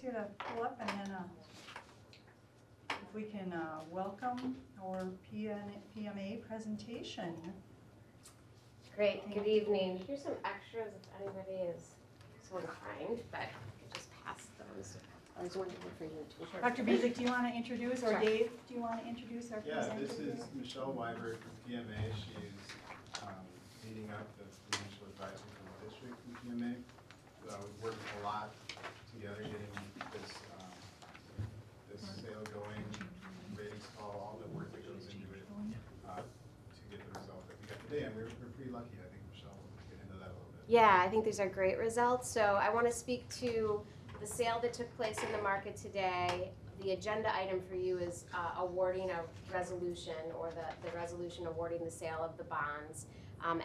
here to pull up and then if we can welcome our PMA presentation. Great, good evening. Here's some extras if anybody is so inclined, but I could just pass those. I was wondering for you too. Dr. Bezic, do you want to introduce, or Sure. Dave, do you want to introduce our Yeah, presenter? this is Michelle Weiberg from PMA. She's leading up the financial advisor for the district from PMA. We've worked a lot together getting this sale going, ratings call, all the work that goes into it to get the result that we got today. And we're pretty lucky. I think Michelle will get into that a little bit. Yeah, I think these are great results. So I want to speak to the sale that took place in the market today. The agenda item for you is awarding a resolution, or the resolution awarding the sale of the bonds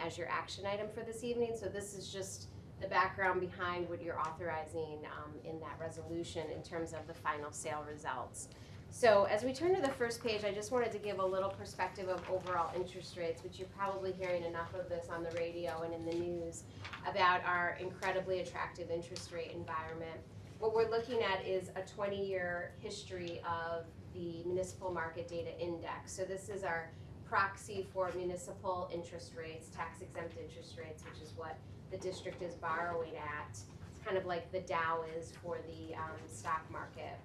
as your action item for this evening. So this is just the background behind what you're authorizing in that resolution in terms of the final sale results. So as we turn to the first page, I just wanted to give a little perspective of overall interest rates, which you're probably hearing enough of this on the radio and in the news about our incredibly attractive interest rate environment. What we're looking at is a 20-year history of the Municipal Market Data Index. So this is our proxy for municipal interest rates, tax-exempt interest rates, which is what the district is borrowing at. It's kind of like the Dow is for the stock market.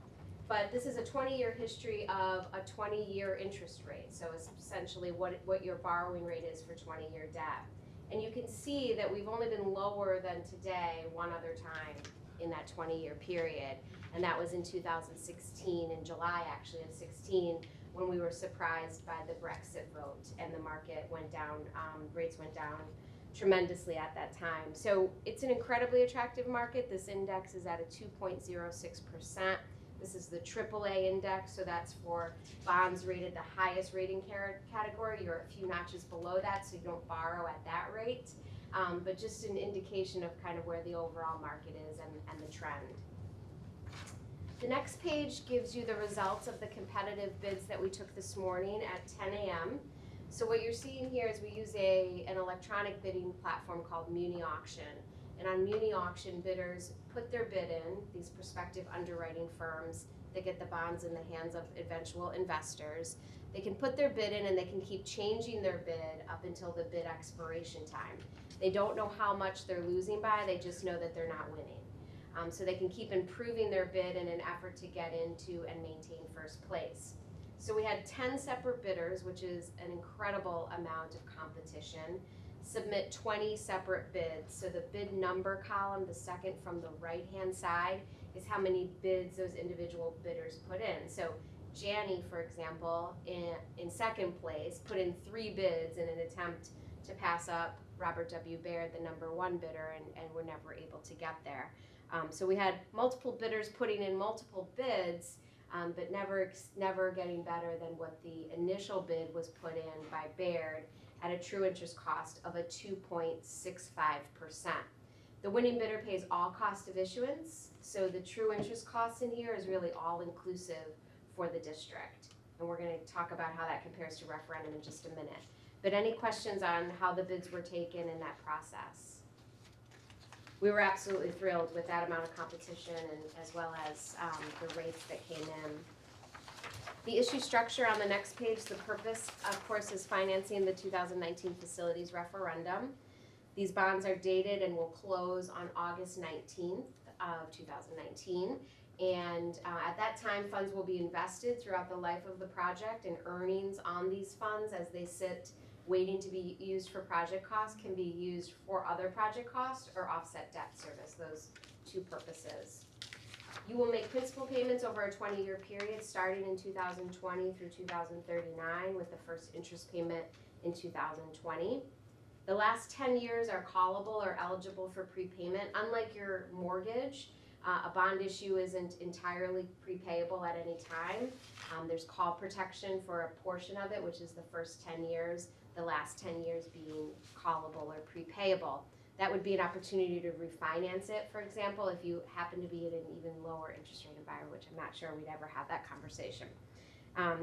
But this is a 20-year history of a 20-year interest rate. So it's essentially what your borrowing rate is for 20-year debt. And you can see that we've only been lower than today one other time in that 20-year period. And that was in 2016, in July actually of 16, when we were surprised by the Brexit vote and the market went down, rates went down tremendously at that time. So it's an incredibly attractive market. This index is at a 2.06%. This is the AAA index, so that's for bonds rated the highest rating category. You're a few notches below that, so you don't borrow at that rate. But just an indication of kind of where the overall market is and the trend. The next page gives you the results of the competitive bids that we took this morning at 10 a.m. So what you're seeing here is we use an electronic bidding platform called Muni Auction. And on Muni Auction, bidders put their bid in, these prospective underwriting firms that get the bonds in the hands of eventual investors. They can put their bid in and they can keep changing their bid up until the bid expiration time. They don't know how much they're losing by, they just know that they're not winning. So they can keep improving their bid in an effort to get into and maintain first place. So we had 10 separate bidders, which is an incredible amount of competition, submit 20 separate bids. So the bid number column, the second from the right-hand side, is how many bids those individual bidders put in. So Janney, for example, in second place, put in 3 bids in an attempt to pass up Robert W. Baird, the #1 bidder, and were never able to get there. So we had multiple bidders putting in multiple bids, but never getting better than what the initial bid was put in by Baird at a true interest cost of a 2.65%. The winning bidder pays all cost of issuance, so the true interest cost in here is really all inclusive for the district. And we're going to talk about how that compares to referendum in just a minute. But any questions on how the bids were taken in that process? We were absolutely thrilled with that amount of competition, and as well as the rates that came in. The issue structure on the next page, the purpose, of course, is financing the 2019 facilities referendum. These bonds are dated and will close on August 19th of 2019. And at that time, funds will be invested throughout the life of the project, and earnings on these funds as they sit waiting to be used for project costs can be used for other project costs or offset debt service, those two purposes. You will make principal payments over a 20-year period starting in 2020 through 2039, with the first interest payment in 2020. The last 10 years are callable or eligible for prepayment. Unlike your mortgage, a bond issue isn't entirely prepayable at any time. There's call protection for a portion of it, which is the first 10 years, the last 10 years being callable or prepayable. That would be an opportunity to refinance it, for example, if you happen to be in an even lower interest rate environment, which I'm not sure we'd ever have that conversation.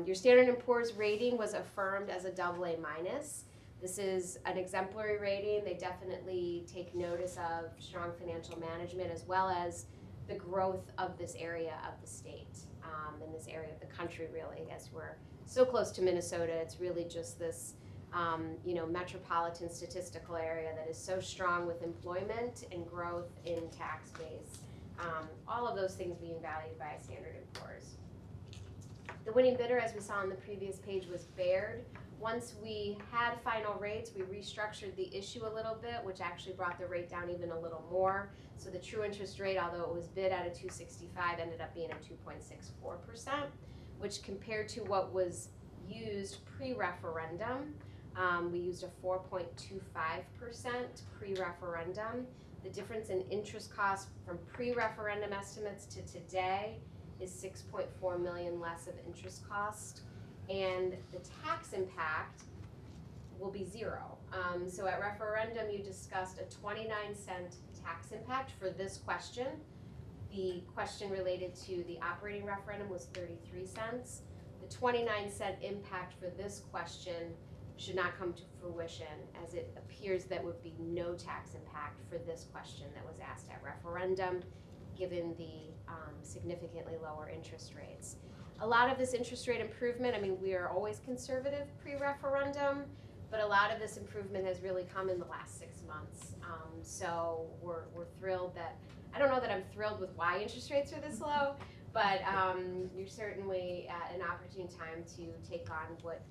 Your Standard & Poor's rating was affirmed as a AA-. This is an exemplary rating. They definitely take notice of strong financial management, as well as the growth of this area of the state, and this area of the country really, as we're so close to Minnesota. It's really just this, metropolitan statistical area that is so strong with employment and growth in tax base. All of those things being valued by Standard & Poor's. The winning bidder, as we saw on the previous page, was Baird. Once we had final rates, we restructured the issue a little bit, which actually brought the rate down even a little more. So the true interest rate, although it was bid at a 2.65, ended up being a 2.64%, which compared to what was used pre-referendum, we used a 4.25% pre-referendum. The difference in interest costs from pre-referendum estimates to today is 6.4 million less of interest cost, and the tax impact will be zero. So at referendum, you discussed a 29-cent tax impact for this question. The question related to the operating referendum was 33 cents. The 29-cent impact for this question should not come to fruition, as it appears that would be no tax impact for this question that was asked at referendum, given the significantly lower interest rates. A lot of this interest rate improvement, we are always conservative pre-referendum, but a lot of this improvement has really come in the last 6 months. So we're thrilled that, I don't know that I'm thrilled with why interest rates are this low, but you're certainly at an opportune time to take on what,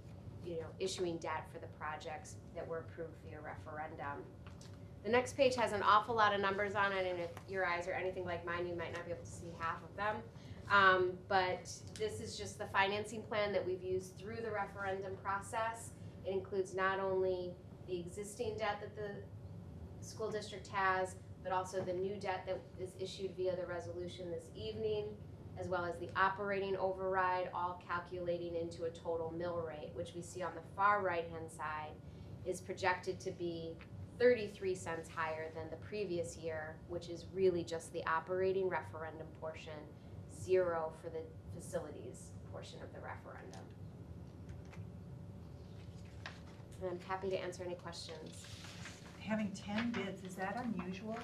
issuing debt for the projects that were approved via referendum. The next page has an awful lot of numbers on it, and if your eyes are anything like mine, you might not be able to see half of them. But this is just the financing plan that we've used through the referendum process. It includes not only the existing debt that the school district has, but also the new debt that is issued via the resolution this evening, as well as the operating override, all calculating into a total mill rate, which we see on the far right-hand side is projected to be 33 cents higher than the previous year, which is really just the operating referendum portion, 0 for the facilities portion of the referendum. And I'm happy to answer any questions. Having 10 bids, is that unusual?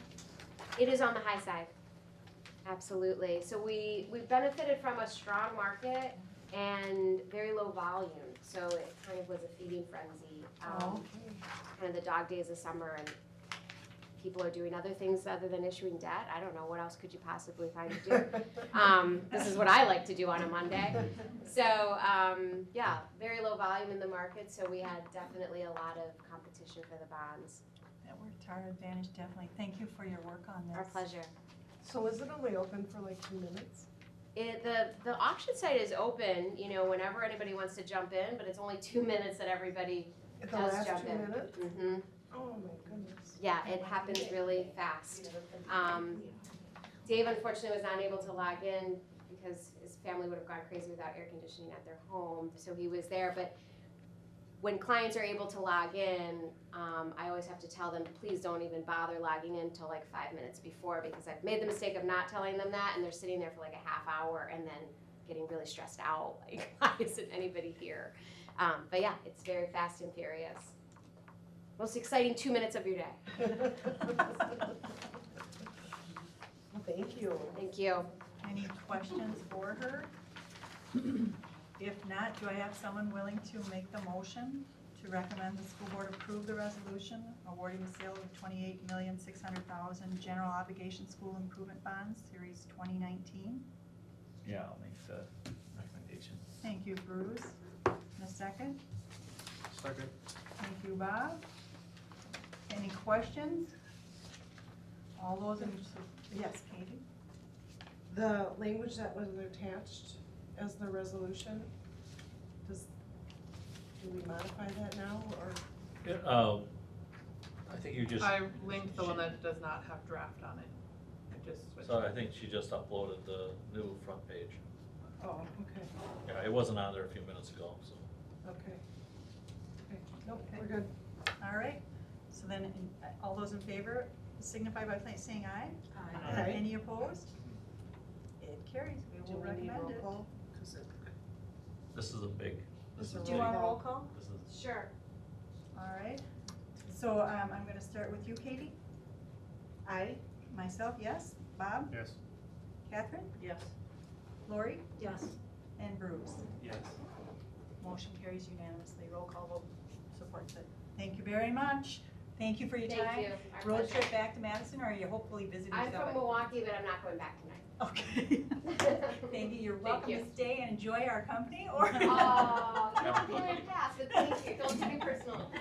It is on the high side, absolutely. So we benefited from a strong market and very low volume, so it kind of was a feeding frenzy. Okay. Kind of the dog days of summer, and people are doing other things other than issuing debt. I don't know, what else could you possibly find to do? This is what I like to do on a Monday. So very low volume in the market, so we had definitely a lot of competition for the bonds. That worked to our advantage, definitely. Thank you for your work on this. Our pleasure. So is it only open for like 2 minutes? The auction site is open, whenever anybody wants to jump in, but it's only 2 minutes that everybody The does last jump 2 in. minutes? Mm-hmm. Oh my goodness. Yeah, it happens really fast. Dave unfortunately was not able to log in because his family would have gone crazy without air conditioning at their home, so he was there. But when clients are able to log in, I always have to tell them, please don't even bother logging in until like 5 minutes before, because I've made the mistake of not telling them that, and they're sitting there for like a half hour and then getting really stressed out, like, why isn't anybody here? But yeah, it's very fast and furious. Most exciting 2 minutes of your day. Thank you. Thank you. Any questions for her? If not, do I have someone willing to make the motion to recommend the school board approve the resolution awarding the sale of $28,600,000 general obligation school improvement bonds, series 2019? Yeah, I'll make the recommendation. Thank you, Bruce. In a second. Second. Thank you, Bob. Any questions? All those in, yes, Katie? The language that was attached as the resolution, do we modify that now, or? I think you just, I linked the one that does not have draft on it. I just switched. so I think she just uploaded the new front page. Oh, okay, Yeah, it wasn't on there a few minutes ago, so. okay. Okay, nope, Okay. we're good. All right, so then, all those in favor signify by saying aye. Aye. Any opposed? It carries, we Do will we need recommend roll it. call? 'Cause This is a big, this is Is Do you big. want a roll call? This is, Sure. All right, so I'm gonna start with you, Katie. Aye. Myself, yes. Bob? Yes. Catherine? Yes. Lori? Yes. And Bruce? Yes. Motion carries unanimously. Roll call vote supports it. Thank you very much. Thank you for your Thank time. you. Our Road pleasure. trip back to Madison, or are you hopefully visiting I'm somebody? from Milwaukee, but I'm not going back tonight. Okay. Thank you. You're Thank welcome you. to stay and enjoy our company, or? Oh, that would be fantastic. Thank you. Don't take it personal.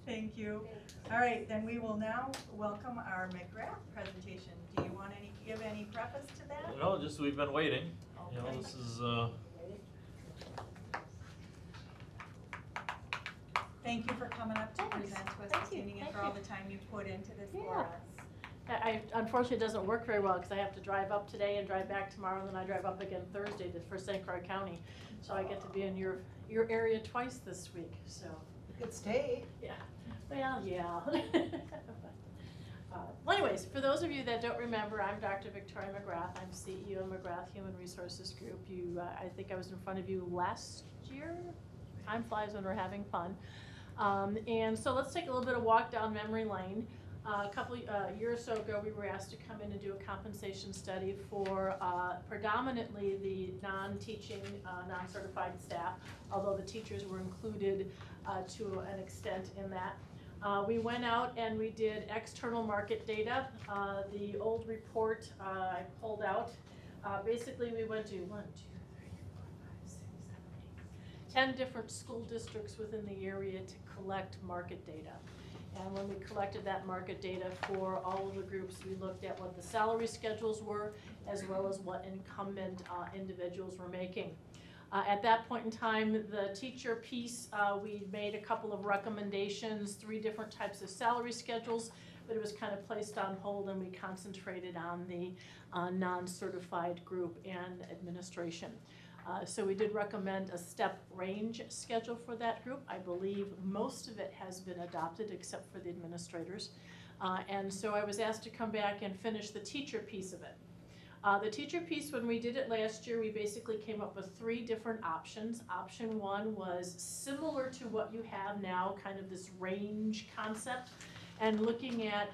Thank you. All right, then we will now welcome our McGrath presentation. Do you want give any preface to that? No, just we've been waiting. You know, Okay. this is, Thank you for coming up to present to us Thank this you. evening and Thank for all you. the time you put into this for Yeah. us. Unfortunately, it doesn't work very well because I have to drive up today and drive back tomorrow, and then I drive up again Thursday for St. Croix County. So I get to be in your area twice this week, so, You could stay. yeah. Well, yeah. Well, anyways, for those of you that don't remember, I'm Dr. Victoria McGrath. I'm CEO of McGrath Human Resources Group. I think I was in front of you last year. Time flies when we're having fun. And so let's take a little bit of walk down memory lane. A couple year or so ago, we were asked to come in and do a compensation study for predominantly the non-teaching, non-certified staff, although the teachers were included to an extent in that. We went out and we did external market data. The old report I pulled out. Basically, we went to 10 different school districts within the area to collect market data. And when we collected that market data for all of the groups, we looked at what the salary schedules were, as well as what incumbent individuals were making. At that point in time, the teacher piece, we made a couple of recommendations, 3 different types of salary schedules, but it was kind of placed on hold, and we concentrated on the non-certified group and administration. So we did recommend a step range schedule for that group. I believe most of it has been adopted except for the administrators. And so I was asked to come back and finish the teacher piece of it. The teacher piece, when we did it last year, we basically came up with 3 different options. Option 1 was similar to what you have now, kind of this range concept, and looking at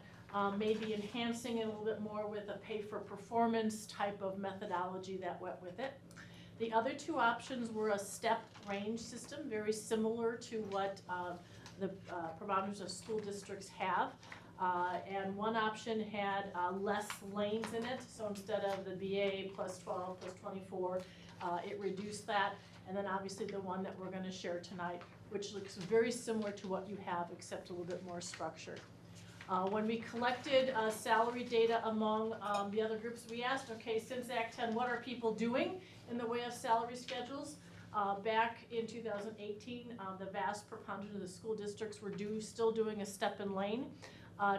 maybe enhancing it a little bit more with a pay-for-performance type of methodology that went with it. The other 2 options were a step range system, very similar to what the providers of school districts have. And one option had less lanes in it, so instead of the BA plus 12 plus 24, it reduced that. And then obviously the one that we're going to share tonight, which looks very similar to what you have, except a little bit more structured. When we collected salary data among the other groups, we asked, okay, since Act 10, what are people doing in the way of salary schedules? Back in 2018, the vast preponderance of the school districts were still doing a step and lane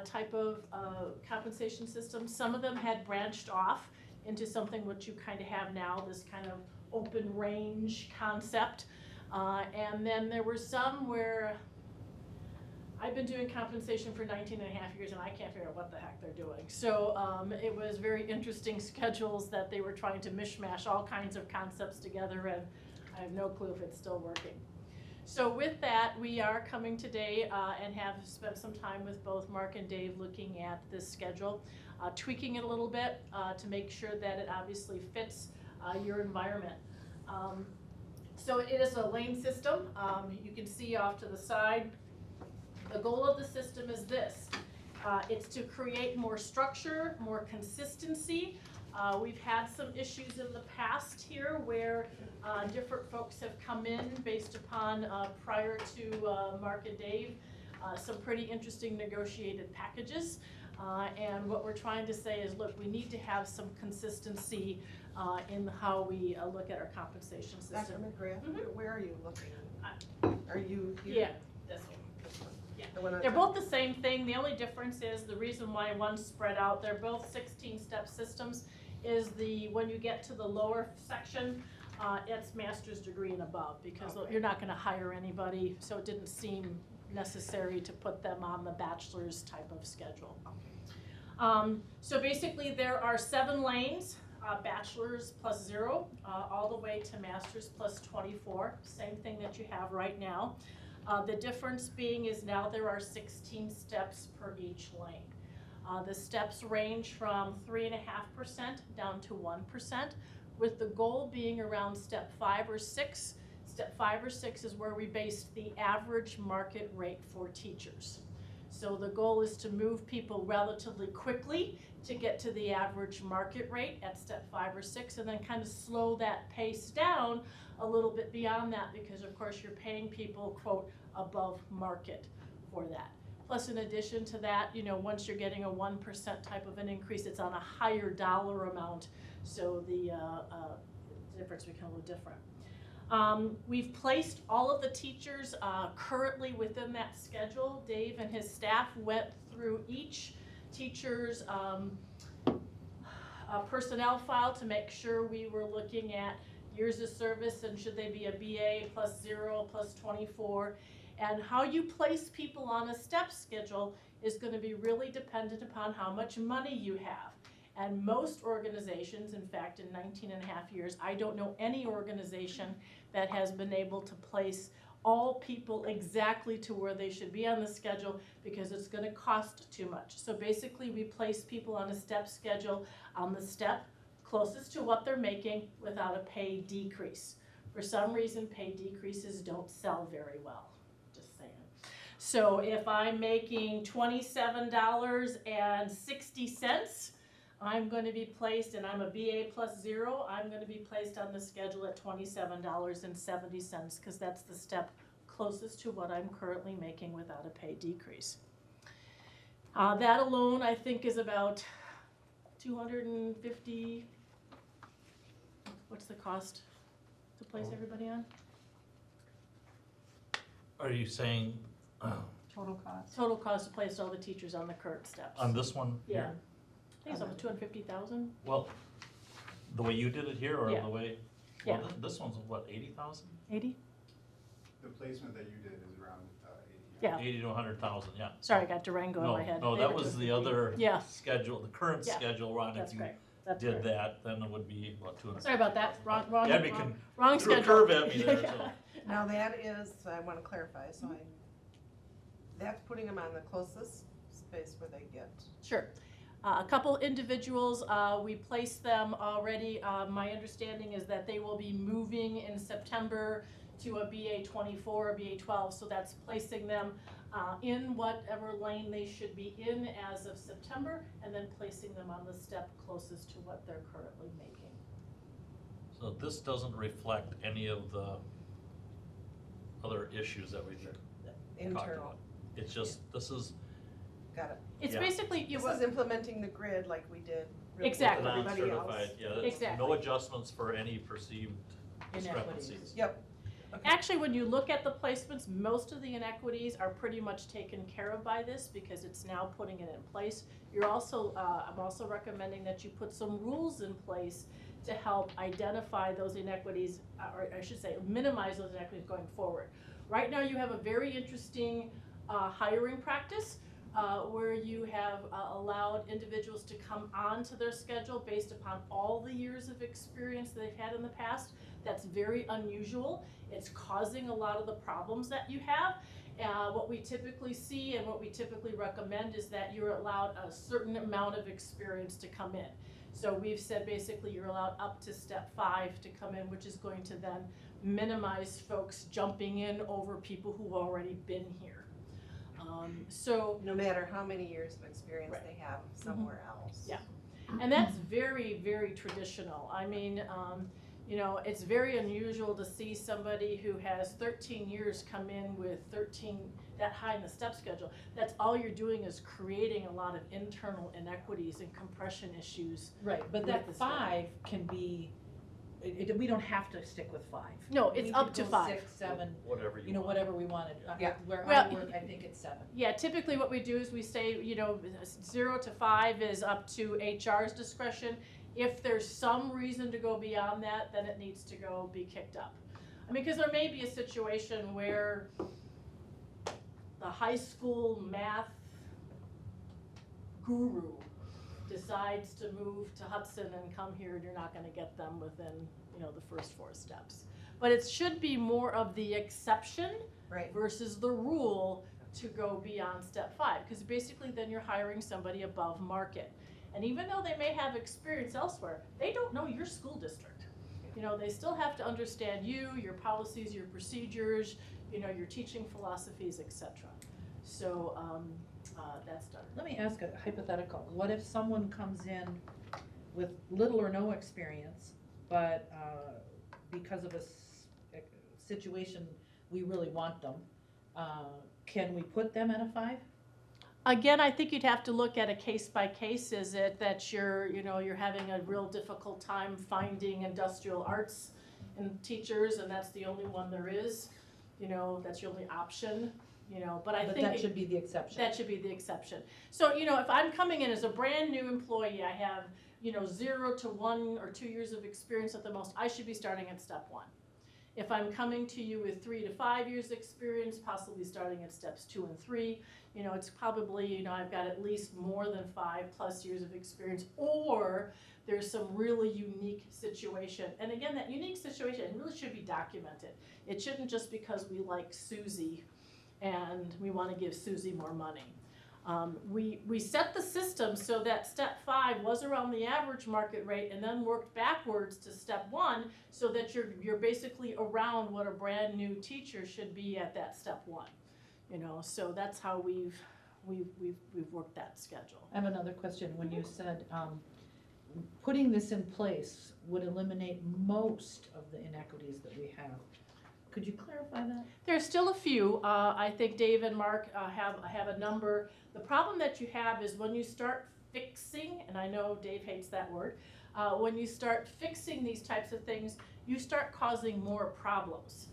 type of compensation system. Some of them had branched off into something which you kind of have now, this kind of open range concept. And then there were some where I've been doing compensation for 19 and a half years and I can't figure out what the heck they're doing. So it was very interesting schedules that they were trying to mishmash all kinds of concepts together, and I have no clue if it's still working. So with that, we are coming today and have spent some time with both Mark and Dave looking at this schedule, tweaking it a little bit to make sure that it obviously fits your environment. So it is a lane system. You can see off to the side. The goal of the system is this. It's to create more structure, more consistency. We've had some issues in the past here where different folks have come in based upon, prior to Mark and Dave, some pretty interesting negotiated packages. And what we're trying to say is, look, we need to have some consistency in how we look at our compensation Dr. system. McGrath, where are you looking? Are you here? Yeah, this one. The one on They're top? both the same thing. The only difference is the reason why one's spread out, they're both 16-step systems, is when you get to the lower section, it's master's degree and above, because you're not gonna hire anybody, so it didn't seem necessary to put them on the bachelor's type of schedule. So basically there are 7 lanes, bachelor's plus 0, all the way to master's plus 24, same thing that you have right now. The difference being is now there are 16 steps per each lane. The steps range from 3.5% down to 1%, with the goal being around step 5 or 6. Step 5 or 6 is where we based the average market rate for teachers. So the goal is to move people relatively quickly to get to the average market rate at step 5 or 6, and then kind of slow that pace down a little bit beyond that, because of course you're paying people, quote, above market for that. Plus, in addition to that, once you're getting a 1% type of an increase, it's on a higher dollar amount, so the difference becomes a little different. We've placed all of the teachers currently within that schedule. Dave and his staff went through each teacher's personnel file to make sure we were looking at years of service and should they be a BA plus 0 plus 24. And how you place people on a step schedule is going to be really dependent upon how much money you have. And most organizations, in fact, in 19 and a half years, I don't know any organization that has been able to place all people exactly to where they should be on the schedule, because it's going to cost too much. So basically, we place people on a step schedule on the step closest to what they're making without a pay decrease. For some reason, pay decreases don't sell very well. So if I'm making $27.60, I'm going to be placed, and I'm a BA plus 0, I'm going to be placed on the schedule at $27.70, because that's the step closest to what I'm currently making without a pay decrease. That alone, I think, is about $250. What's the cost to place everybody on? Are you saying Total cost. Total cost to place all the teachers on the current steps. on this one Yeah. here? I think it's over 250,000. Well, the way you did it here, or Yeah. the way, Yeah. well, this one's what, 80,000? 80? The placement that you did is around 80. Yeah. 80 to 100,000, yeah. Sorry, I got Durango in No, my head. no, that was the other Yeah. schedule, the current Yeah. schedule, Ron, That's if you great. That's did great. that, then it would be about 200. Sorry about that. Wrong Yeah, because wrong threw a schedule. curve at me there, so. Now that is, I want to clarify, so that's putting them on the closest space where they get. Sure. A couple individuals, we placed them already. My understanding is that they will be moving in September to a BA 24 or BA 12, so that's placing them in whatever lane they should be in as of September, and then placing them on the step closest to what they're currently making. So this doesn't reflect any of the other issues that we've talked Internal, about. It's just, this is got it. It's Yeah. basically, This is implementing the grid like we did. with Exactly. Everybody else. non-certified, yeah, there's Exactly. no adjustments for any perceived discrepancies. Yep. actually, when you look at the placements, most of the inequities are pretty much taken care of by this, because it's now putting it in place. You're also, I'm also recommending that you put some rules in place to help identify those inequities, or I should say, minimize those inequities going forward. Right now, you have a very interesting hiring practice where you have allowed individuals to come onto their schedule based upon all the years of experience they've had in the past. That's very unusual. It's causing a lot of the problems that you have. What we typically see and what we typically recommend is that you're allowed a certain amount of experience to come in. So we've said basically you're allowed up to step 5 to come in, which is going to then minimize folks jumping in over people who've already been here. So, No matter how many years of experience Right. they have somewhere else. Yeah. and that's very, very traditional. I mean, it's very unusual to see somebody who has 13 years come in with 13 that high in the step schedule. That's all you're doing is creating a lot of internal inequities and compression issues. Right, but With that the 5 can be, we don't have to stick with 5. No, We it's could up to go 5. 6, 7, Whatever you you know, want. whatever we wanted. Yeah. Where Well, I work, I think it's 7. Yeah, typically what we do is we say, 0 to 5 is up to HR's discretion. If there's some reason to go beyond that, then it needs to be kicked up. I mean, because there may be a situation where the high school math guru decides to move to Hudson and come here, and you're not gonna get them within, the first 4 steps. But it should be more of the exception Right. versus the rule to go beyond step 5, because basically then you're hiring somebody above market. And even though they may have experience elsewhere, they don't know your school district. You know, they still have to understand you, your policies, your procedures, you know, your teaching philosophies, etc. So that's done. Let me ask a hypothetical. What if someone comes in with little or no experience, but because of a situation, we really want them, can we put them at a 5? Again, I think you'd have to look at a case by case. Is it that you're having a real difficult time finding industrial arts and teachers, and that's the only one there is? You know, that's your only option. You know, but But that should be the exception. That should be the exception. So, you know, if I'm coming in as a brand new employee, I have, you know, 0 to 1 or 2 years of experience at the most, I should be starting at step 1. If I'm coming to you with 3 to 5 years experience, possibly starting at steps 2 and 3, you know, it's probably, you know, I've got at least more than 5+ years of experience, or there's some really unique situation. And again, that unique situation, it really should be documented. It shouldn't just because we like Susie and we want to give Susie more money. We set the system so that step 5 was around the average market rate and then worked backwards to step 1 so that you're basically around what a brand new teacher should be at that step 1. You know, so that's how we've worked that schedule. I have another question. When you said putting this in place would eliminate most of the inequities that we have, could you clarify that? There's still a few. I think Dave and Mark have a number. The problem that you have is when you start fixing, and I know Dave hates that word, when you start fixing these types of things, you start causing more problems.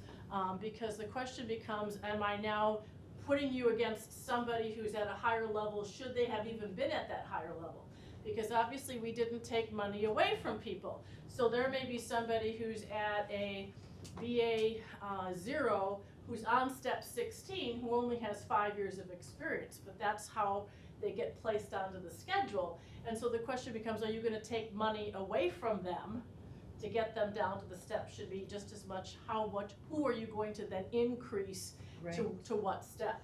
Because the question becomes, am I now putting you against somebody who's at a higher level? Should they have even been at that higher level? Because obviously we didn't take money away from people. So there may be somebody who's at a BA 0 who's on step 16 who only has 5 years of experience, but that's how they get placed onto the schedule. And so the question becomes, are you going to take money away from them to get them down to the step? Should be just as much who are you going to then increase to what step?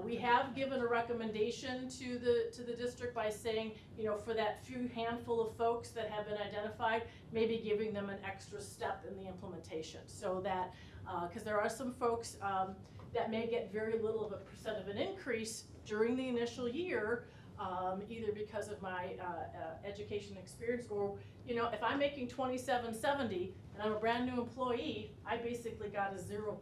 We have given a recommendation to the district by saying, you know, for that few handful of folks that have been identified, maybe giving them an extra step in the implementation, so that because there are some folks that may get very little of a % of an increase during the initial year, either because of my education experience, or, you know, if I'm making $27.70 and I'm a brand new employee, I basically got a 0%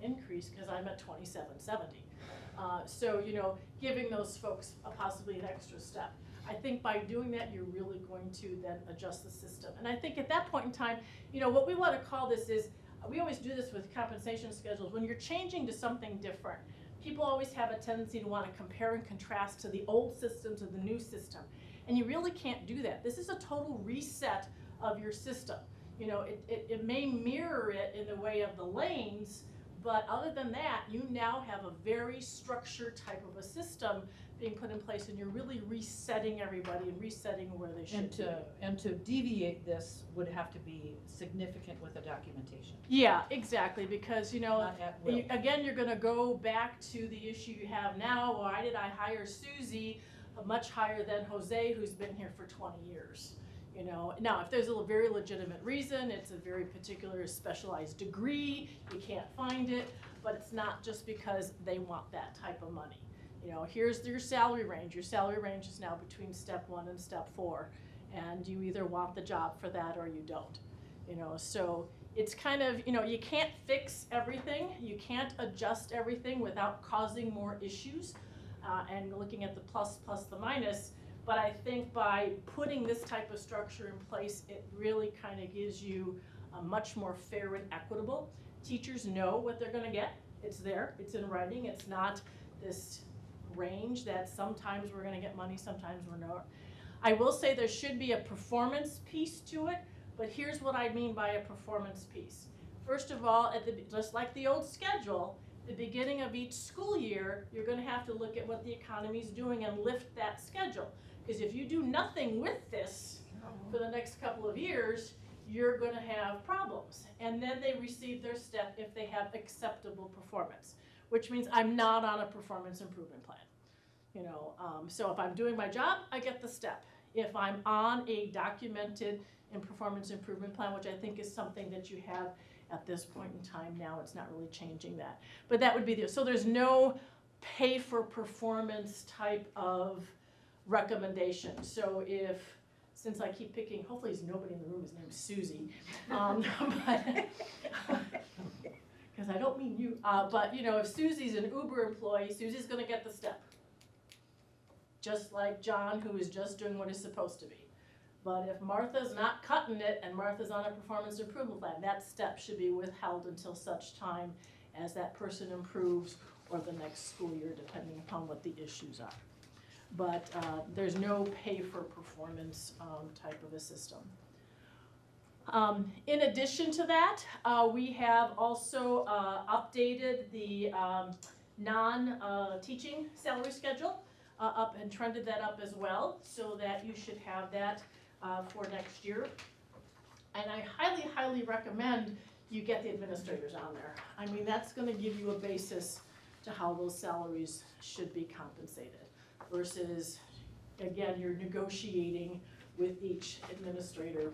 increase because I'm at $27.70. So, you know, giving those folks possibly an extra step. I think by doing that, you're really going to then adjust the system. And I think at that point in time, you know, what we want to call this is, we always do this with compensation schedules, when you're changing to something different, people always have a tendency to want to compare and contrast to the old system to the new system. And you really can't do that. This is a total reset of your system. You know, it may mirror it in the way of the lanes, but other than that, you now have a very structured type of a system being put in place, and you're really resetting everybody and resetting where they should be. And to deviate this would have to be significant with the documentation. Yeah, exactly, because, you know, Not at will. again, you're going to go back to the issue you have now. Why did I hire Susie much higher than Jose, who's been here for 20 years? You know, now if there's a very legitimate reason, it's a very particular specialized degree, you can't find it, but it's not just because they want that type of money. You know, here's your salary range. Your salary range is now between step 1 and step 4, and you either want the job for that or you don't. You know, so it's kind of, you know, you can't fix everything. You can't adjust everything without causing more issues and looking at the plus the minus. But I think by putting this type of structure in place, it really kind of gives you a much more fair and equitable. Teachers know what they're going to get. It's there. It's in writing. It's not this range that sometimes we're going to get money, sometimes we're not. I will say there should be a performance piece to it, but here's what I mean by a performance piece. First of all, just like the old schedule, the beginning of each school year, you're going to have to look at what the economy is doing and lift that schedule. Because if you do nothing with this for the next couple of years, you're going to have problems. And then they receive their step if they have acceptable performance. which means I'm not on a performance improvement plan. You know, so if I'm doing my job, I get the step. If I'm on a documented and performance improvement plan, which I think is something that you have at this point in time now, it's not really changing that. But that would be so there's no pay for performance type of recommendation. So since I keep picking, hopefully there's nobody in the room, his name's Susie, because I don't mean you, but you know, if Susie's an Uber employee, Susie's gonna get the step. Just like John, who is just doing what he's supposed to be. But if Martha's not cutting it and Martha's on a performance improvement plan, that step should be withheld until such time as that person improves or the next school year, depending upon what the issues are. But there's no pay for performance type of a system. In addition to that, we have also updated the non-teaching salary schedule up and trended that up as well, so that you should have that for next year. And I highly, highly recommend you get the administrators on there. I mean, that's gonna give you a basis to how those salaries should be compensated versus, again, you're negotiating with each administrator.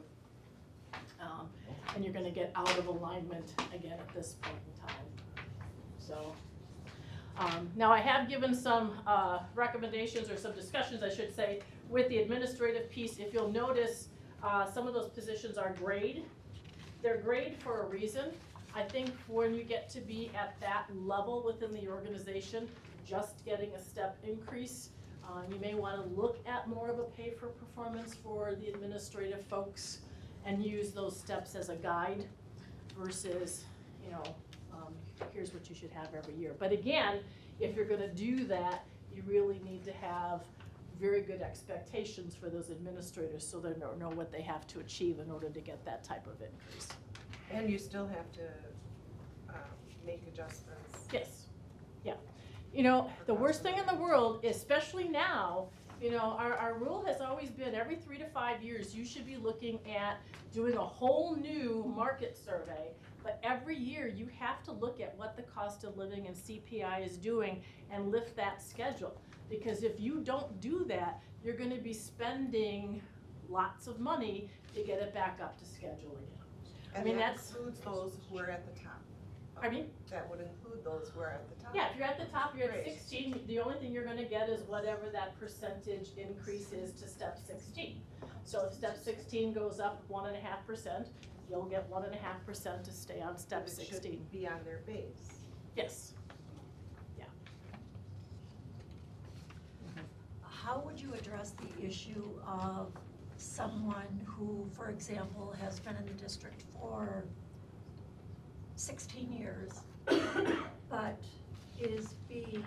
And you're gonna get out of alignment again at this point in time. So, now I have given some recommendations or some discussions, I should say, with the administrative piece. If you'll notice, some of those positions are grade. They're grade for a reason. I think when you get to be at that level within the organization, just getting a step increase, you may want to look at more of a pay for performance for the administrative folks and use those steps as a guide versus, you know, here's what you should have every year. But again, if you're gonna do that, you really need to have very good expectations for those administrators so they know what they have to achieve in order to get that type of increase. And you still have to make adjustments. Yes, yeah. You know, the worst thing in the world, especially now, you know, our rule has always been every 3 to 5 years, you should be looking at doing a whole new market survey. But every year, you have to look at what the cost of living and CPI is doing and lift that schedule. Because if you don't do that, you're gonna be spending lots of money to get it back up to schedule again. And mean, that that's- includes those who are at the top. Pardon me? That would include those who are at the top. Yeah, if you're at the top, you're at Great. 16, the only thing you're gonna get is whatever that percentage increase is to step 16. So if step 16 goes up 1.5%, you'll get 1.5% to stay on step But it 16. should be on their base. Yes. How would you address the issue of someone who, for example, has been in the district for 16 years, but is being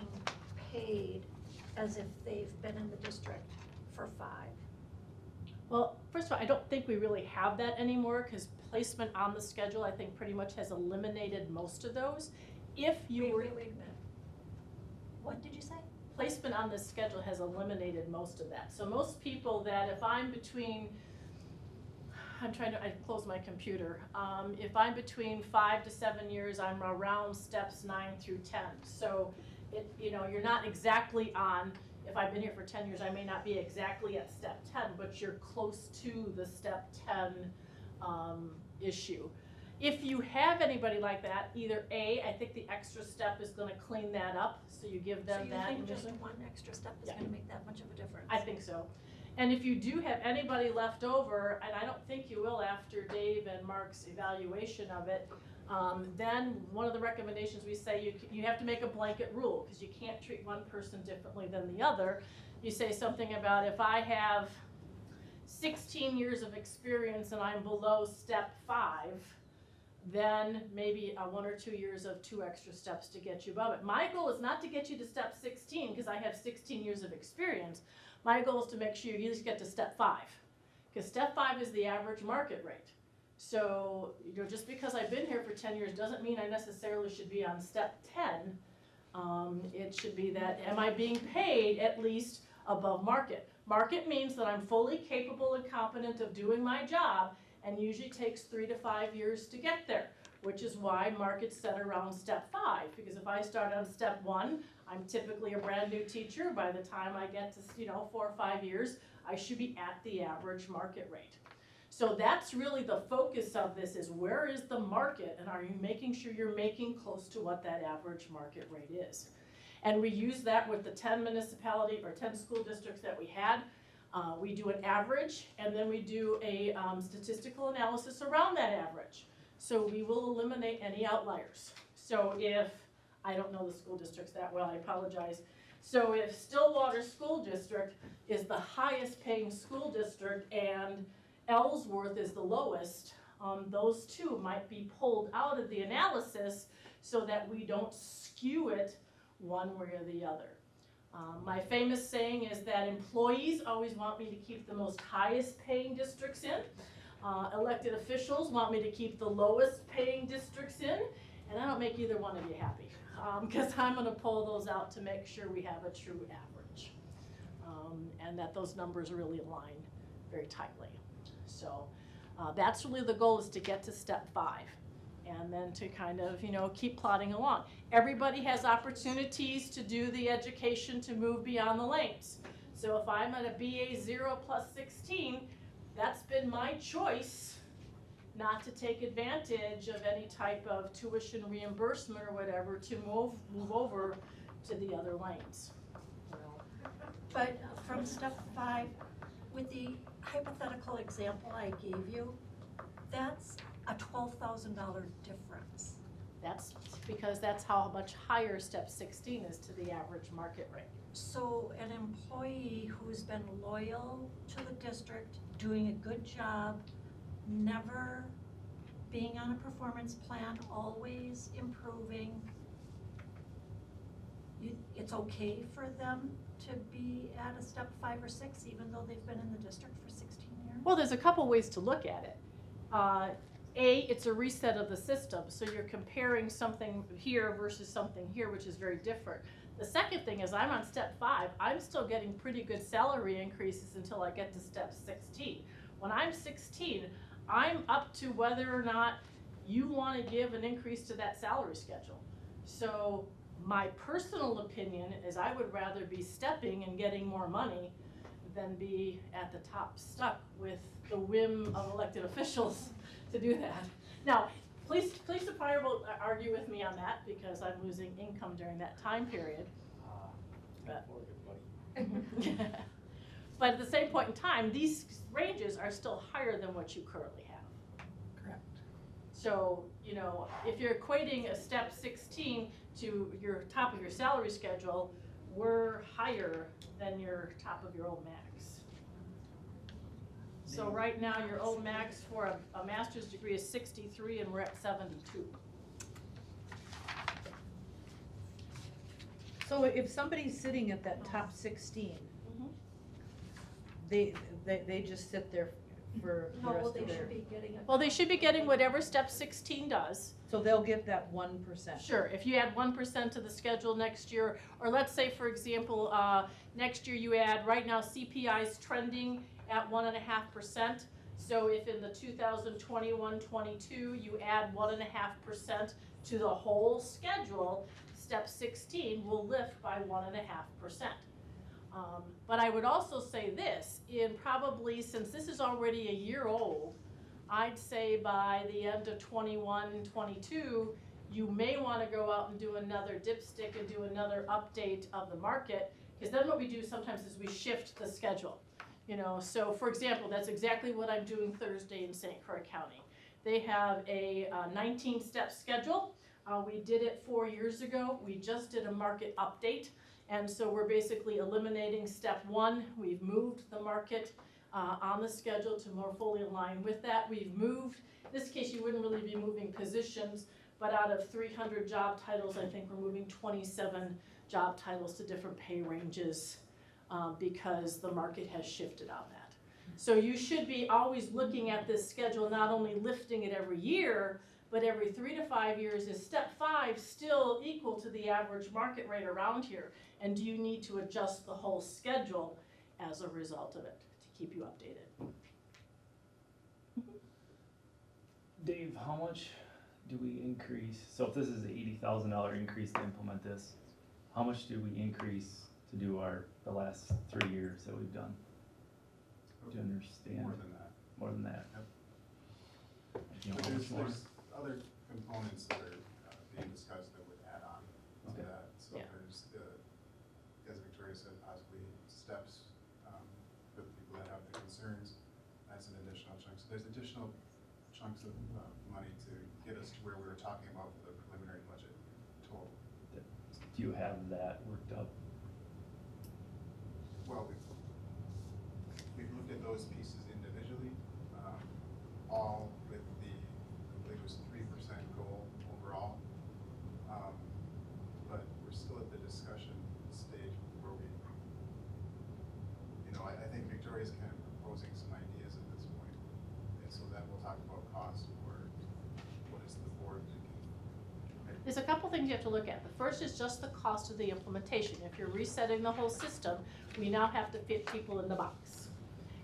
paid as if they've been in the district for 5? Well, first of all, I don't think we really have that anymore because placement on the schedule, I think, pretty much has eliminated most of those. If you were, Wait a minute. What did you say? placement on the schedule has eliminated most of that. So most people that if I'm between, I closed my computer. If I'm between 5 to 7 years, I'm around steps 9 through 10. So you know, you're not exactly on, if I've been here for 10 years, I may not be exactly at step 10, but you're close to the step 10 issue. If you have anybody like that, either A, I think the extra step is gonna clean that up, so you give them that. So you think initially. just one extra step is Yeah. gonna make that much of a difference? I think so. And if you do have anybody left over, and I don't think you will after Dave and Mark's evaluation of it, then one of the recommendations we say you have to make a blanket rule, because you can't treat one person differently than the other. You say something about if I have 16 years of experience and I'm below step 5, then maybe 1 or 2 years of 2 extra steps to get you above it. My goal is not to get you to step 16 because I have 16 years of experience. My goal is to make sure you at least get to step 5, because step 5 is the average market rate. So, you know, just because I've been here for 10 years doesn't mean I necessarily should be on step 10. It should be that, am I being paid at least above market? Market means that I'm fully capable and competent of doing my job, and usually takes 3 to 5 years to get there. which is why markets set around step 5, because if I start on step 1, I'm typically a brand new teacher. By the time I get to 4 or 5 years, I should be at the average market rate. So that's really the focus of this, is where is the market, and are you making sure you're making close to what that average market rate is? And we use that with the 10 municipality or 10 school districts that we had. We do an average, and then we do a statistical analysis around that average. So we will eliminate any outliers. So if, I don't know the school districts that well, I apologize. So if Stillwater School District is the highest paying school district and Ellsworth is the lowest, those two might be pulled out of the analysis so that we don't skew it one way or the other. My famous saying is that employees always want me to keep the most highest paying districts in. Elected officials want me to keep the lowest paying districts in, and I don't make either one of you happy, because I'm going to pull those out to make sure we have a true average, and that those numbers really align very tightly. So that's really the goal, is to get to step 5, and then to kind of, keep plodding along. Everybody has opportunities to do the education to move beyond the lanes. So if I'm at a BA 0 plus 16, that's been my choice not to take advantage of any type of tuition reimbursement or whatever to move over to the other lanes. But from step 5, with the hypothetical example I gave you, that's a $12,000 difference. That's because that's how much higher step 16 is to the average market rate. So an employee who's been loyal to the district, doing a good job, never being on a performance plan, always improving, it's okay for them to be at a step 5 or 6 even though they've been in the district for 16 years? Well, there's a couple ways to look at it. It's a reset of the system, so you're comparing something here versus something here, which is very different. The second thing is, I'm on step 5, I'm still getting pretty good salary increases until I get to step 16. When I'm 16, I'm up to whether or not you want to give an increase to that salary schedule. So my personal opinion is I would rather be stepping and getting more money than be at the top stuck with the whim of elected officials to do that. Now, police department will argue with me on that because I'm losing income during that time period. But at the same point in time, these ranges are still higher than what you currently have. Correct. So, if you're equating a step 16 to your top of your salary schedule, we're higher than your top of your old max. So right now, your old max for a master's degree is 63 and we're at 72. So if somebody's sitting at that top 16, Mhm. they just sit there for the No, rest they of their, should be getting a. Well, they should be getting whatever step 16 does. so they'll get that 1%. Sure, if you add 1% to the schedule next year, or let's say, for example, next year you add, right now CPI is trending at 1.5%. So if in the 2021-22 you add 1.5% to the whole schedule, step 16 will lift by 1.5%. But I would also say this, in probably, since this is already a year old, I'd say by the end of 21-22, you may want to go out and do another dipstick and do another update of the market, because then what we do sometimes is we shift the schedule. So for example, that's exactly what I'm doing Thursday in St. Croix County. They have a 19-step schedule. We did it 4 years ago. We just did a market update. And so we're basically eliminating step 1. We've moved the market on the schedule to more fully align with that. We've moved, in this case you wouldn't really be moving positions, but out of 300 job titles, I think we're moving 27 job titles to different pay ranges because the market has shifted on that. So you should be always looking at this schedule, not only lifting it every year, but every 3 to 5 years. Is step 5 still equal to the average market rate around here? And do you need to adjust the whole schedule as a result of it to keep you updated? Dave, how much do we increase, so if this is a $80,000 increase to implement this, how much do we increase to do the last 3 years that we've done? Do you understand? More than that. More than that? Yep. You know, But how much more? there's other components that are being discussed that would add on to Okay. that. So Yeah. there's as Victoria said, possibly steps for the people that have the concerns. That's an additional chunk. So there's additional chunks of money to get us to where we were talking about for the preliminary budget total. Do you have that worked up? Well, we've looked at those pieces individually, all with the, I believe it was 3% goal overall. But we're still at the discussion stage where we, I think Victoria's kind of proposing some ideas at this point. And so then we'll talk about cost or what is the board thinking. There's a couple things you have to look at. The first is just the cost of the implementation. If you're resetting the whole system, we now have to fit people in the box.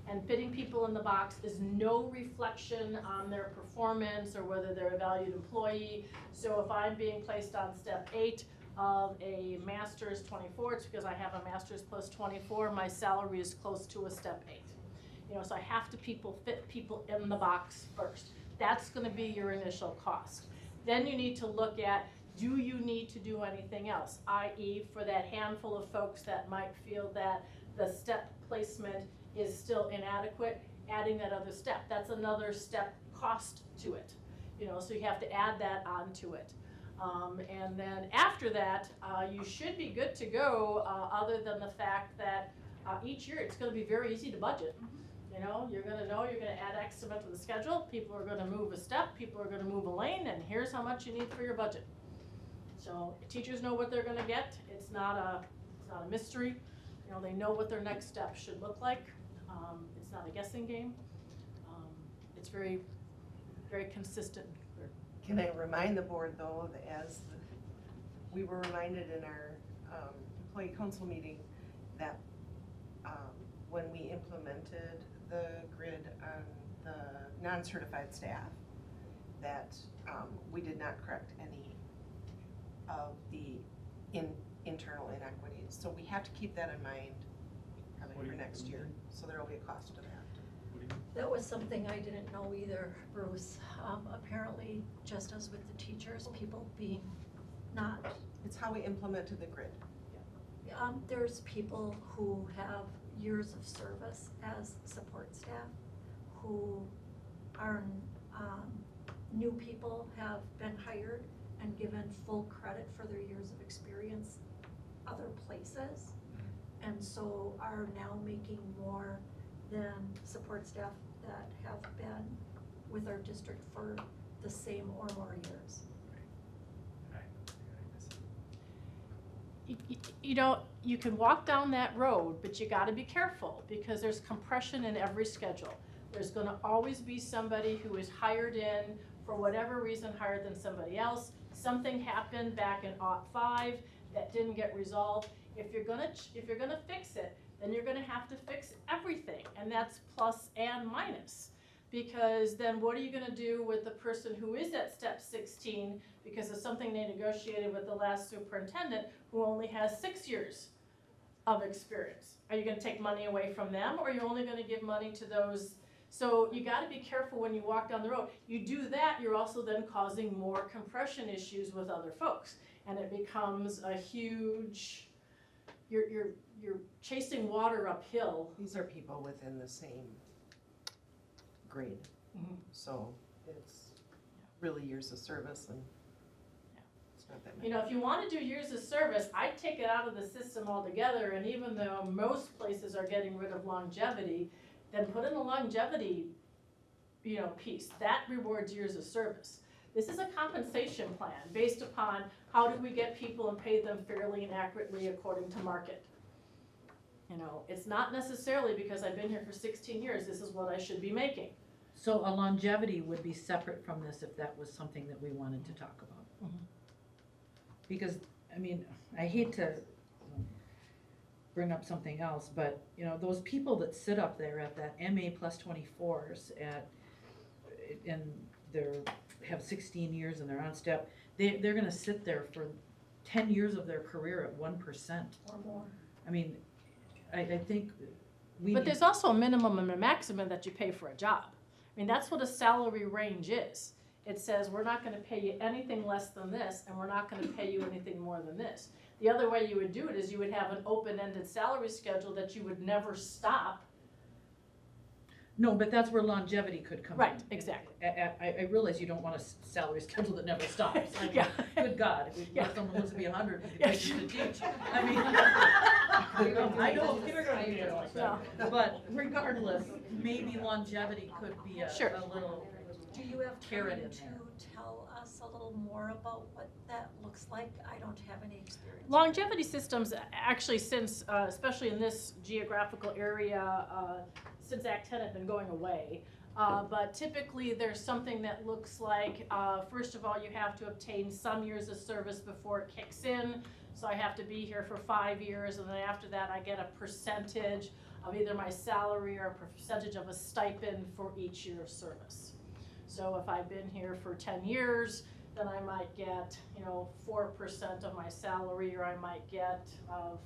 And fitting people in the box is no reflection on their performance or whether they're a valued employee. So if I'm being placed on step 8 of a master's 24, it's because I have a master's plus 24, my salary is close to a step 8. So I have to fit people in the box first. That's gonna be your initial cost. Then you need to look at, do you need to do anything else? i.e. for that handful of folks that might feel that the step placement is still inadequate, adding that other step. That's another step cost to it. So you have to add that onto it. And then after that, you should be good to go, other than the fact that each year it's gonna be very easy to budget. You're gonna know you're gonna add X amount to the schedule, people are gonna move a step, people are gonna move a lane, and here's how much you need for your budget. So teachers know what they're gonna get, it's not a mystery, they know what their next step should look like. It's not a guessing game. It's very, very consistent. Can I remind the board though, that as we were reminded in our employee council meeting that when we implemented the grid on the non-certified staff, that we did not correct any of the internal inequities. So we have to keep that in mind probably for next year. So there will be a cost to that. That was something I didn't know either, Bruce. Apparently, just as with the teachers, people being not, It's how we implemented the grid. there's people who have years of service as support staff, who are, new people have been hired and given full credit for their years of experience other places, and so are now making more than support staff that have been with our district for the same or more years. You can walk down that road, but you gotta be careful because there's compression in every schedule. There's gonna always be somebody who is hired in for whatever reason higher than somebody else. Something happened back in '05 that didn't get resolved. If you're gonna fix it, then you're gonna have to fix everything, and that's plus and minus. Because then what are you gonna do with the person who is at step 16 because of something they negotiated with the last superintendent who only has 6 years of experience? Are you gonna take money away from them, or are you only gonna give money to those? So you gotta be careful when you walk down the road. You do that, you're also then causing more compression issues with other folks, and it becomes a huge, you're chasing water uphill. These are people within the same grade. Mhm. So it's really years of service and it's not that many. If you wanna do years of service, I'd take it out of the system altogether, and even though most places are getting rid of longevity, then put in a longevity, piece. That rewards years of service. This is a compensation plan based upon how do we get people and pay them fairly and accurately according to market. It's not necessarily because I've been here for 16 years, this is what I should be making. So a longevity would be separate from this if that was something that we wanted to talk about. Mhm. Because, I hate to bring up something else, but, those people that sit up there at that MA plus 24s and they're have 16 years and they're on step, they're gonna sit there for 10 years of their career at 1%. Or more. I mean, I think we. But need- there's also a minimum and a maximum that you pay for a job. I mean, that's what a salary range is. It says, we're not gonna pay you anything less than this, and we're not gonna pay you anything more than this. The other way you would do it is you would have an open-ended salary schedule that you would never stop. No, but that's where longevity could come in. Right, exactly. I realize you don't want a salary schedule that never stops. I mean, Yeah. Good God, if Yeah. someone wants to be 100, and Yeah. to teach. I mean, I know kindergarten teachers like that. But regardless, maybe longevity could be a Sure. little, Do you have Carrot time in to there. tell us a little more about what that looks like? I don't have any experience. Longevity systems, actually since, especially in this geographical area, since Act 10 had been going away. But typically, there's something that looks like, first of all, you have to obtain some years of service before it kicks in. So I have to be here for 5 years, and then after that, I get a percentage of either my salary or a percentage of a stipend for each year of service. So if I've been here for 10 years, then I might get, 4% of my salary, or I might get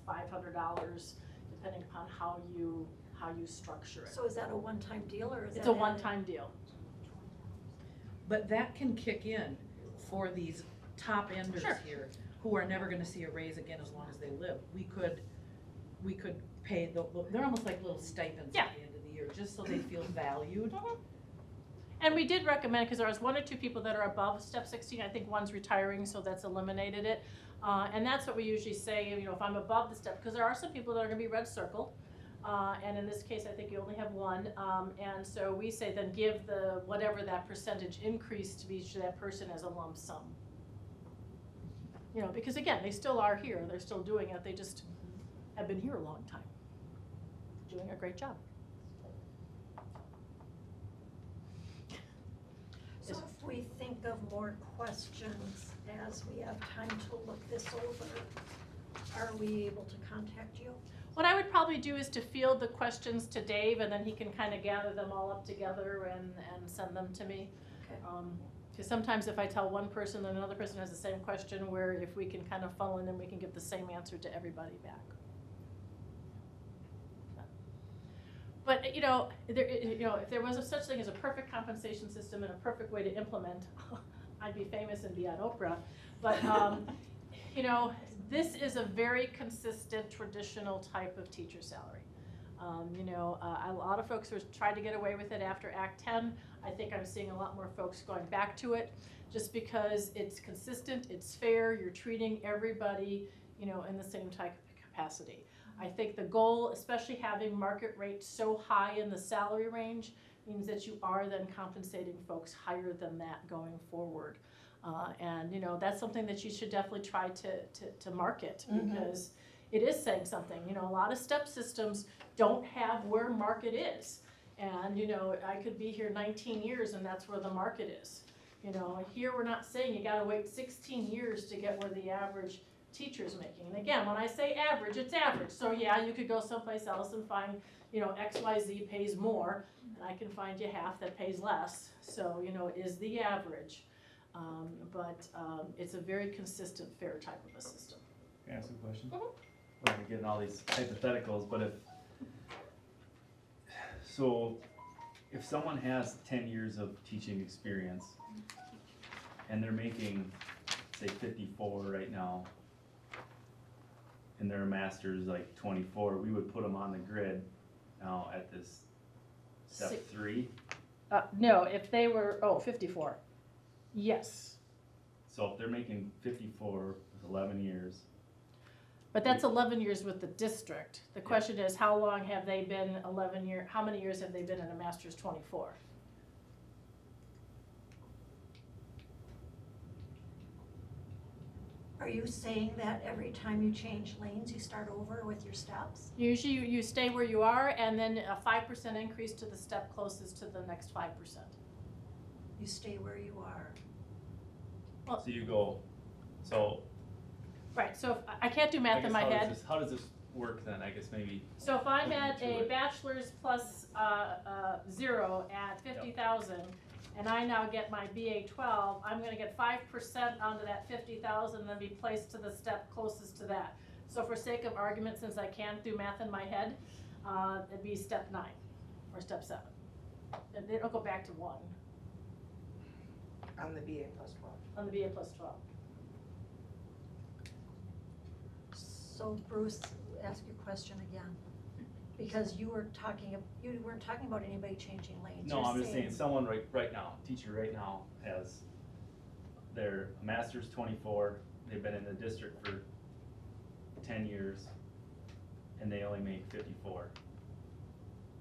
$500, depending upon how you structure it. So is that a one-time deal or is that? It's a one-time deal. but that can kick in for these top enders Sure. here, who are never gonna see a raise again as long as they live. We could pay, they're almost like little stipends Yeah. at the end of the year, just so they feel valued. And we did recommend, because there was 1 or 2 people that are above step 16, I think one's retiring, so that's eliminated it. And that's what we usually say, if I'm above the step, because there are some people that are gonna be red circled. And in this case, I think you only have 1, and so we say then give whatever that percentage increase to each of that person as a lump sum. Because again, they still are here, they're still doing it, they just have been here a long time, doing a great job. So if we think of more questions as we have time to look this over, are we able to contact you? What I would probably do is to field the questions to Dave, and then he can kind of gather them all up together and send them to me. Okay. Because sometimes if I tell one person, then another person has the same question, where if we can kind of funnel in, then we can get the same answer to everybody back. But, if there was such thing as a perfect compensation system and a perfect way to implement, I'd be famous and be on Oprah. But, this is a very consistent, traditional type of teacher salary. A lot of folks have tried to get away with it after Act 10. I think I'm seeing a lot more folks going back to it, just because it's consistent, it's fair, you're treating everybody, in the same type of capacity. I think the goal, especially having market rates so high in the salary range, means that you are then compensating folks higher than that going forward. And that's something that you should definitely try to market, because it is saying something. A lot of step systems don't have where market is. And, I could be here 19 years and that's where the market is. Here we're not saying you gotta wait 16 years to get where the average teacher's making. And again, when I say average, it's average. So yeah, you could go someplace else and find, XYZ pays more, and I can find you half that pays less. So, it is the average. But it's a very consistent, fair type of a system. Can I ask a question? Mhm. We're getting all these hypotheticals, but if someone has 10 years of teaching experience and they're making, say, 54 right now, and their master's like 24, we would put them on the grid now at this step 3. No, if they were, 54. Yes. So if they're making 54 with 11 years, But that's 11 years with the district. The question is, how long have they been how many years have they been in a master's 24? Are you saying that every time you change lanes, you start over with your steps? Usually you stay where you are, and then a 5% increase to the step closest to the next 5%. You stay where you are. so you go, so Right, so if, I can't do I math guess in my head. how does this work then? I guess maybe, So if I'm Looking at to a it. bachelor's plus 0 at 50,000, and I now get my BA 12, I'm gonna get 5% onto that 50,000 and then be placed to the step closest to that. So for sake of argument, since I can't do math in my head, it'd be step 9 or step 7. And it'll go back to 1 On the BA plus 12. on the BA plus 12. So Bruce, ask your question again, because you weren't talking about anybody changing lanes. No, You're I'm just saying, someone right now, teacher right now has their master's 24, they've been in the district for 10 years, and they only make 54.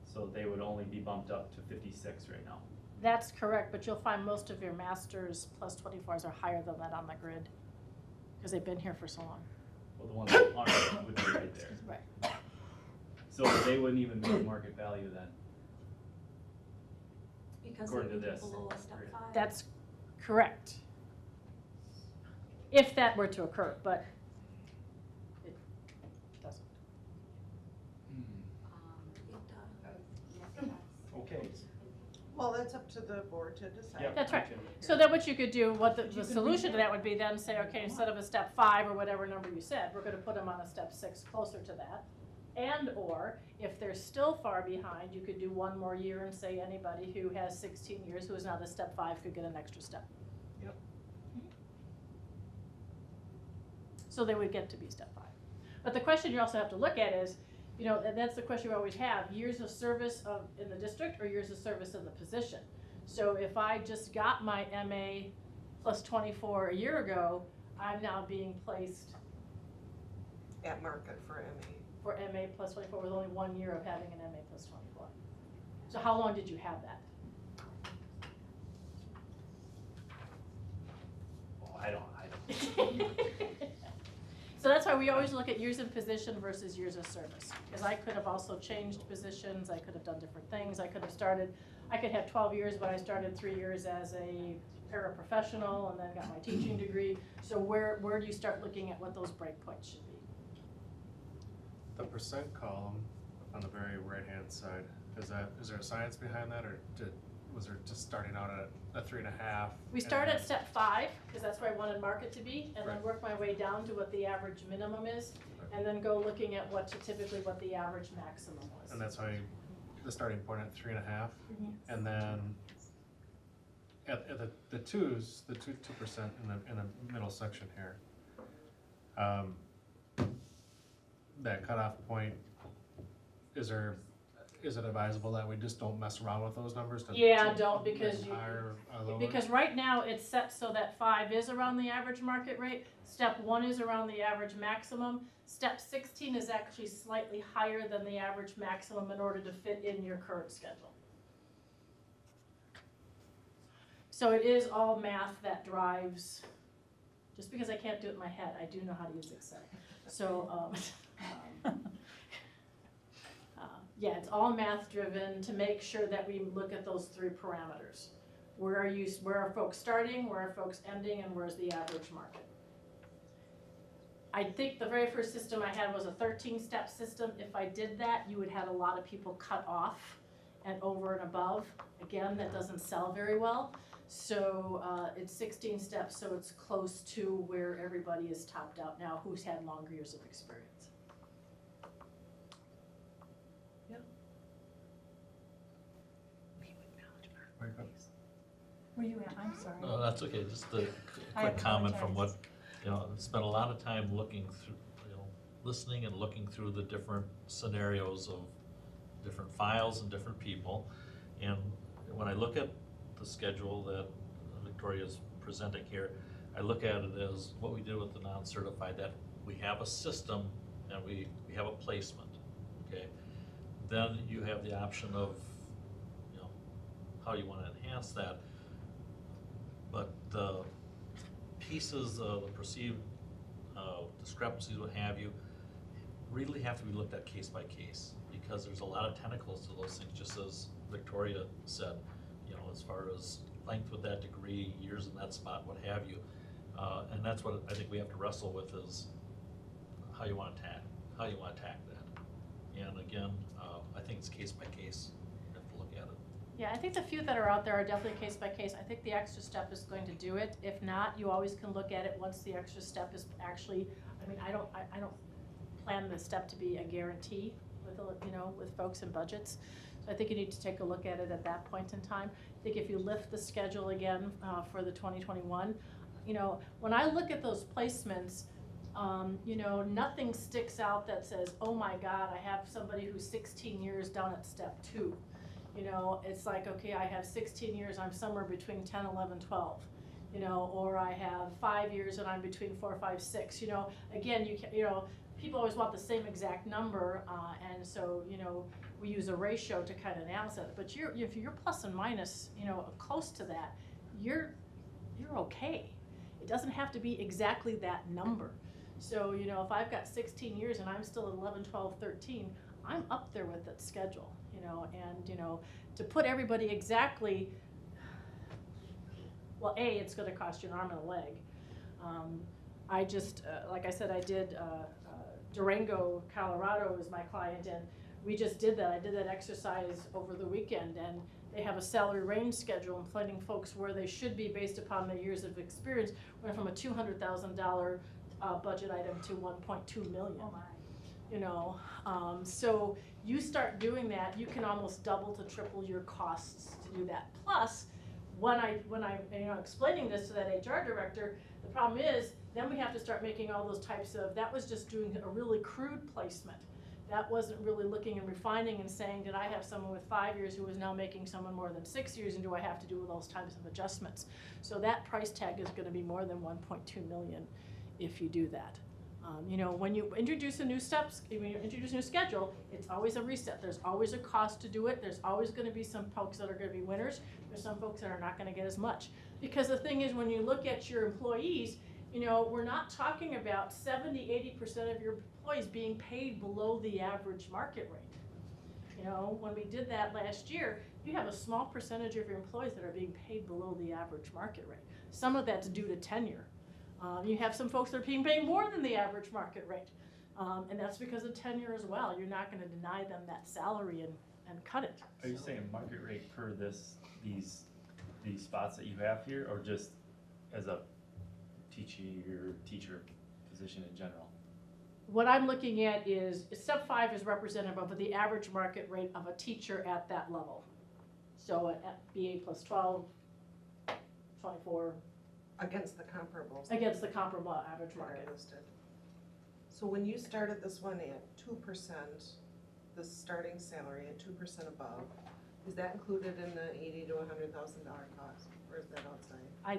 So they would only be bumped up to 56 right now. That's correct, but you'll find most of your masters plus 24s are higher than that on the grid, because they've been here for so long. Well, the ones that aren't would be right there. Right. So they wouldn't even make market value then. Because according they to would be this. below a step 5. That's correct. If that were to occur, but it doesn't. Okay. Well, that's up to the board to decide. Yep. That's right. Okay. So then what you could do, what You the could solution to read that would be then say, okay, instead of a step 5 or whatever number you said, we're gonna put them on a step 6 closer to that. And or, if they're still far behind, you could do one more year and say anybody who has 16 years, who is now the step 5, could get an extra step. Yep. So they would get to be step 5. But the question you also have to look at is, you know, and that's the question we always have, years of service in the district or years of service in the position. So if I just got my MA plus 24 a year ago, I'm now being placed At market for MA. for MA plus 24 with only 1 year of having an MA plus 24. So how long did you have that? Well, I don't. So that's why we always look at years in position versus years of service. Because I could have also changed positions, I could have done different things, I could have 12 years, but I started 3 years as a paraprofessional and then got my teaching degree. So where do you start looking at what those breakpoints should be? The percent column on the very right-hand side, is there a science behind that, or was there just starting out at a 3.5? We start at step 5, because that's where I wanted market to be, and then Right. work my way down to what the average minimum is, and then go looking at what the average maximum was. And that's why the starting point at 3.5, Mhm. and then at the 2s, the 2% in the middle section here. That cutoff point, is it advisable that we just don't mess around with those numbers? Yeah, don't, because make you, higher or lower? because right now it's set so that 5 is around the average market rate, step 1 is around the average maximum, step 16 is actually slightly higher than the average maximum in order to fit in your current schedule. So it is all math that drives, just because I can't do it in my head, I do know how to use Excel. So, yeah, it's all math driven to make sure that we look at those 3 parameters. Where are folks starting, where are folks ending, and where's the average market? I think the very first system I had was a 13-step system. If I did that, you would have a lot of people cut off and over and above. Again, that doesn't sell very well. So it's 16 steps, so it's close to where everybody is topped out now who's had longer years of experience. Where you at? I'm sorry. No, that's okay, just a I quick comment from what, apologize. spent a lot of time looking through, listening and looking through the different scenarios of different files and different people. And when I look at the schedule that Victoria's presenting here, I look at it as what we did with the non-certified, that we have a system and we have a placement, okay? Then you have the option of, how you wanna enhance that. But the pieces of the perceived discrepancies, what have you, really have to be looked at case by case, because there's a lot of tentacles to those things, just as Victoria said, as far as length with that degree, years in that spot, what have you. And that's what I think we have to wrestle with, is how you want to attack that. And again, I think it's case by case, you have to look at it. Yeah, I think the few that are out there are definitely case by case. I think the extra step is going to do it. If not, you always can look at it once the extra step is actually, I mean, I don't plan the step to be a guarantee with, with folks and budgets. So I think you need to take a look at it at that point in time. I think if you lift the schedule again for the 2021, when I look at those placements, nothing sticks out that says, oh my God, I have somebody who's 16 years down at step 2. It's like, okay, I have 16 years, I'm somewhere between 10, 11, 12, or I have 5 years and I'm between 4, 5, 6, again, people always want the same exact number, and so, we use a ratio to kind of analyze it, but if you're plus and minus, close to that, you're okay. It doesn't have to be exactly that number. So, if I've got 16 years and I'm still at 11, 12, 13, I'm up there with that schedule, and, to put everybody exactly, well, A, it's gonna cost you an arm and a leg. I just, like I said, I did Durango, Colorado is my client, and we just did that. I did that exercise over the weekend, and they have a salary range schedule and finding folks where they should be based upon their years of experience, went from a $200,000 budget item to 1.2 million. Oh my. So you start doing that, you can almost double to triple your costs to do that. Plus, when I explaining this to that HR director, the problem is then we have to start making all those types of, that was just doing a really crude placement. That wasn't really looking and refining and saying, did I have someone with 5 years who is now making someone more than 6 years, and do I have to do those types of adjustments? So that price tag is gonna be more than 1.2 million if you do that. When you introduce a new schedule, it's always a reset. There's always a cost to do it. There's always gonna be some folks that are gonna be winners. There's some folks that are not gonna get as much. Because the thing is, when you look at your employees, we're not talking about 70, 80% of your employees being paid below the average market rate. When we did that last year, you have a small percentage of your employees that are being paid below the average market rate. Some of that's due to tenure. You have some folks that are being paid more than the average market rate. And that's because of tenure as well. You're not gonna deny them that salary and cut it. Are you saying market rate per these spots that you have here, or just as a teacher position in general? What I'm looking at is, step 5 is representative of the average market rate of a teacher at that level. So at BA plus 12, 24, Against the comparables. against the comparable average that are market. listed. So when you started this one at 2%, the starting salary at 2% above, is that included in the $80,000 to $100,000 cost, or is that outside? I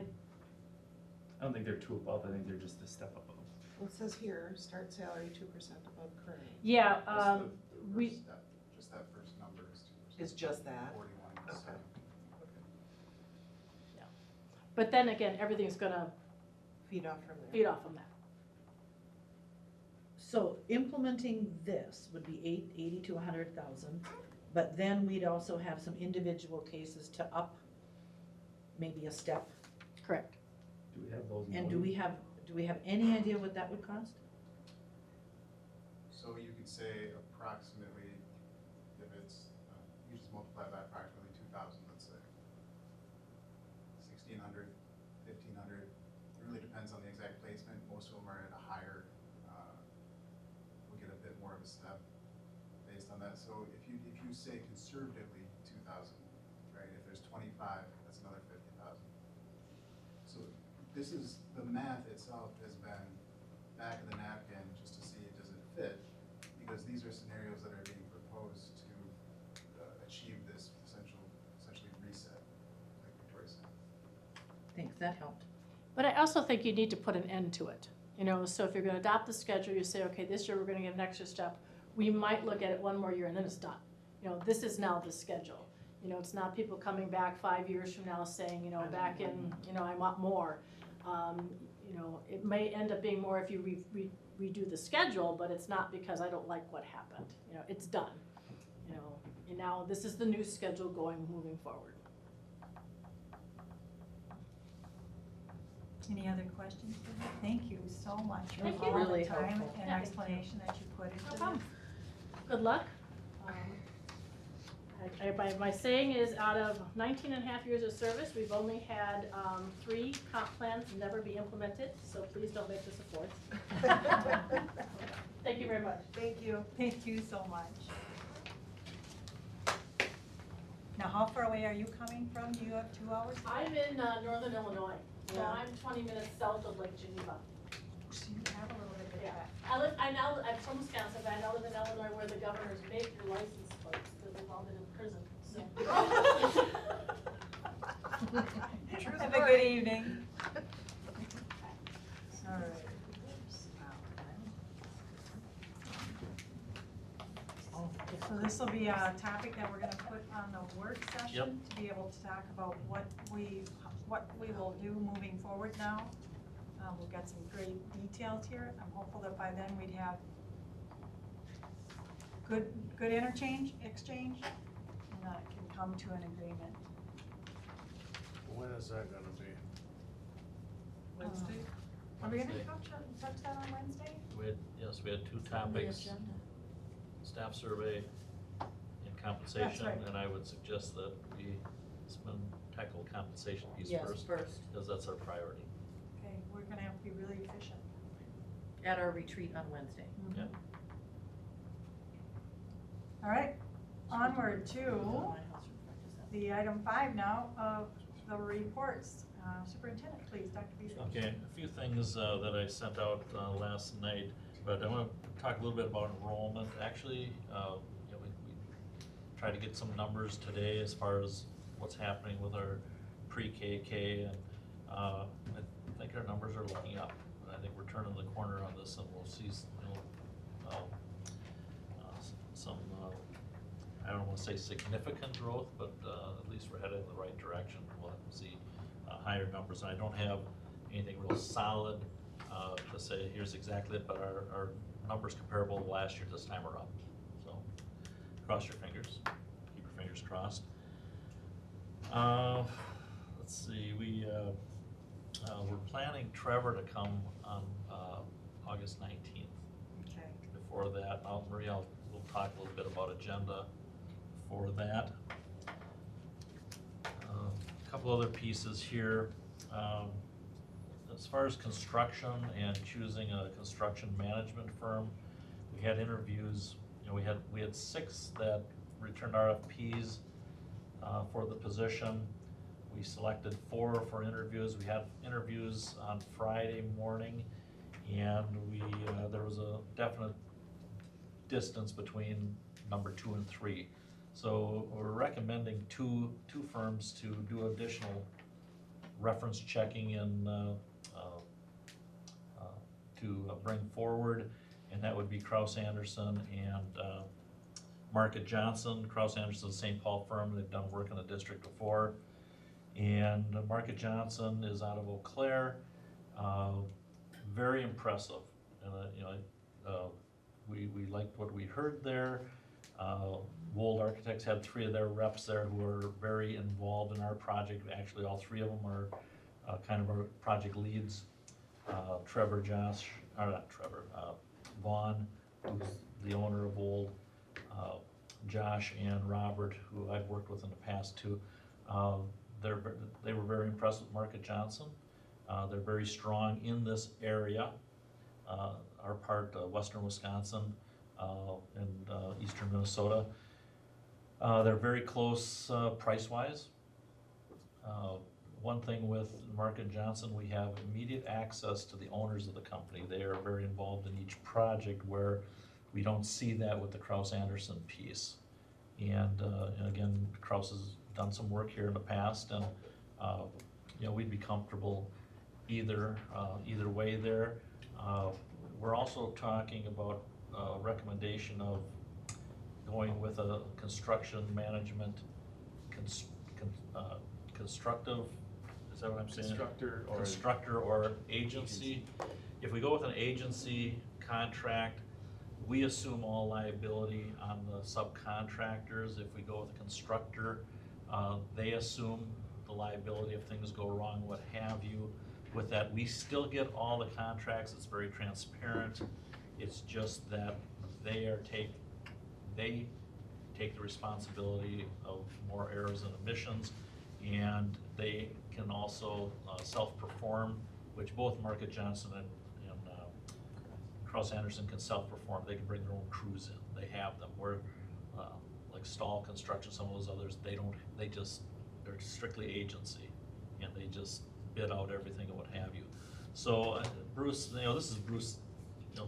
don't think they're two above, I think they're just a step above. Well, it says here, start salary 2% above current. Yeah, That's the we- first step, just that first number is 2%. It's just that? 41, Okay. so. but then again, everything's gonna Feed off from there. feed off from that. So implementing this would be 80 to 100,000, but then we'd also have some individual cases to up maybe a step. Correct. Do we have those? And do we have any idea what that would cost? So you could say approximately, if it's, you just multiply by approximately 2,000, let's say. 1,600, 1,500, it really depends on the exact placement. Most of them are at a higher, we'll get a bit more of a step based on that. So if you say conservatively 2,000, right, if there's 25, that's another 50,000. So this is, the math itself has been back of the napkin just to see does it fit, because these are scenarios that are being proposed to achieve this essentially reset, like Victoria said. Thanks, that helped. But I also think you need to put an end to it. So if you're gonna adopt the schedule, you say, okay, this year we're gonna get an extra step. We might look at it one more year and then it's done. This is now the schedule. It's not people coming back 5 years from now saying, back in, I want more. It may end up being more if you redo the schedule, but it's not because I don't like what happened. It's done. And now this is the new schedule moving forward. Any other questions for me? Thank you so much for Thank all you. the Really time helpful. and Yeah. explanation that you put into No this. problem. Good luck. I My saying is, out of 19 and a half years of service, we've only had 3 comp plans never be implemented, so please don't make this a 4th. Thank you very much. Thank you. Thank you so much. Now, how far away are you coming from? Do you have 2 hours? I'm in northern Illinois, so Yeah. I'm 20 minutes south of Lake Geneva. So you have a little bit of Yeah. that. I'm from Wisconsin, but I now live in Illinois where the governors make your license plates, because they've all been in prison, so. Have a good evening. All right. So this will be a topic that we're gonna put on the work session to be able to talk about what we will do moving forward now. We've got some great details here. I'm hopeful that by then we'd have good exchange, and can come to an agreement. When is that gonna be? Wednesday? Are we gonna Wednesday. touch that on Wednesday? We had 2 topics, staff survey and compensation, right. and I would suggest that we tackle compensation piece Yes, first, first, because that's our priority. Okay, we're gonna have to be really efficient. at our retreat on Wednesday. Yep. All right, onward to the item 5 now of the reports. Superintendent, please, Dr. Beasley. Okay, a few things that I sent out last night, but I want to talk a little bit about enrollment. Actually, we tried to get some numbers today as far as what's happening with our pre-KK, and I think our numbers are looking up. And I think we're turning the corner on this, and we'll see some, I don't want to say significant growth, but at least we're headed in the right direction. We'll have to see higher numbers, and I don't have anything real solid to say here's exactly it, but our numbers comparable to last year this time are up. So cross your fingers, keep your fingers crossed. Let's see, we're planning Trevor to come on August 19th. Okay. Before that, we'll talk a little bit about agenda for that. A couple other pieces here. As far as construction and choosing a construction management firm, we had interviews. We had 6 that returned RFPs for the position. We selected 4 for interviews. We had interviews on Friday morning, and there was a definite distance between number 2 and 3. So we're recommending two firms to do additional reference checking and to bring forward, and that would be Kraus Anderson and Market Johnson. Kraus Anderson, St. Paul firm, they've done work in the district before. And Market Johnson is out of Eau Claire. Very impressive. And we liked what we heard there. Wold Architects had 3 of their reps there who are very involved in our project. Actually, all 3 of them are kind of our project leads. Vaughn, who's the owner of Wold, Josh and Robert, who I've worked with in the past too. They were very impressed with Market Johnson. They're very strong in this area, our part, western Wisconsin and eastern Minnesota. They're very close price-wise. One thing with Market Johnson, we have immediate access to the owners of the company. They are very involved in each project, where we don't see that with the Kraus Anderson piece. And again, Kraus has done some work here in the past, and we'd be comfortable either way there. We're also talking about a recommendation of going with a construction management constructive, is that what I'm saying? Constructor or agency. If we go with an agency contract, we assume all liability on the subcontractors. If we go with a constructor, they assume the liability if things go wrong, what have you. With that, we still get all the contracts. It's very transparent. It's just that they take the responsibility of more errors and omissions, and they can also self-perform, which both Market Johnson and Kraus Anderson can self-perform. They can bring their own crews in. They have them. Where like Stahl Construction, some of those others, they're strictly agency, and they just bid out everything and what have you. So Bruce, this is Bruce,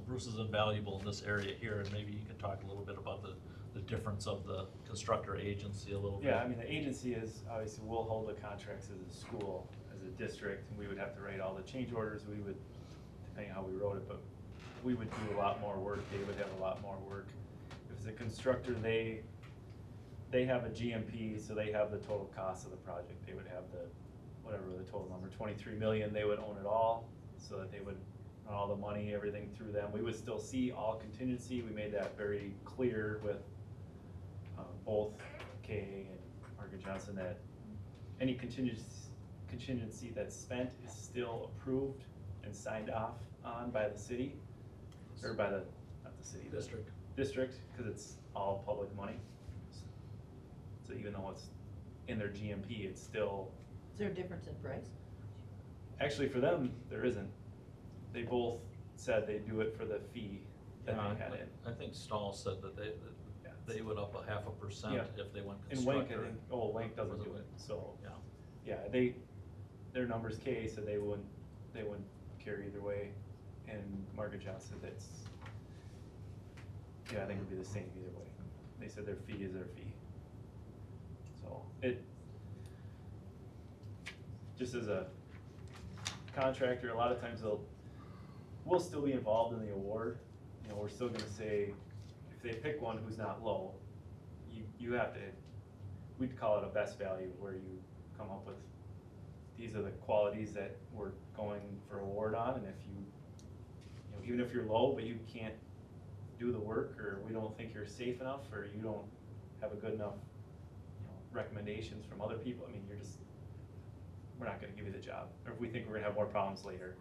Bruce is invaluable in this area here, and maybe you can talk a little bit about the difference of the constructor agency a little bit. Yeah, I mean, the agency is, obviously, we'll hold the contracts as a school, as a district, and we would have to write all the change orders, we would, depending on how we wrote it, but we would do a lot more work, they would have a lot more work. If it's a constructor, they have a GMP, so they have the total cost of the project, they would have whatever the total number, 23 million, they would own it all, so that they would run all the money, everything through them. We would still see all contingency, we made that very clear with both KA and Market Johnson, that any contingency that's spent is still approved and signed off on by the city, or by not the city, District. District, because it's all public money. So even though it's in their GMP, it's still, Is there a difference in price? actually for them, there isn't. They both said they'd do it for the fee that they had in. I think Stahl said that they would up 0.5% Yeah. if they went And Wink, constructor. I think, Wink doesn't do it, so. Yeah. Yeah, their numbers K said they wouldn't care either way, and Market Johnson, I think it'd be the same either way. They said their fee is their fee. So, just as a contractor, a lot of times we'll still be involved in the award. We're still gonna say, if they pick one who's not low, you have to, we'd call it a best value, where you come up with, these are the qualities that we're going for award on, and if even if you're low, but you can't do the work, or we don't think you're safe enough, or you don't have a good enough, recommendations from other people, I mean, we're not gonna give you the job, or if we think we're gonna have more problems later.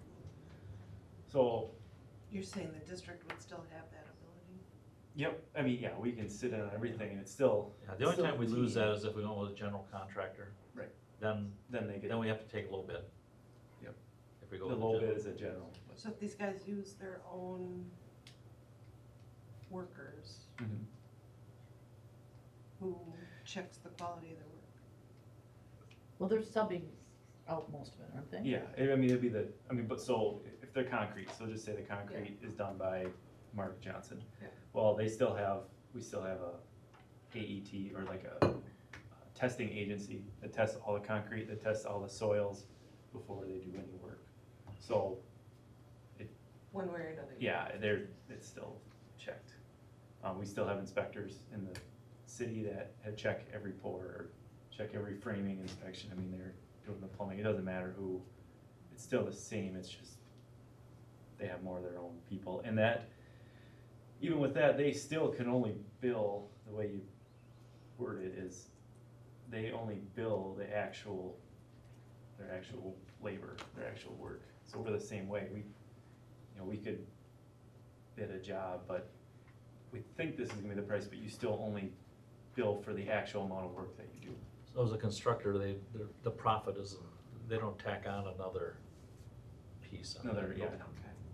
So, You're saying the district would still have that ability? yep, I mean, yeah, we can sit in on everything, and it's still. Yeah, the only still time we a lose team. that is if we go with a general contractor. Right. Then Then we have to take a little bit. Yep. If we go The with low general. bid is a general. So if these guys use their own workers, Mhm. who checks the quality of their work? Well, they're subbing out most of it, aren't they? Yeah, I mean, but so, if they're concrete, so just say the concrete is done by Mark Johnson. Yeah. Well, we still have a AET, or like a testing agency that tests all the concrete, that tests all the soils before they do any work. So, One way or another? yeah, it's still checked. We still have inspectors in the city that have check every pour, or check every framing inspection. I mean, they're doing the plumbing, it doesn't matter who, it's still the same, it's just, they have more of their own people. And that, even with that, they still can only bill, the way you word it is, they only bill their actual labor, their actual work. So we're the same way, we could bid a job, but we think this is gonna be the price, but you still only bill for the actual amount of work that you do. So as a constructor, the profit isn't, they don't tack on another piece on Another, it. yeah.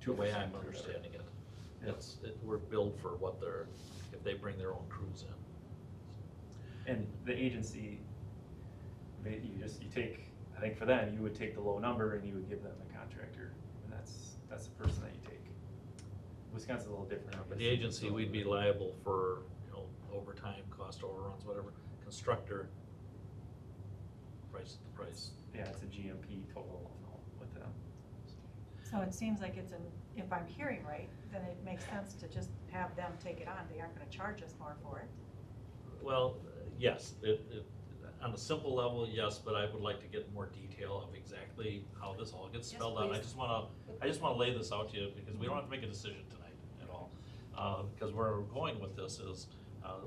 The way 2% I'm or whatever. understanding it. Yeah. We're billed for what if they bring their own crews in. And the agency, you take, I think for them, you would take the low number and you would give them the contractor, and that's the person that you take. Wisconsin's a little different. But the agency, we'd be liable for, overtime, cost overruns, whatever. Constructor, price is the price. Yeah, it's a GMP total with them. So it seems like if I'm hearing right, then it makes sense to just have them take it on, they aren't gonna charge us more for it. Well, yes, on a simple level, yes, but I would like to get more detail of exactly how this all gets Yes, spelled out. I please. just wanna lay this out to you, because we don't have to make a decision tonight at all. Because where we're going with this is,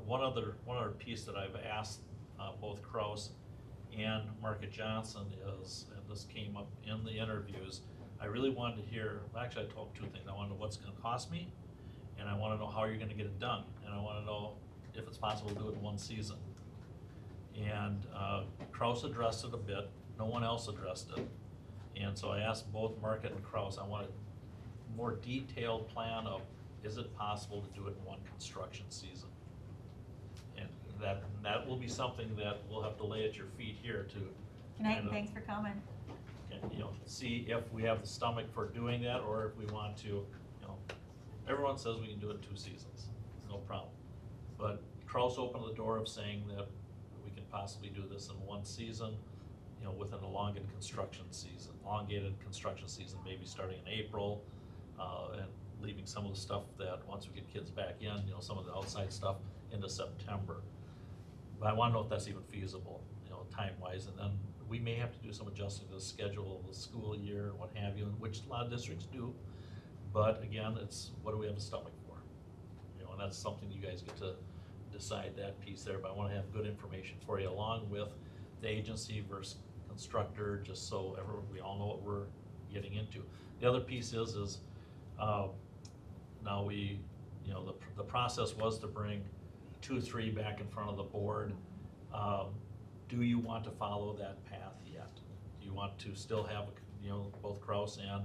one other piece that I've asked both Kraus and Market Johnson is, and this came up in the interviews, I really wanted to hear, actually I told them two things. I wanna know what's gonna cost me, and I wanna know how you're gonna get it done. And I wanna know if it's possible to do it in one season. And Kraus addressed it a bit, no one else addressed it. And so I asked both Market and Kraus, I wanted a more detailed plan of, is it possible to do it in one construction season? And that will be something that we'll have to lay at your feet here to, Good night, And, and thanks for coming. you know, see if we have the stomach for doing that, or if we want to, you know, everyone says we can do it in 2 seasons, no problem. But Kraus opened the door of saying that we can possibly do this in 1 season, you know, with an elongated construction season, maybe starting in April, and leaving some of the stuff that, once we get kids back in, you know, some of the outside stuff into September. But I wanna know if that's even feasible, you know, time-wise, and then we may have to do some adjusting to the schedule of the school year, what have you, which a lot of districts do. But again, it's, what do we have a stomach for? You know, and that's something you guys get to decide that piece there, but I wanna have good information for you, along with the agency versus constructor, just so we all know what we're getting into. The other piece is, now we, you know, the process was to bring 2, 3 back in front of the board. Do you want to follow that path yet? Do you want to still have, you know, both Kraus and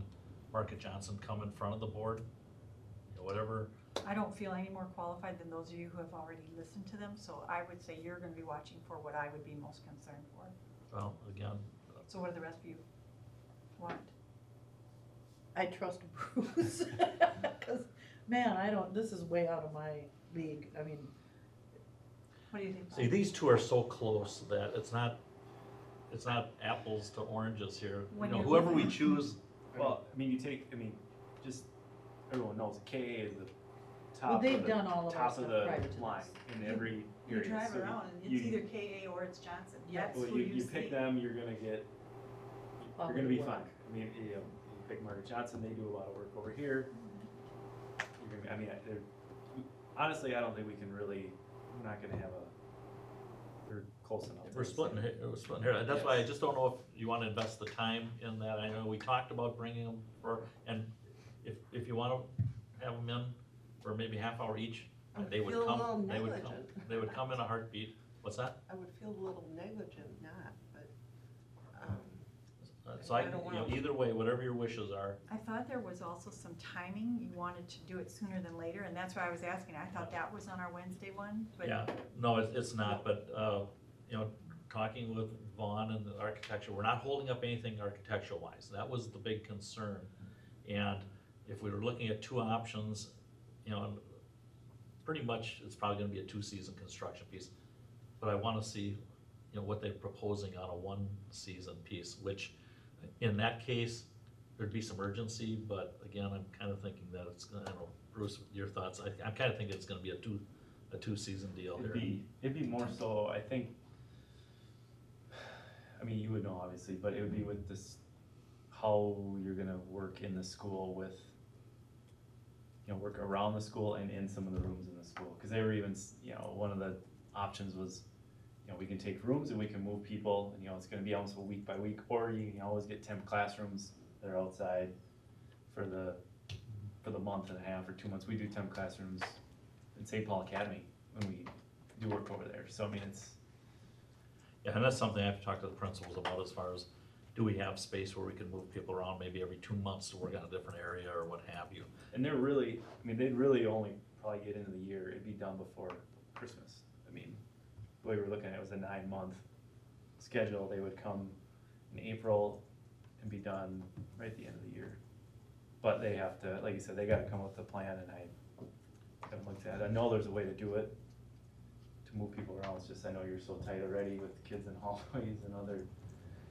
Market Johnson come in front of the board? You know, whatever. I don't feel any more qualified than those of you who have already listened to them, so I would say you're gonna be watching for what I would be most concerned for. Well, again, So what do the rest of you want? I trust Bruce, cause man, this is way out of my league, I mean, What do you think? see, these two are so close that it's not apples to oranges here. You When know, you're whoever we looking- choose, Well, I mean, just, everyone knows KA is the well, top they've of done all the, of our top stuff of the prior to line this. in every You area. drive So around, and you- it's either KA or it's Johnson, Yeah. that's Well, who you you see. pick them, you're gonna Quality be work. fine. I mean, you pick Margaret Johnson, they do a lot of work over here. You're gonna, I mean, honestly, I don't think we're not gonna have they're close enough. we're splitting here. That's why I just don't know if you wanna invest the time in that. I know we talked about bringing them and if you wanna have them in for maybe half hour each, I would they would feel a come, little they would come, negligent. they would come in a heartbeat. What's that? I would feel a little negligent not, but, So I, I don't you know, wanna- either way, whatever your wishes are. I thought there was also some timing, you wanted to do it sooner than later, and that's why I was asking, I thought that was on our Wednesday one, but. Yeah, no, it's not, but, you know, talking with Vaughn and the architecture, we're not holding up anything architectural wise. That was the big concern. And if we were looking at 2 options, you know, pretty much it's probably gonna be a 2-season construction piece. But I wanna see, you know, what they're proposing on a 1-season piece, which in that case, there'd be some urgency, but again, I'm kinda thinking that it's gonna, I don't know, Bruce, your thoughts, I'm kinda thinking it's gonna be a 2-season deal here. It'd be more so, I think, I mean, you would know obviously, but it would be with this, how you're gonna work in the school with, you know, work around the school and in some of the rooms in the school. Cause they were even, you know, one of the options was, you know, we can take rooms and we can move people, and you know, it's gonna be almost a week by week, or you can always get temp classrooms that are outside for the month and a half or 2 months. We do temp classrooms in St. Paul Academy when we do work over there, so I mean, Yeah, and that's something I have to talk to the principals about, as far as, do we have space where we can move people around maybe every 2 months to work on a different area or what have you? and they're really, I mean, they'd really only probably get into the year, it'd be done before Christmas. I mean, the way we were looking at it was a 9-month schedule, they would come in April and be done right at the end of the year. But they have to, like you said, they gotta come up with a plan, and I haven't looked at it. I know there's a way to do it, to move people around, it's just, I know you're so tight already with kids in hallways and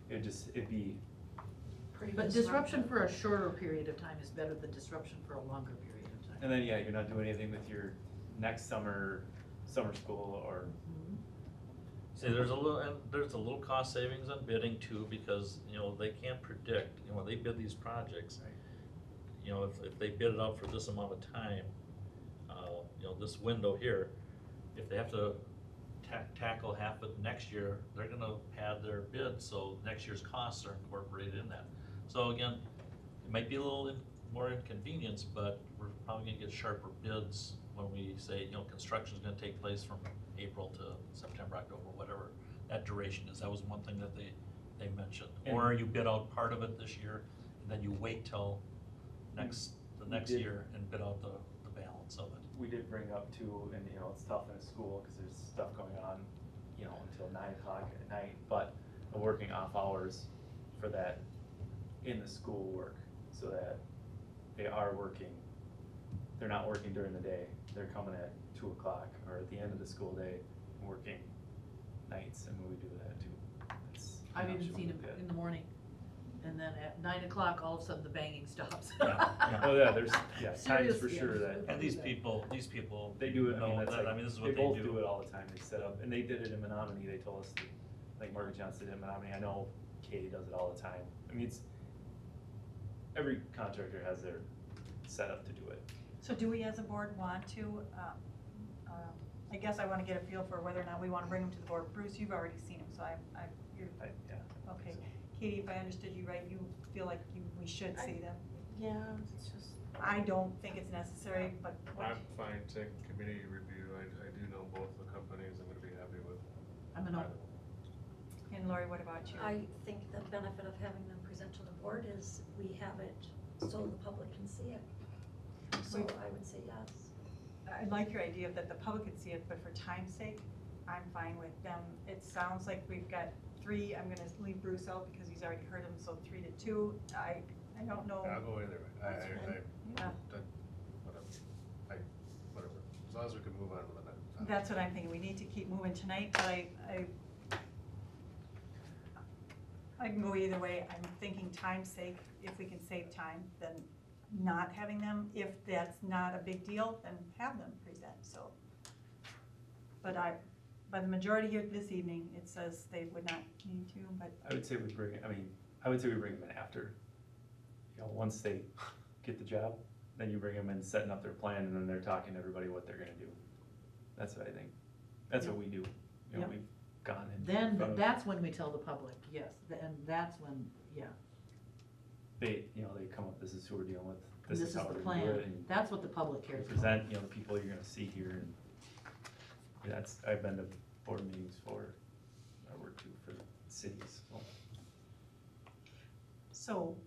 it'd be, Pretty but disruptive. disruption for a shorter period of time is better than disruption for a longer period of time. and then, yeah, you're not doing anything with your next summer school, or, Mhm. See, there's a little cost savings on bidding too, because, you know, they can't predict, you know, when they bid these projects, you know, if they bid it out for this amount of time, you know, this window here, if they have to tackle half of next year, they're gonna pad their bid, so next year's costs are incorporated in that. So again, it might be a little more inconvenience, but we're probably gonna get sharper bids when we say, you know, construction's gonna take place from April to September, October, whatever that duration is, that was one thing that they mentioned. Or you bid out part of it this year, and then you wait till the next did. year and bid out the balance of it. We did bring up too, and you know, it's tough in a school, cause there's stuff going on, you know, until 9 o'clock at night, but working off hours for that in the school work, so that they are working, they're not working during the day, they're coming at 2 o'clock or at the end of the school day, and working nights, and we do that too. It's I've not even showing seen them good. in the morning, and then at 9 o'clock, all of a sudden the banging stops. Oh, yeah, there's, times for Seriously, sure I'm that. And these people, They do it, I mean, know that's that, like, I mean, this is they what they both do. do it all the time, they set up, and they did it in Menominee, they told us, like Margaret Johnson did in Menominee, I know Katie does it all the time. I mean, it's, every contractor has their setup to do it. So do we as a board want to, I guess I wanna get a feel for whether or not we wanna bring them to the board. Bruce, you've already seen them, so you're, Yeah. okay. Katie, if I understood you right, you feel like we should see them. Yeah, it's just. I don't think it's necessary, but I'm fine taking committee review, I do know both the companies, I'm gonna be happy with. I'm an, either one. And Lori, what about you? I think the benefit of having them present to the board is we have it so the public can see it. So I would say yes. I like your idea that the public could see it, but for time's sake, I'm fine with them. It sounds like we've got 3, I'm gonna leave Bruce out because he's already heard them, so 3 to 2. I don't know. I'll go either way, That's fine. Yeah. Whatever, as long as we can move on to the next. That's what I'm thinking, we need to keep moving tonight, but I can go either way. I'm thinking time's sake, if we can save time, then not having them. If that's not a big deal, then have them present, so. But by the majority here this evening, it says they would not need to, but I would say we bring them in after, you know, once they get the job, then you bring them in, setting up their plan, and then they're talking to everybody what they're gonna do. That's what I think, that's what we do, you know, Yep. we've gone in. then, front of- that's when we tell the public, yes, and that's when, yeah. They, you know, they come up, this is who we're dealing with, And this is how the we're gonna do plan, it, and that's what the public you cares about. present, you know, the people you're gonna see here, and that's, I've been to board meetings for, I work too for cities, so. so,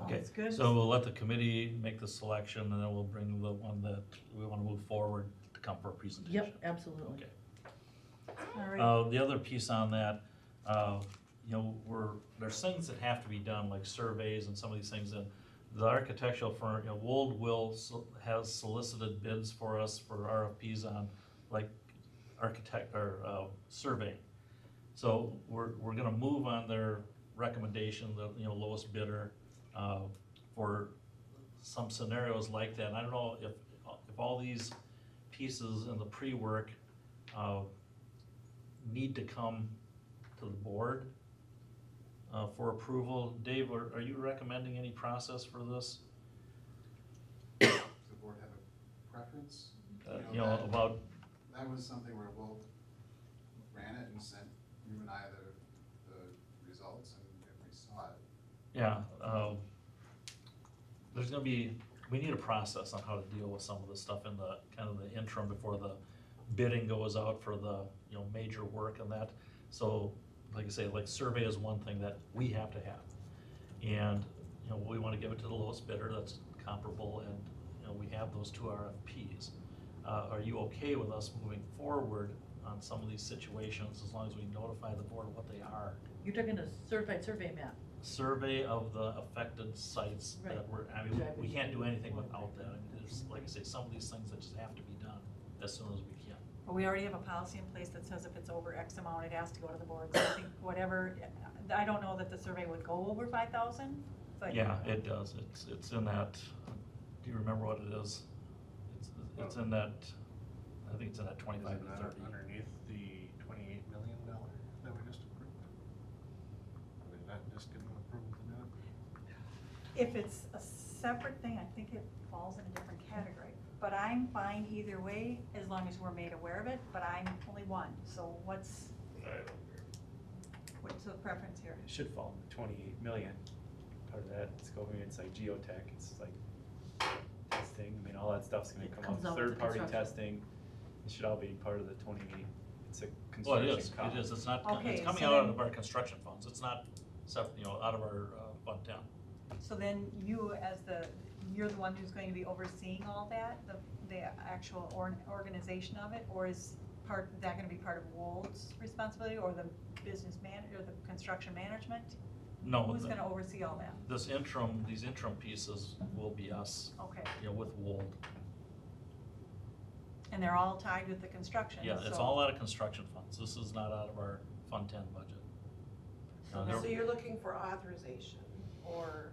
Okay, sounds good. so we'll let the committee make the selection, and then we'll bring the one that we wanna move forward to come for a presentation. Yep, absolutely. Okay. All right. The other piece on that, you know, there's things that have to be done, like surveys and some of these things, and the architectural firm, you know, Wold has solicited bids for us for RFPs on, like, architect, or, surveying. So we're gonna move on their recommendation, the, you know, lowest bidder, for some scenarios like that. And I don't know if all these pieces in the pre-work, need to come to the board for approval. Dave, are you recommending any process for this? Does the board have a preference? You know, about, That was something where Will ran it and sent you and I the results, and if we saw it. yeah, there's gonna be, we need a process on how to deal with some of this stuff in the, kind of the interim before the bidding goes out for the, you know, major work and that. So, like I say, like survey is one thing that we have to have. And, you know, we wanna give it to the lowest bidder that's comparable, and, you know, we have those 2 RFPs. Are you okay with us moving forward on some of these situations, as long as we notify the board what they are? You're talking a certified survey map. Survey of the affected sites that Right. were, I mean, we can't do anything without that. I mean, there's, like I say, some of these things that just have to be done as soon as we can. Well, we already have a policy in place that says if it's over X amount, it has to go to the board. So I think whatever, I don't know that the survey would go over 5,000, but. Yeah, it does. It's in that, do you remember what it is? It's in that, I think it's in that 25 to 30. Underneath the $28 million that we just approved? I mean, not just getting approval to do it? If it's a separate thing, I think it falls in a different category. But I'm fine either way, as long as we're made aware of it, but I'm only one, so what's the preference here? It should fall in the 28 million. Part of that, it's going, it's like geotech, it's like testing, I mean, all that stuff's gonna It come comes out, out with the third-party construction. testing, it should all be part of the 28, it's a Well, construction it is, cost. it is, it's not, Okay, it's coming so out then- of our construction funds, it's not, out of our, Fund 10. So then you as you're the one who's going to be overseeing all that, the actual organization of it? Or is that gonna be part of Wold's responsibility, or the business manager, the construction management? No, Who's gonna oversee all that? these interim pieces will be us, Okay, with Wold. and they're all tied with the construction, Yeah, it's so- all out of construction funds, this is not out of our Fund 10 budget. So there- So you're looking for authorization or,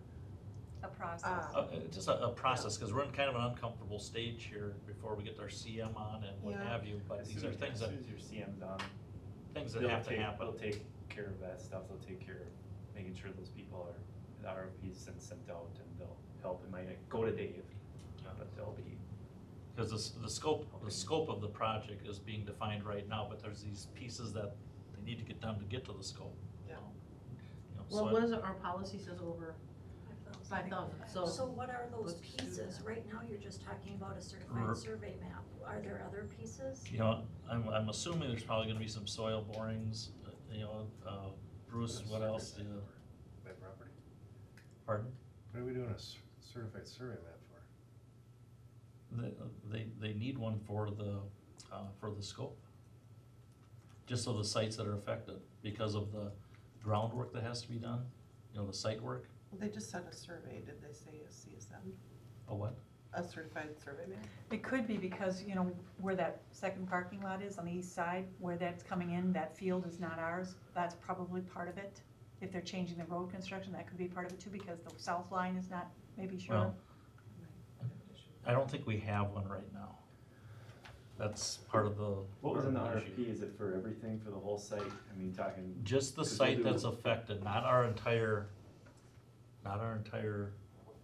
a process. Just a process, because we're in kind of an uncomfortable stage here before we get our CM on and what Yeah. have you, but As these soon are as- things As that, soon as your CM's on, things that they'll have to take, happen. they'll take care of that stuff, they'll take care of making sure those people are, the RFP's sent out, and they'll help, it might go to Dave, but they'll be, Because the scope of the project is being defined right now, but there's these pieces that they need to get done to get to the scope. Yeah. Well, what is it, our policy says over 5,000, So so, what are those let's do pieces? that. Right now, you're just talking about a certified survey map. Are there other pieces? I'm assuming there's probably gonna be some soil borings, Bruce, what else? By property? Pardon? What are we doing a certified survey map for? They need one for the scope. Just so the sites that are affected, because of the groundwork that has to be done, the site work. well, they just sent a survey, did they say a CSM, A what? a certified survey map? It could be because, where that second parking lot is on the east side, where that's coming in, that field is not ours, that's probably part of it. If they're changing the road construction, that could be part of it too, because the south line is not maybe sure. Well, I don't think we have one right now. That's part of the. what was in the part of issue. RFP, is it for everything, for the whole site? I mean, talking, Just the 'Cause we'll site do- that's affected, not our entire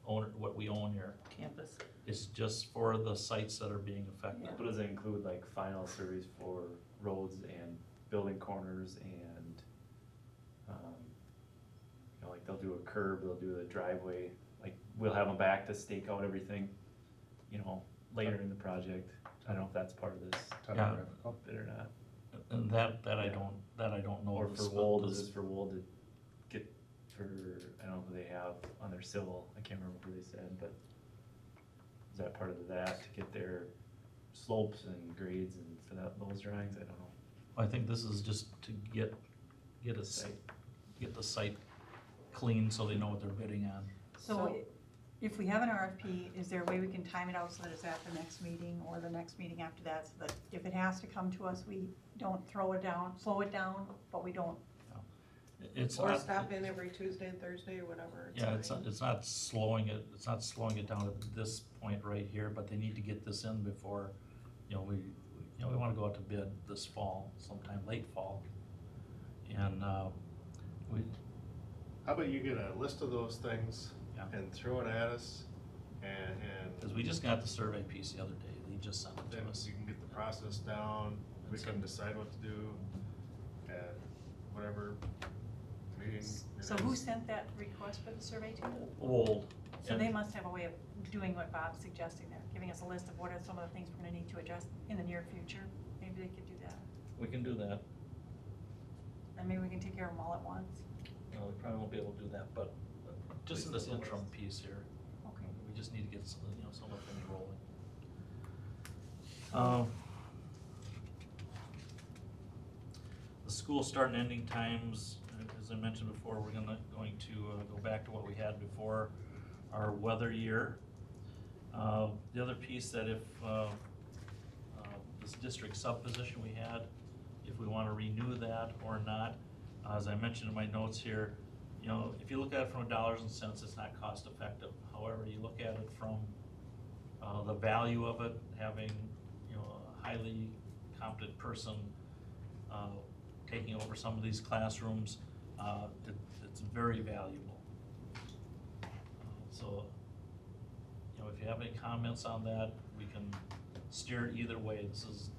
owner, what we own here. campus. It's just for the sites that are being affected. but does it include like final surveys for roads and building corners and, like they'll do a curb, they'll do a driveway, like we'll have them back to stake out everything, later in the project. I don't know if that's part of this Topographical? bit or not. And that I Yeah. don't know. Or the for split- Wold, the is this for Wold to get for, I don't know who they have on their civil, I can't remember who they said, but is that part of that, to get their slopes and grades and for those drawings, I don't know. I think this is just to get the site clean so they know what they're bidding on. So if we have an RFP, is there a way we can time it out so that it's at the next meeting or the next meeting after that? So that if it has to come to us, we don't slow it down, but we don't. It's Or not, stop in every Tuesday and Thursday or whatever. yeah, it's fine. not slowing it down at this point right here, but they need to get this in before, we wanna go out to bid this fall, sometime late fall. And, How about you get a list of those things Yeah. and throw it at us and cause we just got the survey piece the other day, they just sent it then to us. we can get the process down, we can decide what to do at whatever meeting it So who is. sent that request for the survey to? Old. So they must have a way of doing what Bob's suggesting there, giving us a list of what are some of the things we're gonna need to adjust in the near future. Maybe they could do that. We can do that. And maybe we can take care of them all at once. No, we probably won't be able to do that, but just in this interim piece here, Okay. we just need to get some of the things rolling. The school start and ending times, as I mentioned before, we're going to go back to what we had before our weather year. The other piece that if this district sub position we had, if we want to renew that or not, as I mentioned in my notes here, if you look at it from dollars and cents, it's not cost effective. However, you look at it from the value of it, having a highly competent person taking over some of these classrooms, it's very valuable. So, if you have any comments on that, we can steer it either way. This is,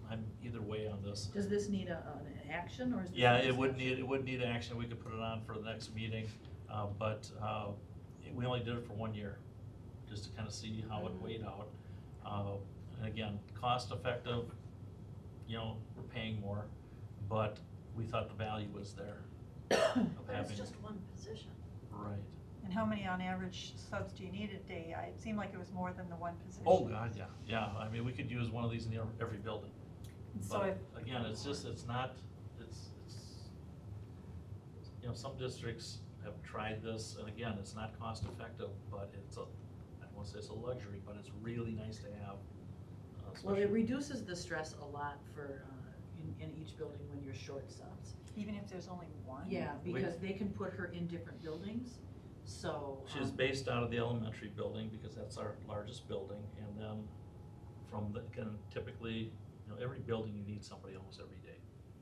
I'm either way on this. Does this need an action, or is this? Yeah, a it would discussion? need action, we could put it on for the next meeting, but we only did it for 1 year, just to kind of see how it Mhm. weighed out. And again, cost effective, you know, we're paying more, but we thought the value was there of But having. it's just one position. Right. And how many on average subs do you need a day? It seemed like it was more than the one position. Oh, God, yeah, I mean, we could use one of these in every building. So But if, again, it's just, it's not, you know, some districts have tried this, and again, it's not cost effective, but it's a, I don't wanna say it's a luxury, but it's really nice to have. Well, it especially- reduces the stress a lot for, in each building when you're short subs. even if there's only one? Yeah, because they can put her in different buildings, so. She's based out of the elementary building, because that's our largest building, and then from the, can typically, you know, every building you need somebody almost every day,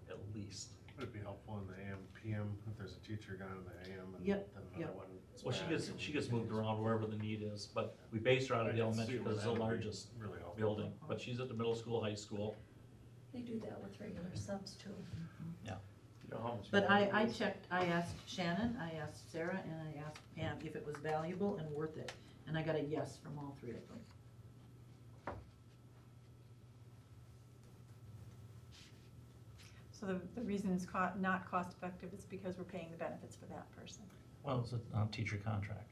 at least. Would it be helpful in the AM, PM, if there's a teacher gone in the AM and Yep, then yep. another one? is Well, back she and- gets moved around wherever the need is, but we base her out of the I can see elementary, where because it's that the would be largest really helpful. building, but she's at the middle school, high school. They do that with regular subs too. You know how much But more I it is? checked, I asked Shannon, I asked Sarah, and I asked Pam if it was valuable and worth it, and I got a yes from all three of them. So the reason it's not cost effective is because we're paying the benefits for that person. Well, it's a teacher contract.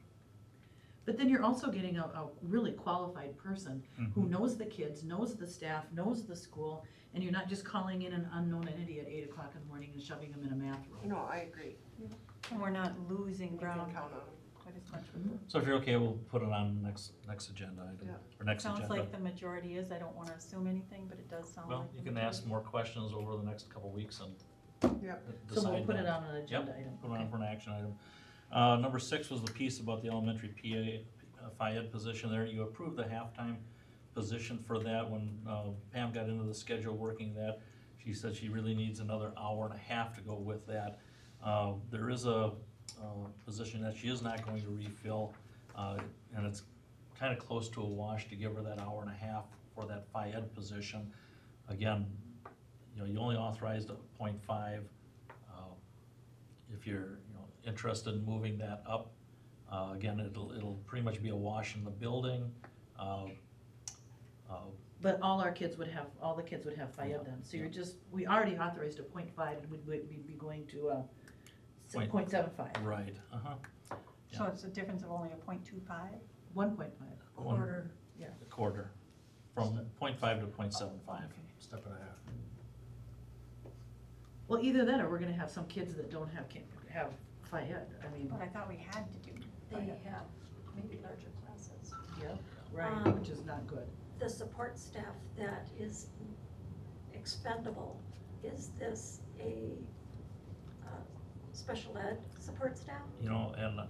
But then you're also getting a really qualified person who Mhm. knows the kids, knows the staff, knows the school, and you're not just calling in an unknown entity at 8 o'clock in the morning and shoving them in a math room. No, I agree. And we're not losing You can ground count on them. quite as much with them. So if you're okay, we'll put it on next agenda item, Yeah. or next agenda. Sounds like the majority is, I don't wanna assume anything, but it does sound like. Well, the you can majority. ask more questions over the next couple weeks and Yep. decide. So we'll put it that. on an agenda item. Put it on Okay. for an action item. Number 6 was the piece about the elementary PA, Phi Ed position there. You approved the halftime position for that. When Pam got into the schedule working that, she said she really needs another hour and a half to go with that. There is a position that she is not going to refill, and it's kind of close to a wash to give her that hour and a half for that Phi Ed position. Again, you know, you only authorized a 0.5. If you're, you know, interested in moving that up, again, it'll pretty much be a wash in the building. But all the kids would have Phi Yeah, Ed then, so you're yeah. just, we already authorized a 0.5 and we'd be going to Point- 0.75, Right, uh-huh. So it's a difference of only a 0.25? 1.5. Quarter. A quarter, from 0.5 to 0.75. Step and a half. Well, either that or we're gonna have some kids that don't have Phi Ed, I mean, But I thought we had to do. They have maybe larger classes. yeah, right, Um, which is not good. The support staff that is expendable, is this a special ed support staff? You know, and I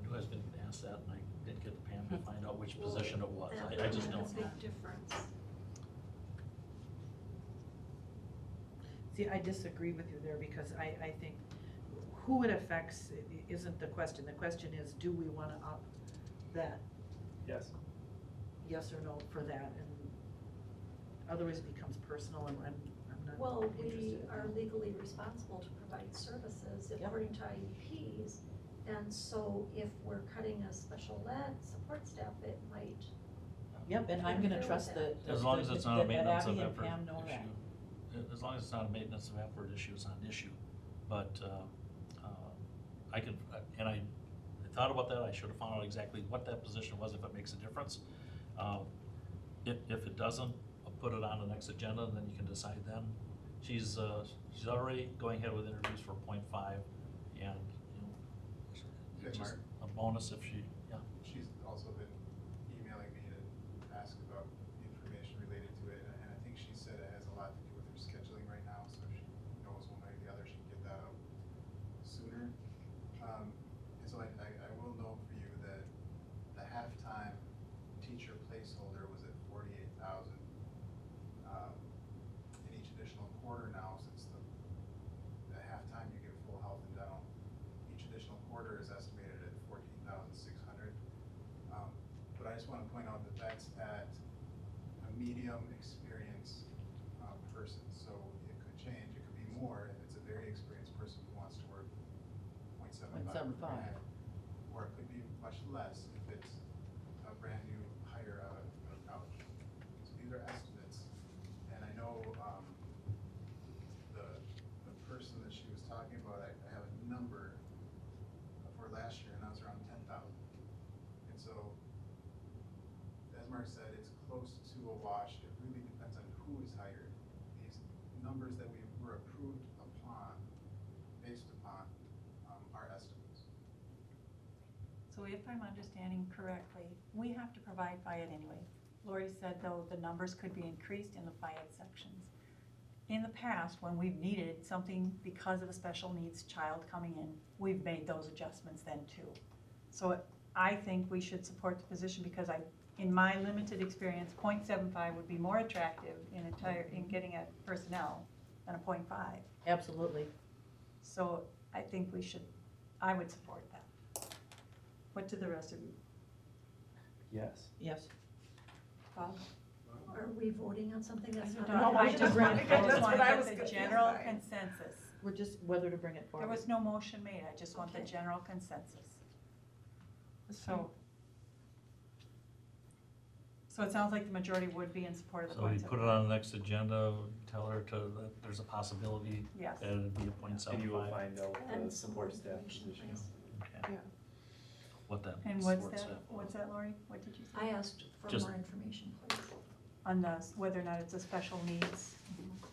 knew I was gonna ask that, and I didn't get Pam to find out which position it was. That I would just make a don't know. big difference. See, I disagree with you there because I think who it affects isn't the question. The question is, do we wanna up that, Yes. yes or no for that? And otherwise it becomes personal and I'm not Well, interested we in are that. legally responsible to provide services Yep. according to IEPs. And so if we're cutting a special ed support staff, it might, Yep, and I'm gonna trust the. As long as it's not a that maintenance of Abby and effort Pam know that. issue. As long as it's not a maintenance of effort issue, it's not an issue. But, I could, and I thought about that, I should have found out exactly what that position was, if it makes a difference. If it doesn't, I'll put it on the next agenda, and then you can decide then. She's already going ahead with interviews for 0.5, and, you know, Yeah, it's just Mark. a bonus if she, yeah. She's also been emailing me to ask about the information related to it, and I think she said it has a lot to do with her scheduling right now, so if she knows one way or the other, she can get that out sooner. And so I will note for you that the halftime teacher placeholder was at 48,000. In each additional quarter now, since the halftime you get full health and dental, each additional quarter is estimated at 14,600. But I just want to point out that that's at a medium experience person, so it could change, it could be more if it's a very experienced person who wants to work 0.75. 0.75. Or it could be much less if it's a brand new hire out of college. So these are estimates, and I know, the person that she was talking about, I have a number for last year, and that was around 10,000. And so, as Mark said, it's close to a wash. It really depends on who is hired. These numbers that we were approved upon, based upon, our estimates. So if I'm understanding correctly, we have to provide FIAD anyway. Lori said, though, the numbers could be increased in the FIAD sections. In the past, when we've needed something because of a special needs child coming in, we've made those adjustments then too. So I think we should support the position because in my limited experience, 0.75 would be more attractive in getting at personnel than a 0.5. Absolutely. So I think I would support that. What do the rest of you? Yes. Yes. Bob? Are we voting on something that's not? No, I we just just want bring- to that's what I was get the gonna general say. consensus. We're just whether to bring it There forward. was no motion made, I just want the Okay. general consensus. So it sounds like the majority would be in support of the So we points. put it on the next agenda, tell her that there's a possibility Yes. that it'd be a 0.75. And you will find out And the some support staff information, position. please. Okay. Yeah. What that And support what's staff that, Lori? What did you I say? asked for Just- more information, please. On whether or not it's a special needs.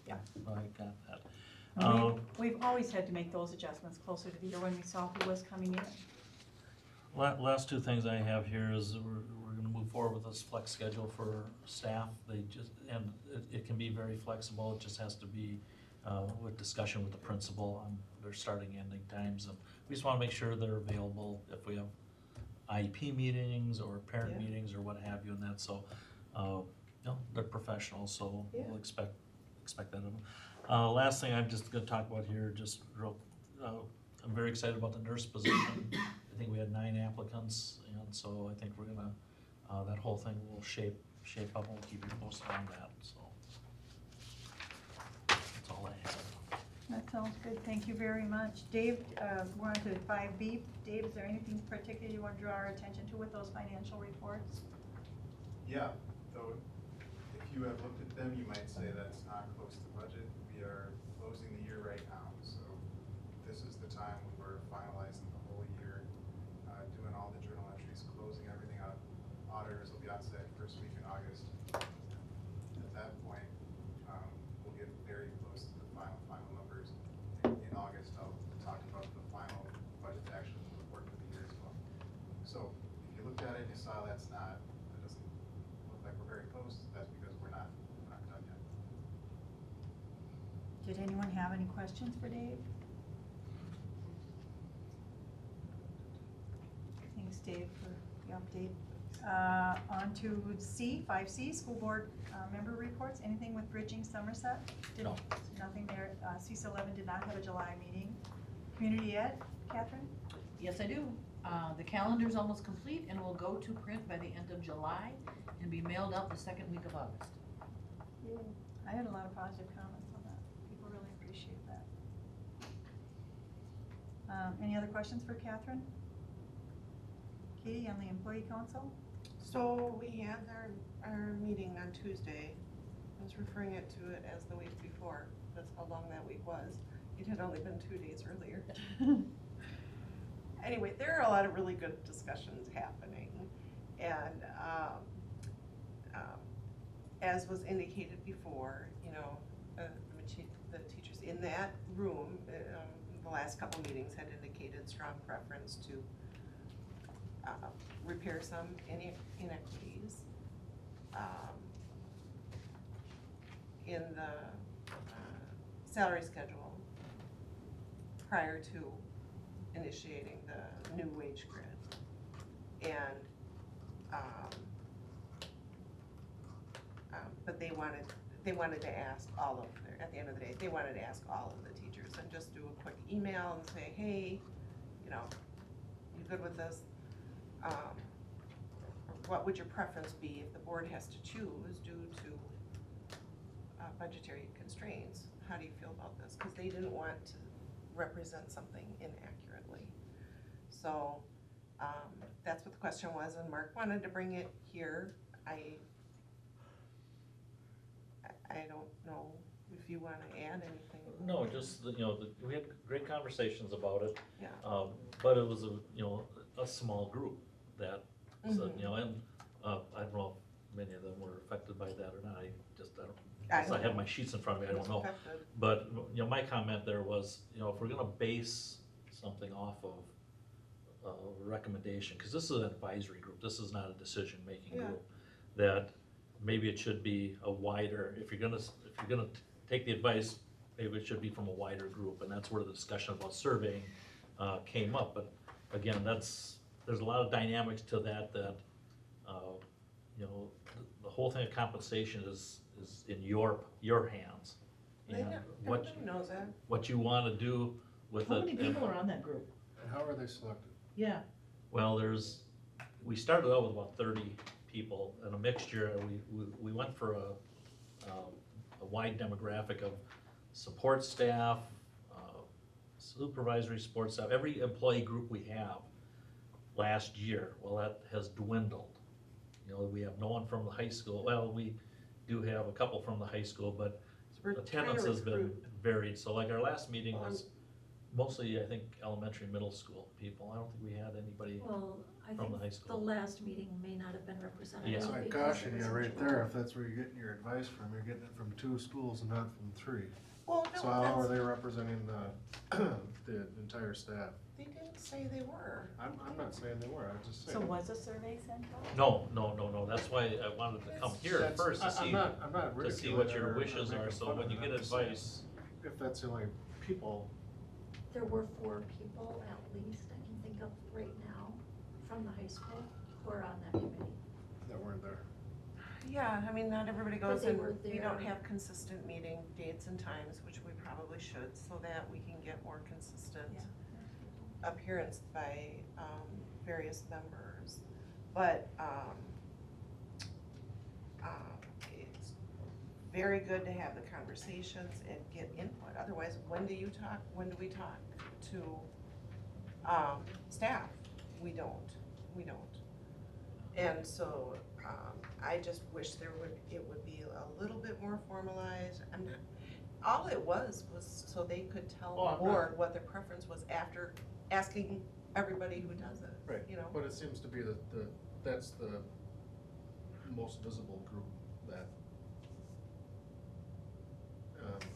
Yeah. I got that. And we've always had to make those adjustments closer to the year when we saw who was coming in. Last two things I have here is we're gonna move forward with this flex schedule for staff. And it can be very flexible, it just has to be, with discussion with the principal on their starting, ending times. And we just wanna make sure they're available if we have IEP meetings or parent Yeah. meetings or what have you and that, so, they're professionals, so Yeah. we'll expect that of them. Last thing I'm just gonna talk about here, just real, I'm very excited about the nurse position. I think we had 9 applicants, and so I think we're gonna, that whole thing will shape up, and we'll keep you posted on that, so. That's all I have. That sounds good, thank you very much. Dave, we're on to 5B. Dave, is there anything particular you want to draw our attention to with those financial reports? Yeah, though, if you have looked at them, you might say that's not close to budget. We are closing the year right now, so this is the time when we're finalizing the whole year, doing all the journal entries, closing everything up. Auditors will be on site first week in August. At that point, we'll get very close to the final numbers. In August, I'll talk about the final budget actions and report for the year as well. So if you looked at it and you saw that doesn't look like we're very close, that's because we're not done yet. Did anyone have any questions for Dave? Thanks, Dave, for the update. On to 5C, school board member reports. Anything with Bridging Somerset? No. Nothing there. CISA 11 did not have a July meeting. Community Ed, Catherine? Yes, I do. The calendar's almost complete and will go to print by the end of July and be mailed out the second week of August. I had a lot of positive comments on that. People really appreciate that. Any other questions for Catherine? Katie, on the employee council? So we had our meeting on Tuesday. I was referring to it as the week before. That's how long that week was. It had only been 2 days earlier. Anyway, there are a lot of really good discussions happening. And as was indicated before, the teachers in that room, the last couple meetings had indicated strong preference to repair some inequities in the salary schedule prior to initiating the new wage grid. And, but they wanted to ask all of at the end of the day, they wanted to ask all of the teachers and just do a quick email and say, hey, you good with this? What would your preference be if the board has to choose due to budgetary constraints? How do you feel about this? Because they didn't want to represent something inaccurately. So That's what the question was, and Mark wanted to bring it here. I don't know if you wanna add anything. No, just, we had great conversations about it. Yeah. But it was a small group that, said, and, I don't know if many of them were affected by that or not, I have my sheets in front of me, I don't know. Affected. But, my comment there was, if we're gonna base something off of a recommendation, cause this is an advisory group, this is not a decision-making Yeah. group, that maybe it should be a wider, if you're gonna take the advice, maybe it should be from a wider group, and that's where the discussion about surveying, came up, but again, there's a lot of dynamics to that, the whole thing of compensation is in your hands. And what, Everybody knows that. what you wanna do with it. How many people are on that group? And how are they selected? Yeah, Well, we started out with about 30 people and a mixture, and we went for a wide demographic of support staff, supervisory support staff, every employee group we have last year, well, that has dwindled. We have no one from the high school, well, we do have a couple from the high school, but We're trying to attendance has been recruit. varied, so like our last meeting Well, was mostly, I think, elementary, middle school people, I don't think we had anybody Well, I from the think high the school. last meeting may not have been representative. Yeah. So I because caution it you was in right July. there, if that's where you're getting your advice from, you're getting it from 2 schools and not from 3. Well, So no, how are that's, they representing the entire staff? they didn't say they were. I'm not saying they were, I'm just saying. So was a survey sent out? No, that's why I wanted to come here That's- first to I'm see, not to see ridiculing what it your or wishes making are, so fun when of you it, get I'm just saying, advice, If that's the only people, There were 4 people at least, I can think of right now, from the high school who are on that committee. that weren't there. Yeah, I mean, not everybody But goes they and were we don't there. have consistent meeting dates and times, which we probably should, so that we can get more consistent appearance by, various members. But, it's very good to have the conversations and get input, otherwise, when do we talk to, staff? We don't. And so, I just wish it would be a little bit more formalized. All it was so they could tell Oh, I'm the not- board what their preference was after asking everybody who does it, Right, you know? but it seems to be that's the most visible group that.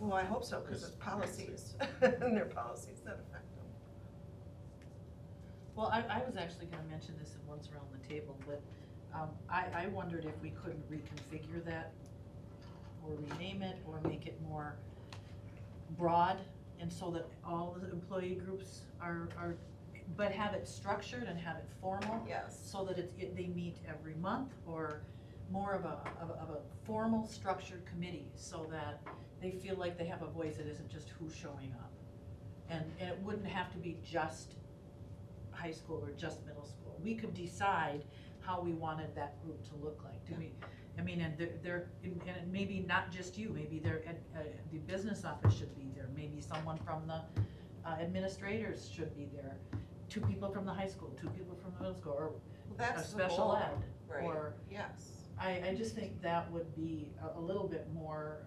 Well, I hope so, because Yes. it's policies, and they're policies that affect them. well, I was actually gonna mention this once around the table, but, I wondered if we couldn't reconfigure that or rename it or make it more broad, and so that all the employee groups are, but have it structured and have it formal. Yes. So that they meet every month, or more of a formal structured committee, so that they feel like they have a voice, it isn't just who's showing up. And it wouldn't have to be just high school or just middle school. We could decide how we wanted that group to look like. Do we, I mean, and and maybe not just you, maybe the business office should be there, maybe someone from the administrators should be there. 2 people from the high school, 2 people from the middle school, or Well, that's a the special goal, ed, right, or, yes. I just think that would be a little bit more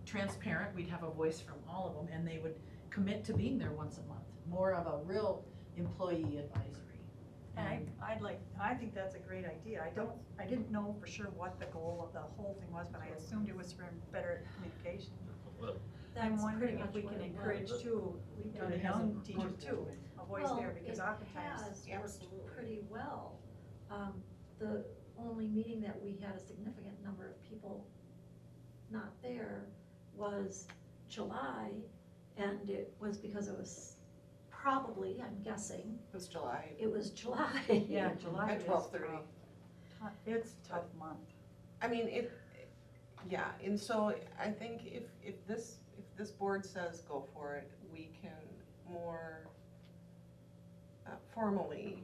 transparent. We'd have a voice from all of them, and they would commit to being there once a month, more of a real employee advisory. And I think that's a great idea. I didn't know for sure what the goal of the whole thing was, but I assumed it was for better communication. well, I'm That's wondering pretty if we much can what it encourage was. too, We the did. young teachers too, a voice Well, there, because it oftentimes. has worked Absolutely. pretty well. The only meeting that we had a significant number of people not there was July, and it was because it was probably, I'm guessing, It was July. it was July. Yeah, July At is 12:30. tough. It's a tough month. I mean, yeah, and so I think if this board says go for it, we can more formally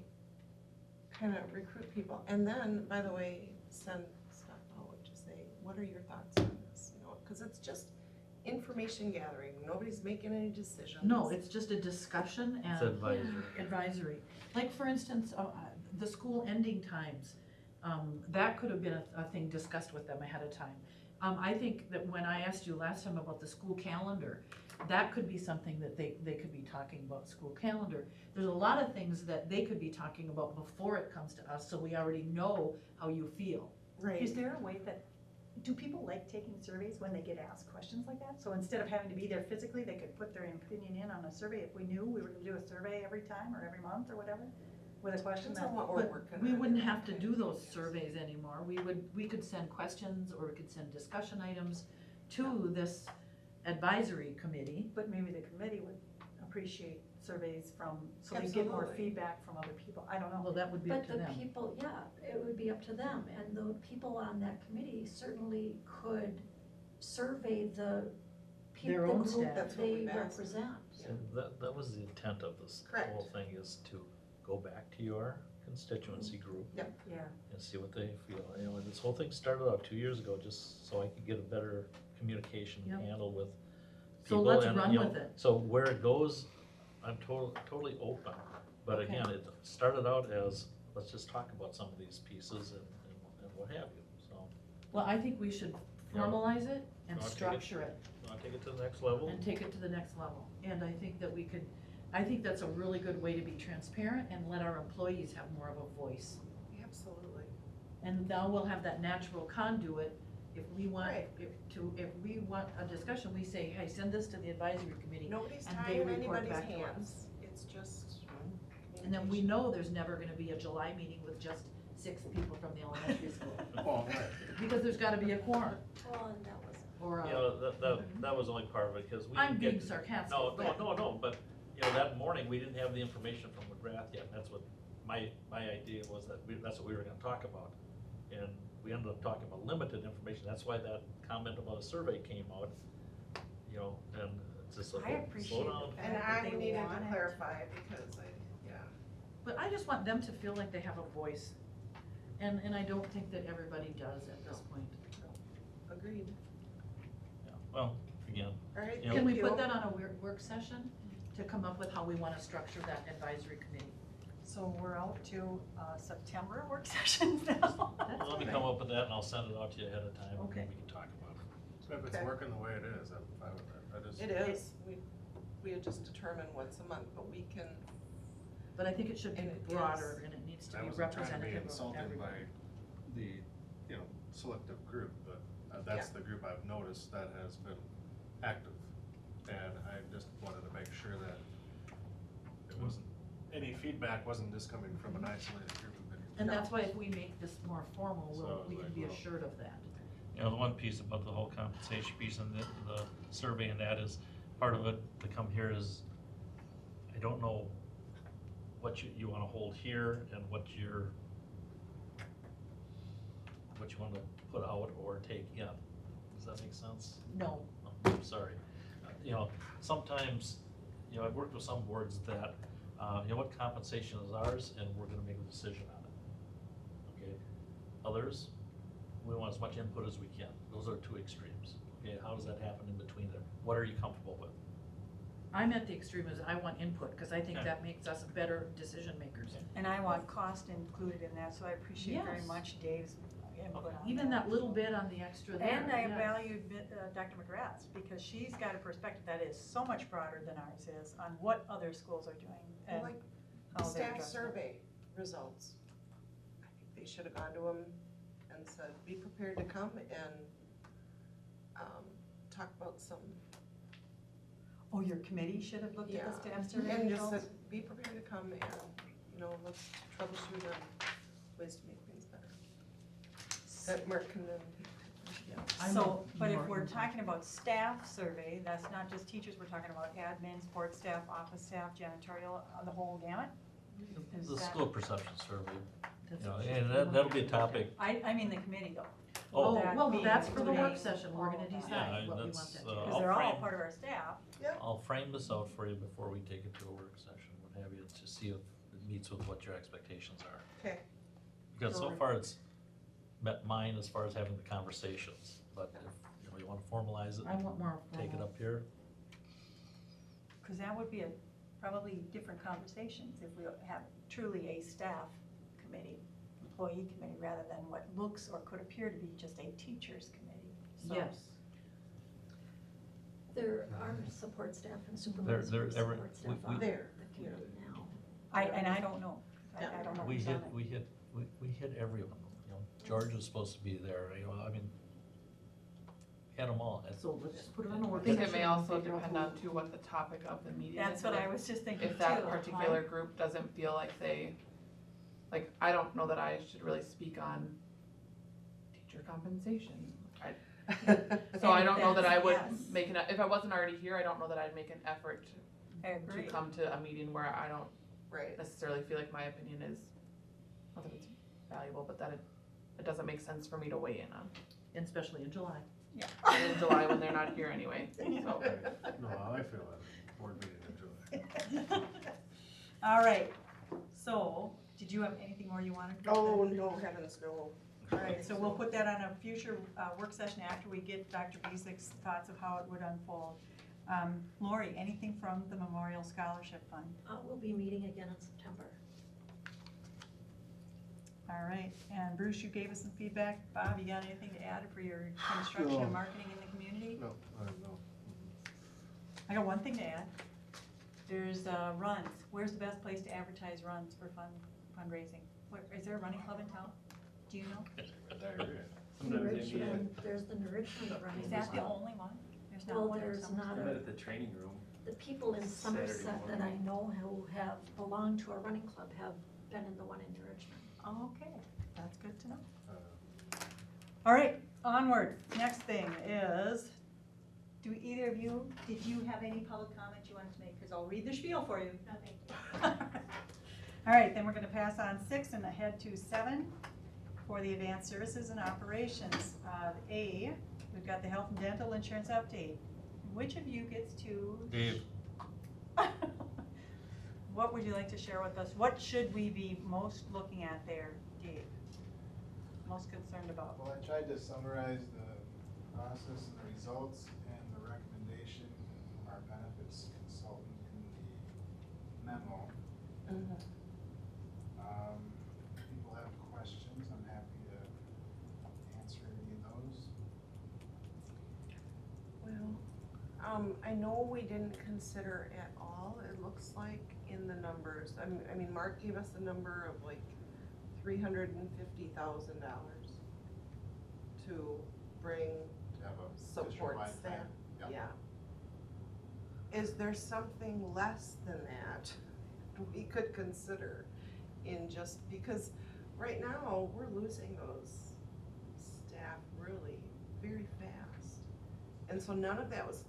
kind of recruit people. And then, by the way, send stuff out to say, what are your thoughts on this? You know, because it's just information gathering, nobody's making any decisions. No, it's just a discussion It's and advisory. advisory. Like, for instance, the school ending times, that could have been a thing discussed with them ahead of time. I think that when I asked you last time about the school calendar, that could be something that they could be talking about, school calendar. There's a lot of things that they could be talking about before it comes to us, so we already know how you feel. Right. Is there a way that, do people like taking surveys when they get asked questions like that? So instead of having to be there physically, they could put their opinion in on a survey if we knew we were gonna do a survey every time or every month or whatever? With a question Depends that, on what we're But working we on. wouldn't have to do those surveys anymore. We could send questions or we could send discussion items to this advisory committee. but maybe the committee would appreciate surveys from, so they get more Absolutely. feedback from other people. I don't know. Well, that would be up But to the them. people, yeah, it would be up to them, and the people on that committee certainly could survey the Their the own group staff. that That's what they we've asked. represent. So that was the intent of this Correct. whole thing, is to go back to your constituency group Yeah. and see what they feel. You know, this whole thing started out 2 years ago, just so I could get a better communication Yep. handle with So people. let's and, run you know, with it. So where it goes, I'm totally open, but Okay. again, it started out as, let's just talk about some of these pieces and what have you, so. Well, I think we should Yeah. formalize it and I'll take it. structure it Wanna take it to the next level? and take it to the next level. And I think that I think that's a really good way to be transparent and let our employees have more of a voice. Absolutely. And now we'll have that natural conduit. If we want, Right. if we want a discussion, we say, hey, send this to the advisory committee. Nobody's And they tying report anybody's back to us. hands, it's just. And then we know there's never gonna be a July meeting with just 6 people from the elementary school. Well, right. Because there's gotta be a quorum Well, and that was, or You a, know, that was only part of it, cause we I'm didn't get. being sarcastic. No, but- but, you know, that morning, we didn't have the information from McGrath yet, and that's what my idea was, that's what we were gonna talk about. And we ended up talking about limited information, that's why that comment about a survey came out, you know, and it's just like, I appreciate slow down. the And fact that I they needed want to it. clarify because yeah. But I just want them to feel like they have a voice. And I don't think that everybody does at this point. Agreed. Yeah, well, again, All right, You know- Can we thank put you. that on a work session to come up with how we wanna structure that advisory committee? So we're out to, September work sessions now. let me come up with that, and I'll send it out to you ahead of time, and Okay. we can talk about it. So if it's Okay. working the way it is, I'm fine with it. I just. It is, we had just determined once a month, but we can, But I think it should be And it broader is. and it needs to I be wasn't trying to be representative of insulted everybody. by the, you know, selective group, but that's the group I've noticed that has been active. And I just wanted to make sure that it wasn't, any feedback wasn't just coming from an isolated group of individuals. And that's why if we make this more formal, So, we can like, be well- assured of that. You know, the one piece about the whole compensation piece and the survey and that is, part of it to come here is, I don't know what you wanna hold here and what you wanna put out or take in. Does that make sense? No, I'm sorry. You know, sometimes, you know, I've worked with some boards that, you know, what compensation is ours, and we're gonna make a decision on it. Okay? Others, we want as much input as we can. Those are two extremes. Okay, how does that happen in between there? What are you comfortable with? I'm at the extreme as I want input, cause I think Okay. that makes us better decision makers. And I want cost included in that, so I appreciate very Yes. much Dave's input on Even that little bit on the extra there. And I yes. valued Dr. McGrath's, because she's got a perspective that is so much broader than ours is on what other schools are doing and like how they're staff addressing it. survey results. I think they should have gone to them and said, be prepared to come and, talk about some, Oh, your committee should have looked at the Yeah. staff survey and just results? said, be prepared to come and, let's troubleshoot on ways to make things better. That Mark can then. I'm So, a but if more we're input. talking about staff survey, that's not just teachers, we're talking about admin, support staff, office staff, janitorial, the whole gamut? Is The that- school perception survey, you That's know, what she- and that'll be a topic. I mean the committee though. Oh, Would that well, be that's for the work including session, we're gonna all of that? decide Yeah, what we want that's, that to uh, be. Because they're all frame- part of our staff. I'll frame this out for you before we take it to a work session, what have you, to see if it meets with what your expectations are. Okay. Because so Sure. far it's met mine as far as having the conversations, but if, you know, or you wanna formalize it, I want more take it formal. up here? Because that would be probably different conversations if we have truly a staff committee, employee committee, rather than what looks or could appear to be just a teachers committee. So- Yes. There are support staff and There- supervisors every- support staff we- on There, the committee now. I don't know. I don't know We who's hit, on it. we hit everyone, you know, George was supposed to be there, you know, I mean, had them all. It's- So let's just put it on a work I think session. it may and also figure out depend who- on too what the topic of the meeting is. That's what and I was just thinking too. if that particular group doesn't feel like they, like, I don't know that I should really speak on teacher compensation. So I don't know that I would Yes. make an, if I wasn't already here, I don't know that I'd make an effort I to agree. come to a meeting where I don't right. necessarily feel like my opinion is, not that it's valuable, but that it doesn't make sense for me to weigh in on. And especially in July. And in July when they're not here anyway, so. No, I feel that, board meeting in July. All right, so, did you have anything more you wanted to? Oh, no, heavens, no. All right, so we'll put that on a future work session after we get Dr. Bezick's thoughts of how it would unfold. Lori, anything from the Memorial Scholarship Fund? We'll be meeting again in September. All right, and Bruce, you gave us some feedback. Bob, you got anything to add for your construction No. and marketing in the community? No, no. I got one thing to add. There's runs. Where's the best place to advertise runs for fundraising? Is there a running club in town? Do you know? Sometimes they meet at, Richmond, there's the New Richmond running. Is that the club. only one? There's not Well, one in there's Somerset? not I a- met at the training room. The people in Saturday Somerset that I morning. know who have belonged to a running club have been in the one in New Richmond. Oh, okay, that's good to know. Uh, All right, onward. Next thing is, do either of you, did you have any public comments you wanted to make? Because I'll read the spiel for you. No, thank you. All right, then we're gonna pass on 6 and ahead to 7 for the advanced services and operations. A, we've got the health and dental insurance update. Which of you gets to? Dave. What would you like to share with us? What should we be most looking at there, Dave? Most concerned about? Well, I tried to summarize the process and the results and the recommendation from our benefits consultant in the memo. If people have questions, I'm happy to answer any of those. Well, I know we didn't consider at all, it looks like, in the numbers. I mean, Mark gave us a number of like $350,000 to bring To have a support district-wide staff. plan. Yep. Yeah. Is there something less than that we could consider in just, because right now, we're losing those staff really very fast. And so none of that was,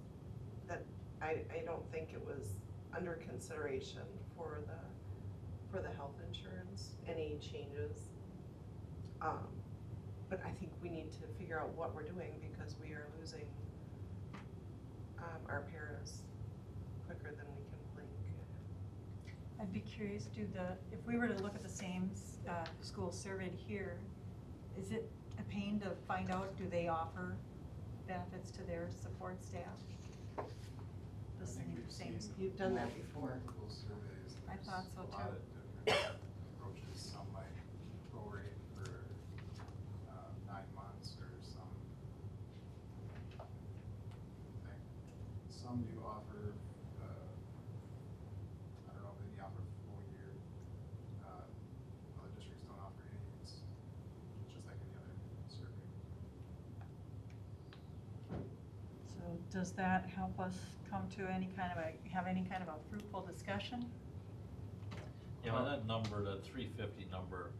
I don't think it was under consideration for the health insurance, any changes. But I think we need to figure out what we're doing because we are losing our paras quicker than we can blink. I'd be curious, if we were to look at the same schools surveyed here, is it a pain to find out, do they offer benefits to their support staff? The I think same, we've same. seen You've done that before. multiple surveys. I There's thought so, A lot of different approaches, some might prorate for 9 months or some. Some do offer, I don't know if any offer full year. Other districts don't offer any, it's just like any other survey. So does that help us come to have any kind of a fruitful discussion? You know, that number, that 350 number,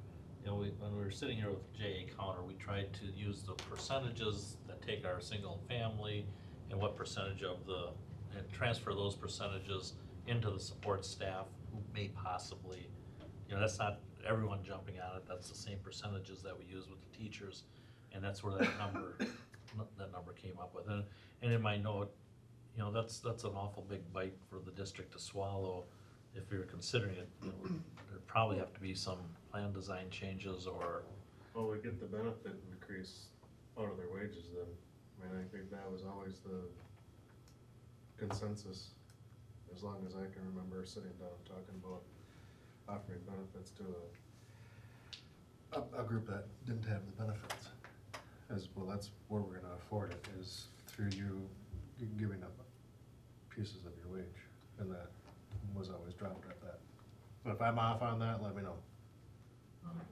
you know, when we were sitting here with J.A. Counter, we tried to use the percentages that take our single family and what percentage of and transfer those percentages into the support staff who may possibly, you know, that's not everyone jumping on it, that's the same percentages that we use with the teachers, and that's where that number came up with. And in my note, you know, that's an awful big bite for the district to swallow. If you're considering it, you know, there'd probably have to be some plan design changes or, Well, we get the benefit increase out of their wages then. I mean, I think that was always the consensus, as long as I can remember sitting down and talking about offering benefits to a group that didn't have the benefits. As well, that's where we're gonna afford it, is through you giving up pieces of your wage, and that was always dropped at that. But if I'm off on that, let me know.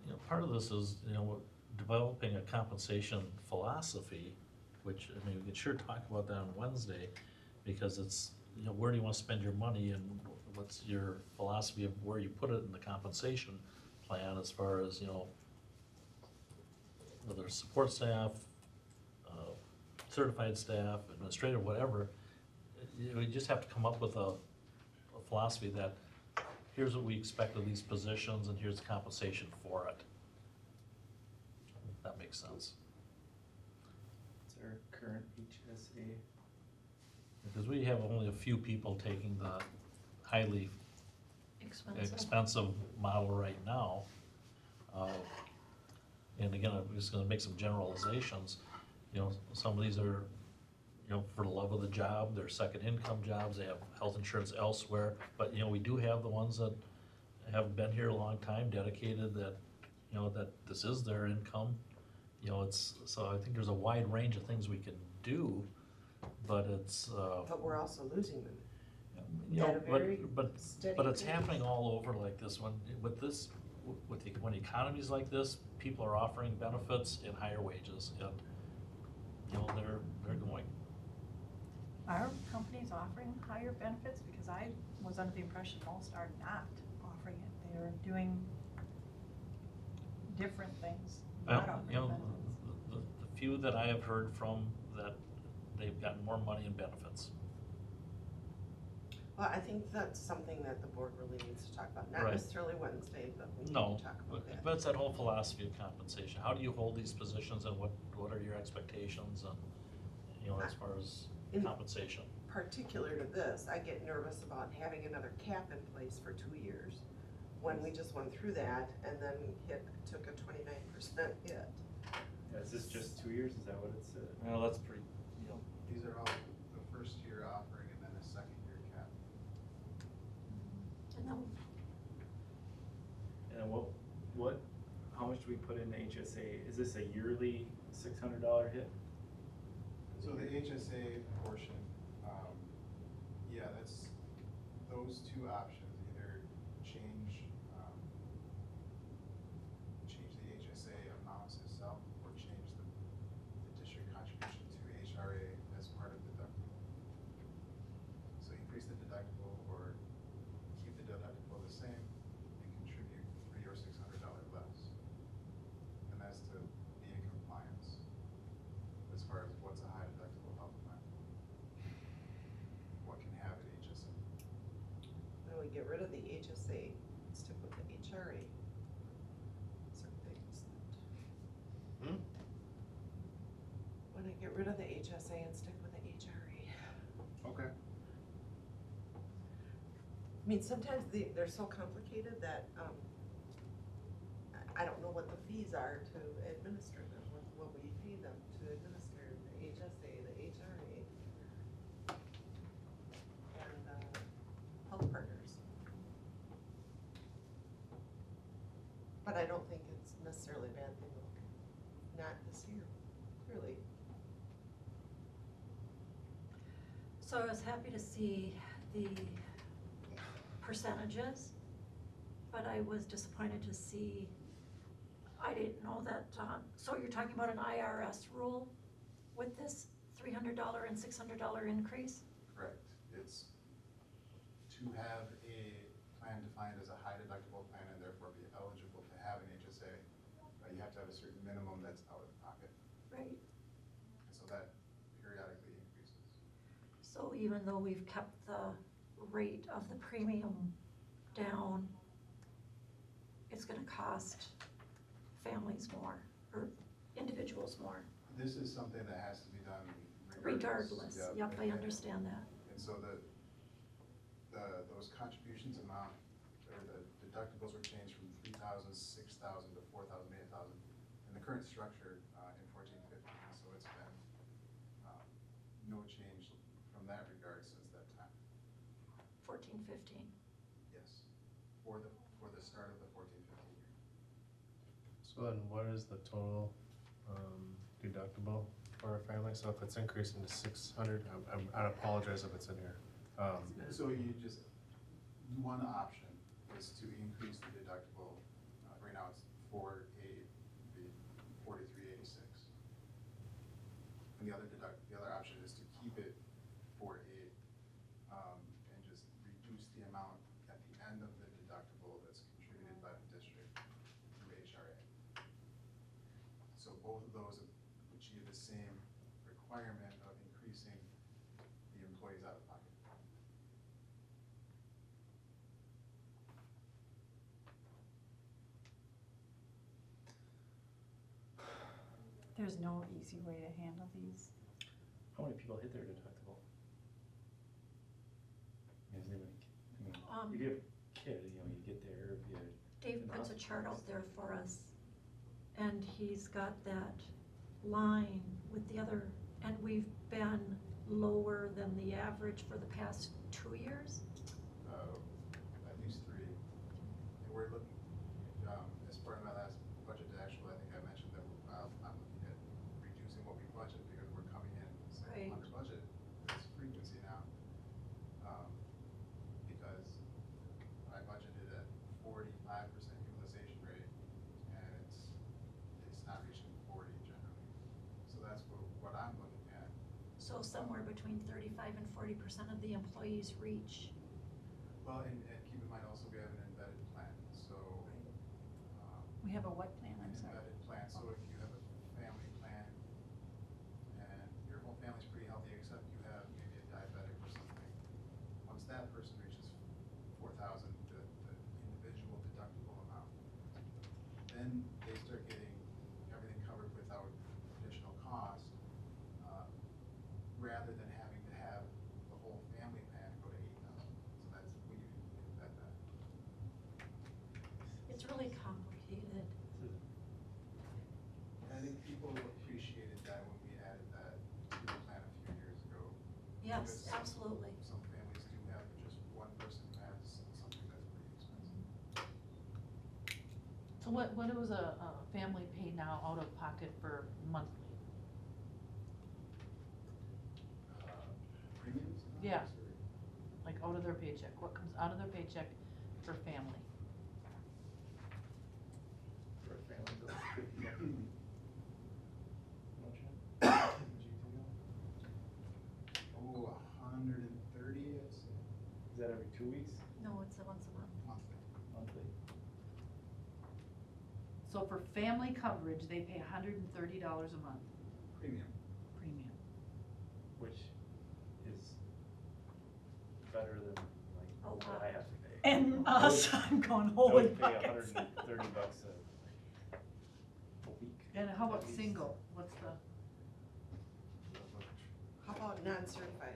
You know, part of this is, you know, developing a compensation philosophy, which, I mean, we could sure talk about that on Wednesday, because it's, you know, where do you wanna spend your money, and what's your philosophy of where you put it in the compensation plan, as far as, you know, whether it's support staff, certified staff, administrative, whatever. You know, you just have to come up with a philosophy that, here's what we expect of these positions, and here's the compensation for it. If that makes sense. It's our current HSA. Because we have only a few people taking the highly Expensive. expensive model right now. And again, I'm just gonna make some generalizations. You know, some of these are, you know, for the love of the job, they're second income jobs, they have health insurance elsewhere. But, you know, we do have the ones that have been here a long time, dedicated, that, you know, that this is their income. You know, so I think there's a wide range of things we can do, but it's, But we're also losing them. you know, At a very but steady it's pace. happening all over like this, when economies like this, people are offering benefits and higher wages, and, you know, they're going. Are companies offering higher benefits? Because I was under the impression most are not offering it. They're doing different things, not Well, offering you know, benefits. the few that I have heard from, that they've gotten more money in benefits. Well, I think that's something that the board really needs to talk about, not Right. necessarily Wednesday, but we need No, to talk but about that. that's that whole philosophy of compensation. How do you hold these positions, and what are your expectations, and, you know, as far as In- compensation? Particular to this, I get nervous about having another cap in place for 2 years, when we just went through that and then took a 29% hit. Yeah, is this just 2 years, is that what it said? Well, that's pretty, you know, These are all the first year offering and then a second year cap. And then And then how much do we put in HSA? Is this a yearly $600 hit? So the HSA portion, yeah, that's, those two options, either change the HSA amounts itself, or change the district contribution to HRA as part of deductible. So increase the deductible, or keep the deductible the same and contribute $300 or $600 less. And that's to be in compliance as far as what's a high deductible health plan. What can have an HSA? Then we get rid of the HSA, stick with the HRA. Certain things that. When I get rid of the HSA and stick with the HRA. Okay. I mean, sometimes they're so complicated that, I don't know what the fees are to administer them, what we fee them to administer the HSA, the HRA, and, health partners. But I don't think it's necessarily a bad thing, not this year, clearly. So I was happy to see the percentages, but I was disappointed to see, I didn't know that, so you're talking about an IRS rule with this $300 and $600 increase? Correct. It's to have a plan defined as a high deductible plan and therefore be eligible to have an HSA. You have to have a certain minimum that's out of pocket, Right. and so that periodically increases. So even though we've kept the rate of the premium down, it's gonna cost families more, or individuals more, This is something that has to be done regardless. Yep, I and- understand that. And so those contributions amount, or the deductibles were changed from 3,000, 6,000 to 4,000, 8,000 in the current structure in 14, 15. So it's been no change from that regard since that time. 14, 15. Yes, for the start of the 14-15 year. So then what is the total deductible for a family? So if it's increasing to 600, I apologize if it's in here. So one option is to increase the deductible, right now it's the 4386. And the other option is to keep it 4.8, and just reduce the amount at the end of the deductible that's contributed by the district through HRA. So both of those achieve the same requirement of increasing the employee's out of pocket. There's no easy way to handle these. How many people hit their deductible? Is anybody, I mean, if you have a kid, you know, you get there, if you. Dave puts a chart out there for us, and he's got that line with the other, and we've been lower than the average for the past 2 years. At least 3. And we're looking, as part of my last budget actual, I think I mentioned that I'm looking at reducing what we budget because we're coming in Right. under budget. It's frequency now. Because I budgeted at 45% utilization rate, and it's not reaching 40 generally. So that's what I'm looking at. So somewhere between 35 and 40% of the employees reach. Well, and keep in mind also, we have an embedded plan, so. We have a what plan, An I'm sorry? embedded plan, so if you have a family plan, and your whole family's pretty healthy, except you have maybe a diabetic or something, once that person reaches 4,000, the individual deductible amount, then they start getting everything covered without additional cost, rather than having to have the whole family plan go to 8,000. So that's, we can embed that. It's really complicated. And I think people appreciated that when we added that to the plan a few years ago. Yes, Because absolutely. Some families do have just one person who has something that's pretty expensive. So what does a family pay now out of pocket for monthly? Premiums? Yeah. Like out of their paycheck, what comes out of their paycheck for family? For a family, goes to 50 bucks. Oh, 130, I'd say, Is that every 2 weeks? No, it's once a month. monthly. Monthly? So for family coverage, they pay $130 a month Premium. premium. Which is better than A like what lot. I have to pay. And us, I'm going, I holy would pay buckets. $130 a week. And how about at least. single, what's the, How about non-certified?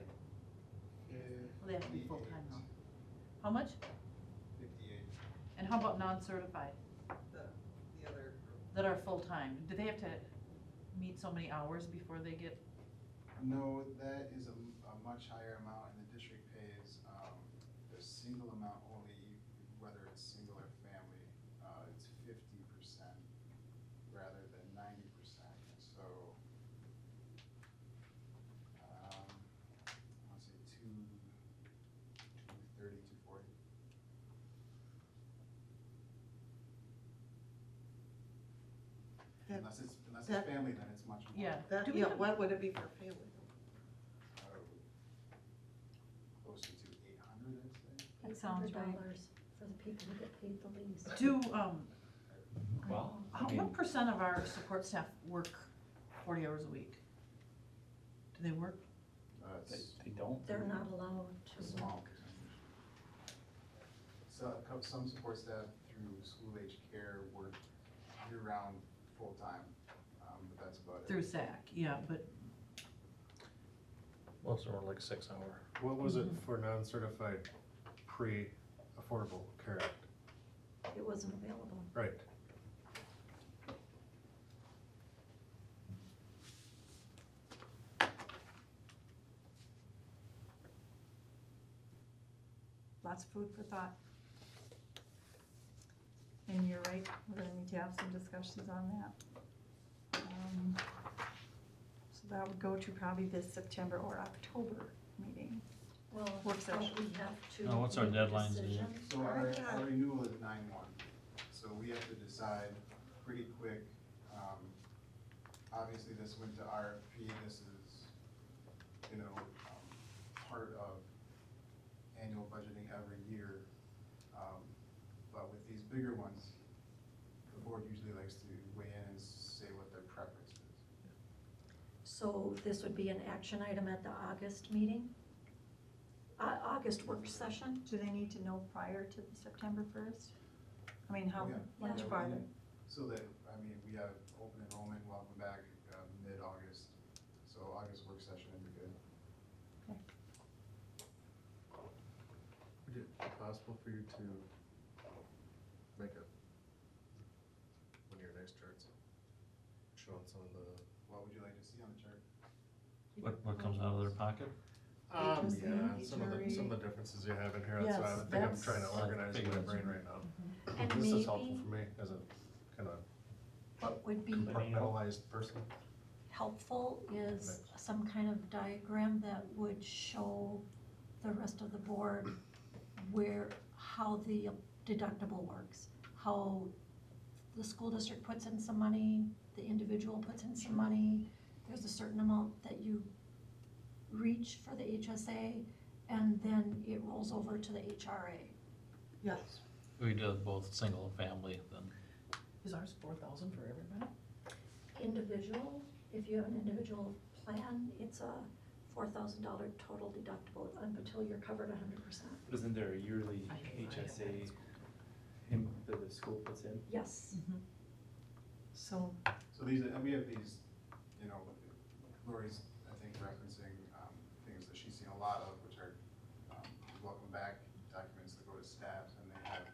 well, they have to be full-time though. How much? 58. And how about non-certified, The other group. that are full-time? Do they have to meet so many hours before they get, No, that is a much higher amount, and the district pays the single amount only, whether it's single or family. It's 50% rather than 90%. So, I want to say 230, 240. That- Unless it's that- family, then it's much more. yeah. That, Do we yeah, have- what would it be for family? Closer to 800, I'd say. That sounds right. $800 for the people who get paid the least. Do, Well, I mean, what percent of our support staff work 40 hours a week? Do they work? they don't. They're not allowed A to. small percentage. So, some support staff through school age care work year-round, full-time, but that's about it. Through SAC, yeah, but Most of them are like 6 hour. What was it for non-certified pre-Affordable Care Act? It wasn't available. Right. lots of food for thought. And you're right, we're gonna need to have some discussions on that. So that would go to probably this September or October meeting. Well, Work don't session. we have to Now, what's our make a deadlines, Ian? decision? So our renewal is 9/1, so we have to decide pretty quick. Obviously, this went to RFP, this is, part of annual budgeting every year. But with these bigger ones, the board usually likes to weigh in and say what their preference is. So this would be an action item at the August meeting? August work session? Do they need to know prior to the September 1st? I mean, how Oh, yeah. much Yeah. farther? So that, we have open enrollment, welcome back, mid-August, so August work session would be good. Would it be possible for you to make one of your nice charts showing some of the? What would you like to see on the chart? What comes out of their pocket? HSA, Yeah, some of the differences you have in here, that's why I Yes, think I'm that's- trying to organize my Figures. brain right now. And This is helpful maybe for me as a kind of what would be compartmentalized person. helpful is some kind of diagram that would show the rest of the board how the deductible works, how the school district puts in some money, the individual puts in some money, there's a certain amount that you reach for the HSA, and then it rolls over to the HRA. Yes. We did both single and family then. Is ours 4,000 for everybody? Individual, if you have an individual plan, it's a $4,000 total deductible until you're covered 100%. Isn't there a yearly I have HSA that the school puts in? Yes. So, So these, and we have these, Lori's, I think, referencing, things that she's seen a lot of, which are, welcome back documents that go to staff, and they have,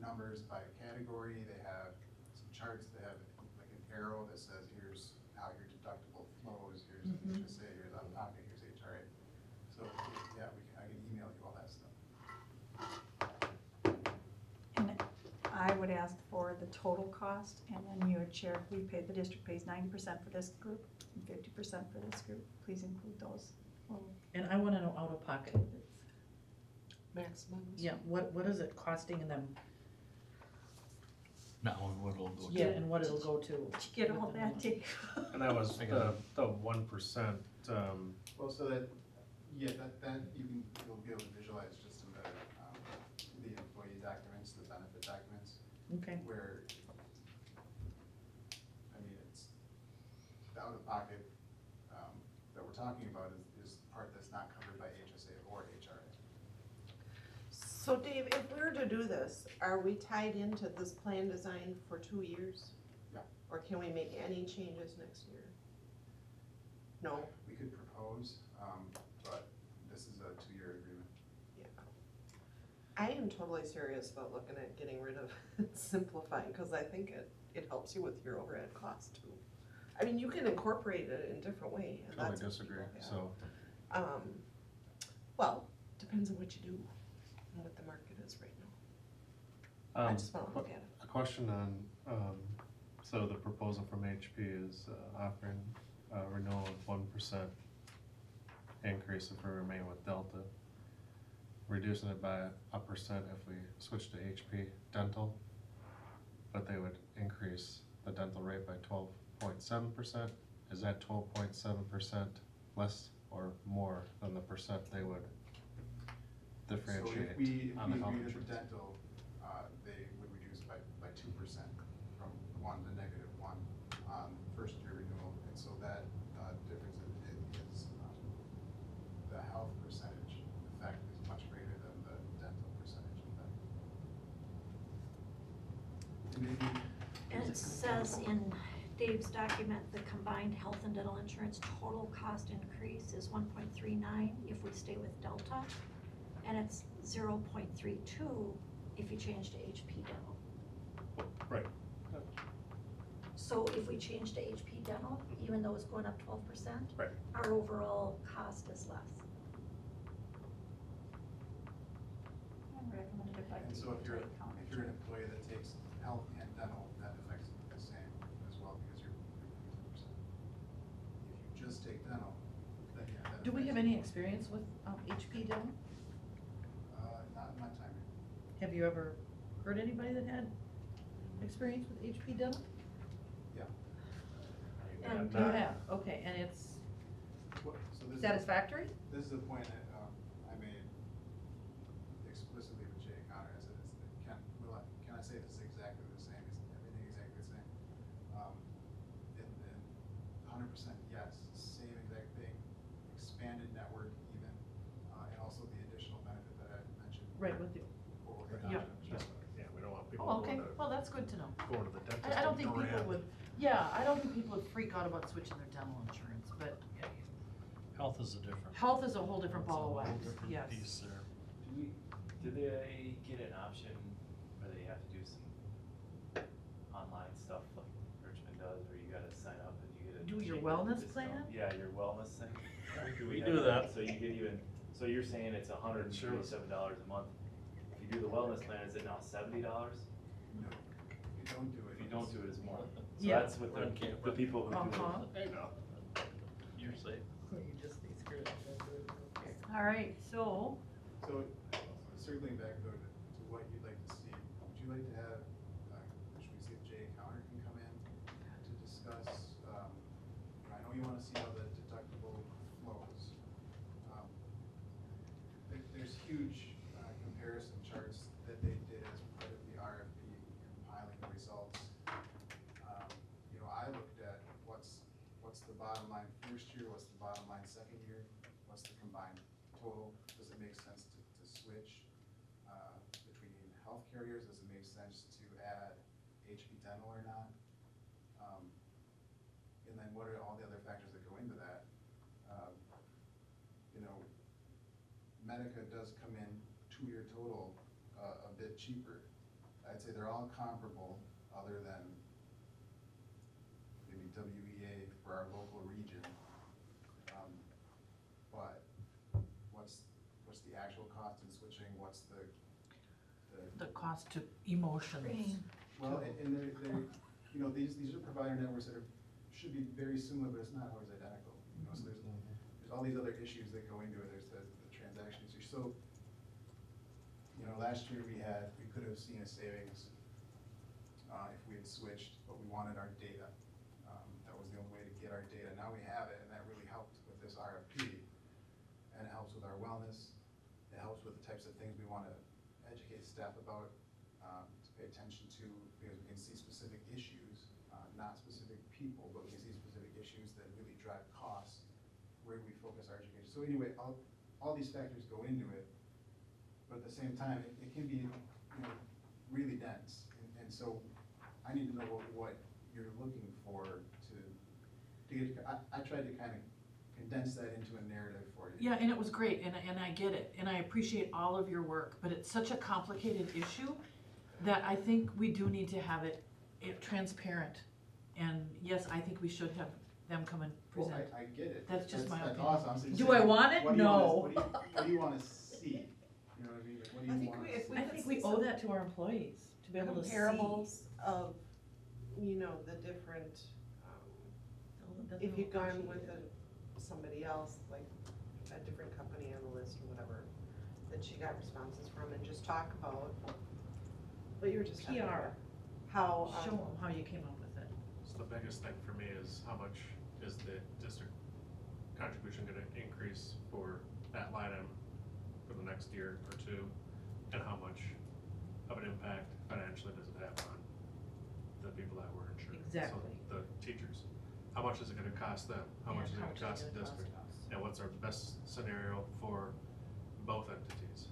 numbers by category, they have some charts, they have like an arrow that says, here's how your deductible flows, here's HSA, here's out of pocket, here's HRA. So, yeah, I can email you all that stuff. and I would ask for the total cost, and then you would share, the district pays 90% for this group, and 50% for this group. Please include those. And I wanna know out of pocket. Maximum. Yeah, what is it costing them? Now, what it'll go to. Yeah, and what it'll go to. Did you get all that, Dave? And that was I got the 1%, Well, so that, yeah, that you'll be able to visualize just in the employee documents, the benefit documents, Okay. where, it's, the out-of-pocket, that we're talking about is the part that's not covered by HSA or HRA. So Dave, if we were to do this, are we tied into this plan design for 2 years? Yeah. Or can we make any changes next year? No? We could propose, but this is a 2-year agreement. Yeah. I am totally serious about looking at getting rid of simplifying, because I think it helps you with your overhead costs too. I mean, you can incorporate it in a different way, and totally that's what disagree, people have. so. Well, depends on what you do and what the market is right now. I just wanna look at it. A question on, so the proposal from HP is offering a renewal of 1% increase if we remain with Delta, reducing it by 1% if we switch to HP dental, but they would increase the dental rate by 12.7%. Is that 12.7% less or more than the percent they would differentiate So if we on the health agreed with insurance? dental, they would reduce by 2% from 1 to -1 on first year renewal, and so that difference is, the health percentage effect is much greater than the dental percentage effect. And maybe, And it says in Dave's document, the combined health and dental insurance total cost increase is 1.39 if we stay with Delta, and it's 0.32 if you change to HP dental. Right. So if we change to HP dental, even though it's going up 12%, Right. our overall cost is less. And so if you're an employee that takes health and dental, that affects the same as well, because you're 10%. If you just take dental, then yeah, that Do we have affects any you. experience with HP dental? Not in my time. Have you ever heard anybody that had experience with HP dental? Yeah. And- You have, okay, and it's So this is, satisfactory? this is a point that I made explicitly with Jay Connor. I said, can I say this is exactly the same? Is everything exactly the same? And 100% yes, same exact thing, expanded network even, and also the additional benefit that I mentioned. Right, with the, What we're Yeah. Yeah, we don't want people oh, okay, going to, well, that's good to know. going to the dentist. I don't in think people Durant. would, yeah, I don't think people would freak out about switching their dental insurance, but Health is a different. health is a whole different it's a ball of whole wax, different yes. piece there. Do they get an option where they have to do some online stuff like Richmond does, where you gotta sign up and you get a. Do your cheaper wellness discount? plan? Yeah, your wellness thing. We have do that. So you get even, so you're saying it's $137 a month. If you do the wellness plan, is it now $70? No, if you don't do it. If you don't do it, it's more. So Yeah. that's what We're on camera. the people who do Uh-huh. it. I know. You're safe. You just be screwed. All right, so, So, circling back though to what you'd like to see, would you like to have, should we see if Jay Connor can come in to discuss, I know you wanna see how the deductible flows. There's huge comparison charts that they did as part of the RFP compiling the results. I looked at what's the bottom line first year, what's the bottom line second year, what's the combined total, does it make sense to switch between health carriers, does it make sense to add HP dental or not? And then what are all the other factors that go into that? Medica does come in 2-year total a bit cheaper. I'd say they're all comparable, other than maybe WEA for our local region. But what's the actual cost in switching? What's the the cost to emotions. Green. well, and they're, these are provider networks that should be very similar, but it's not always identical. So there's all these other issues that go into it. There's the transaction issue. So, last year we could have seen a savings if we had switched, but we wanted our data. That was the only way to get our data. Now we have it, and that really helped with this RFP. And it helps with our wellness. It helps with the types of things we want to educate staff about, to pay attention to, because we can see specific issues, not specific people, but we can see specific issues that really drive costs. Where do we focus our education? So anyway, all these factors go into it, but at the same time, it can be, really dense. And so I need to know what you're looking for to get, I tried to kind of condense that into a narrative for you. Yeah, and it was great, and I get it, and I appreciate all of your work, but it's such a complicated issue that I think we do need to have it transparent. And yes, I think we should have them come and Well, present. I get it. That's just my That's opinion. awesome. I'm just Do saying, I want it? what do you wanna- No. What do you wanna see? You know what I mean? Like, what do I you think wanna if see? we I could think see we owe some that to our employees, to be able to see. comparables of, the different, if you'd gone with somebody else, like a different company on the list or whatever, that she got responses from, and just talk about what you were just talking PR. about. How, Show them how you came up with it. So the biggest thing for me is how much is the district contribution gonna increase for that line item for the next year or two? And how much of an impact financially does it have on the people that were insured? Exactly. So the teachers, how much is it gonna cost them? How much is it gonna cost the district? And what's our best scenario for both entities?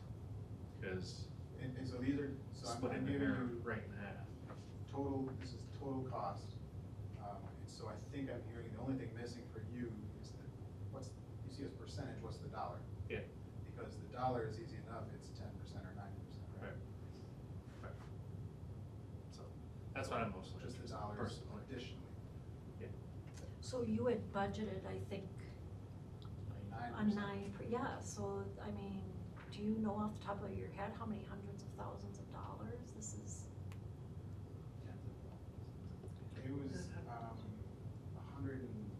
Is And so these are, so I'm splitting the giving hair you right in half. this is total cost. And so I think I'm hearing, the only thing missing for you is you see as percentage, what's the dollar? Yeah. Because the dollar is easy enough, it's 10% or 90%, right? Right. So, that's what I'm mostly Just the interested in dollars personally. additionally. So you had budgeted, I think, 9%. so, do you know off the top of your head how many hundreds of thousands of this is, It was, 100 and,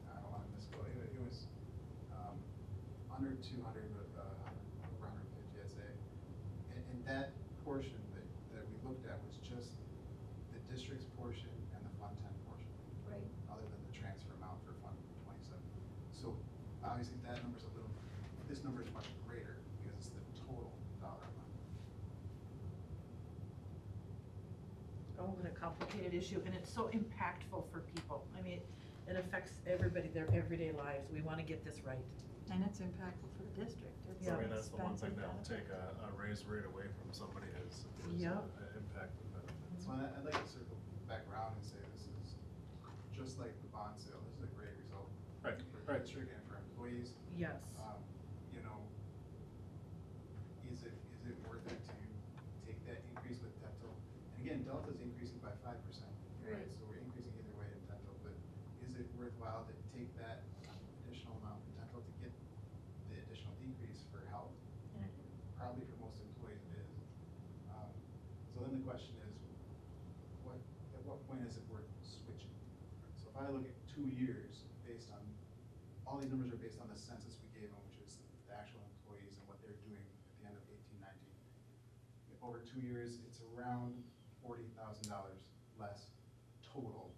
I don't wanna misquote, it was, under 200, but, over 150, I'd say. And that portion that we looked at was just the district's portion and the Fund 10 portion, right, other than the transfer amount for Fund 27. So obviously that number's a little, this number is much greater because it's the total dollar amount. Oh, what a complicated issue, and it's so impactful for people. I mean, it affects everybody, their everyday lives. We wanna get this right. And it's impactful for the district. It's Yeah. I mean, that's the one thing expensive that'll take benefit. a raise rate away from somebody is Yeah. impact and benefits. So I'd like to circle back around and say this is just like the bond sale, this is a great result. Right, For the right. district and for employees. Yes. You know, is it worth it to take that increase with dental? And again, Delta's increasing by 5%, right? Right. So we're increasing either way in dental, but is it worthwhile to take that additional amount in dental to get the additional decrease for health? Probably for most employees it is. So then the question is, at what point is it worth switching? So if I look at 2 years, based on, all these numbers are based on the census we gave them, which is the actual employees and what they're doing at the end of 18-19. Over 2 years, it's around $40,000 less total,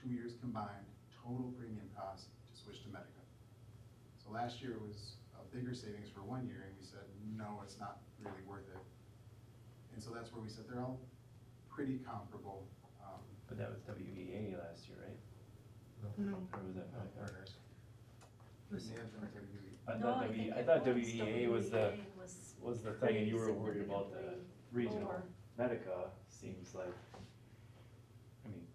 2 years combined, total premium cost to switch to Medica. So last year was a bigger savings for 1 year, and we said, no, it's not really worth it. And so that's where we said they're all pretty comparable. But that was WEA last year, right? No. Or was that? We may have done WE. I no, thought I think I it thought was WEA was the, was thing, and you were pretty worried about the significantly regional. lower. Medica seems like, I mean,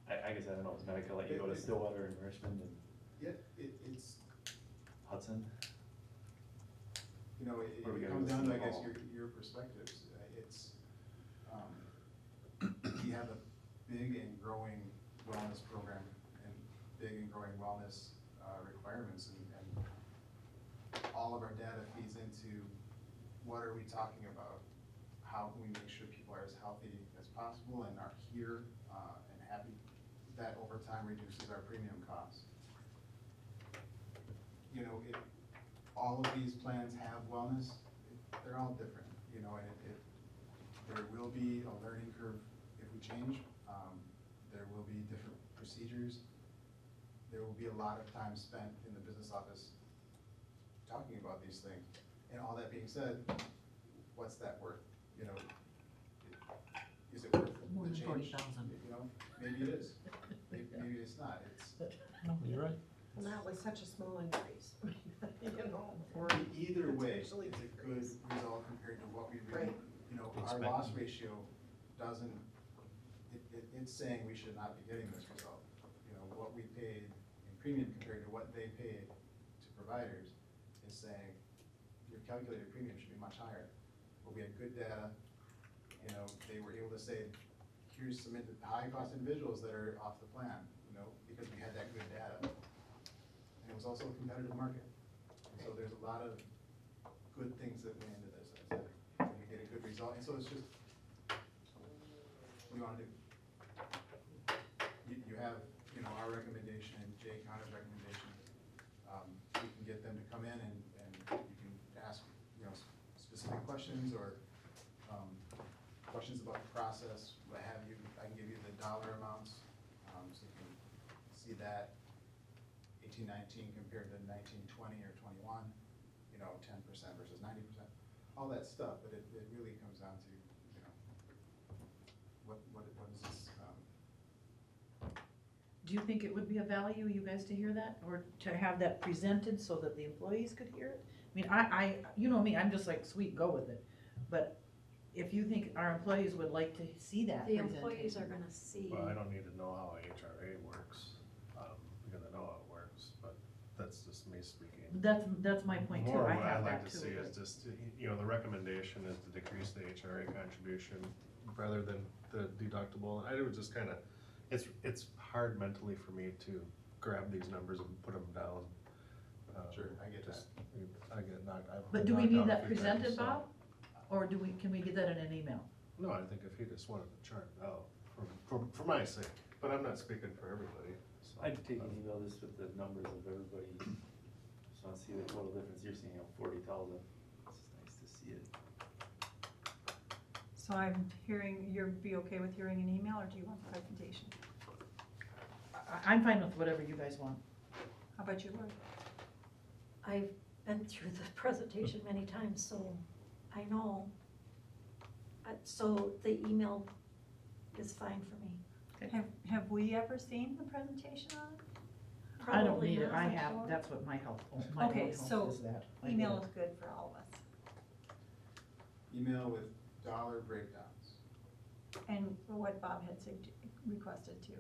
I guess I don't know, is Medica let you go to Stillwater and Richmond and Yeah, it's, Hudson? you know, it Or we gotta comes down to, I see guess, all. your perspectives. It's, you have a big and growing wellness program and big and growing wellness requirements, and all of our data feeds into what are we talking about? How can we make sure people are as healthy as possible and are here and happy? That over time reduces our premium costs. You know, all of these plans have wellness, they're all different, you know, and there will be a learning curve if we change. There will be different procedures. There will be a lot of time spent in the business office talking about these things. And all that being said, what's that worth? You know, is it worth More the than change? 40,000. You know, maybe it is, maybe it's not, it's. No, you're right. Well, that was such a small increase, you know, for. Either way, it's potentially a good decrease. result compared to what we really, Right. you know, our Expect. loss ratio doesn't, it's saying we should not be getting this result. You know, what we paid in premium compared to what they paid to providers is saying your calculated premium should be much higher. But we had good data, you know, they were able to say, here's some high-cost individuals that are off the plan, you know, because we had that good data. And it was also a competitive market. And so there's a lot of good things that went into this, I'd say. And we get a good result, and so it's just, what do you wanna do? You have, you know, our recommendation and Jay Connor's recommendation. We can get them to come in and you can ask, you know, specific questions or, questions about the process, what have you. I can give you the dollar amounts, so you can see that 18-19 compared to 19-20 or 21, you know, 10% versus 90%, all that stuff, but it really comes down to, you know, what is this, Do you think it would be of value, you guys, to hear that, or to have that presented so that the employees could hear it? I mean, I, you know me, I'm just like, sweet, go with it, but if you think our employees would like to see that The presented. employees are gonna see. Well, I don't need to know how HRA works, because I know how it works, but that's just me speaking. That's my point too, More I what have I'd that like too. to see is but- just, you know, the recommendation is to decrease the HRA contribution rather than the deductible. And I would just kinda, it's hard mentally for me to grab these numbers and put them down. Sure, I get that. I get knocked. I've But been do we knocked need out a that few presented, times, so- Bob? Or can we get that in an email? No, I think if he just wanted to chart it out, for my sake, but I'm not speaking for everybody. So, I'd take an email just with the numbers of everybody, just wanna see the total difference, you're seeing, 40,000, it's just nice to see it. So I'm hearing, you'd be okay with hearing an email, or do you want the presentation? I'm fine with whatever you guys want. How about you, Lori? I've been through the presentation many times, so I know. So the email is fine for me. Have we ever seen the presentation on it? I don't Probably need it, not. I have, that's what my health, my Okay, health so is that. I Email get is good for all of us. Email with dollar breakdowns. And what Bob had requested too.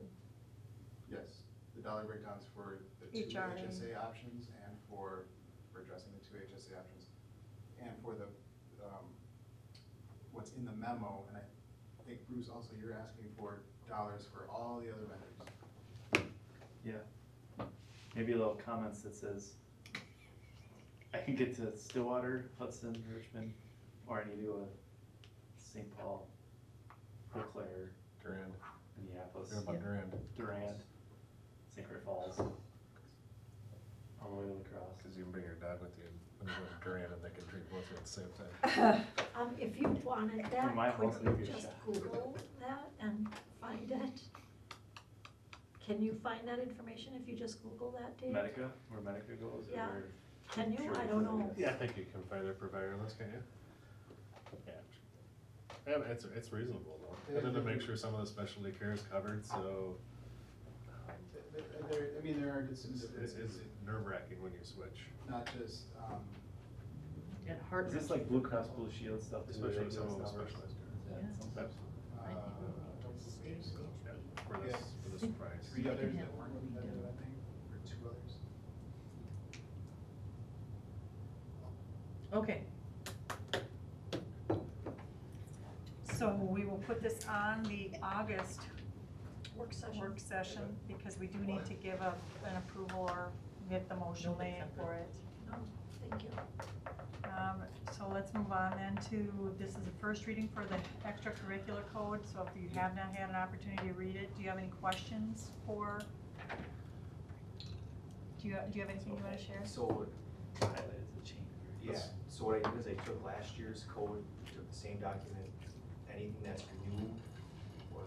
Yes, the dollar breakdowns for the two HRA. HSA options and for addressing the two HSA options. And for the, what's in the memo, and I think Bruce also, you're asking for dollars for all the other vendors. Yeah. Maybe a little comments that says, I can get to Stillwater, Hudson, Richmond, or I need to go to St. Paul, Eau Claire, Durand, Minneapolis, you're about Durand, Durant, St. Clair Falls, all the way to La Crosse. cause you can bring your dog with you when you go to Durand and they can drink both at the same time. If you wanted From my that, house, could maybe you a just shot. Google that and find it? Can you find that information if you just Google that, Dave? Medica, where Medica goes, Yeah. or? Can you? Sure, I don't know. Yeah, I think you can find their provider list, can't you? Yeah, it's reasonable though, and then to make sure some of the specialty care is covered, so. There are some It's differences, nerve wracking when you switch. not just, And heart. Is this like Blue Cross Blue Shield stuff too? Especially They some give of us the numbers? specialized Is that Yeah. something? That's, for this, for this price. three I can others have that weren't one competitive, redone. I think, or two others. Okay, So we will put this on the August Work session. work session, because we do need to give an approval or get the motion No made consent. for it. No, thank you. So let's move on then to, this is the first reading for the extracurricular code, so if you have not had an opportunity to read it, do you have any questions for? Do you have anything you wanna share? So, Highlighted the change. yeah, so what I did is I took last year's code, took the same document, anything that's new or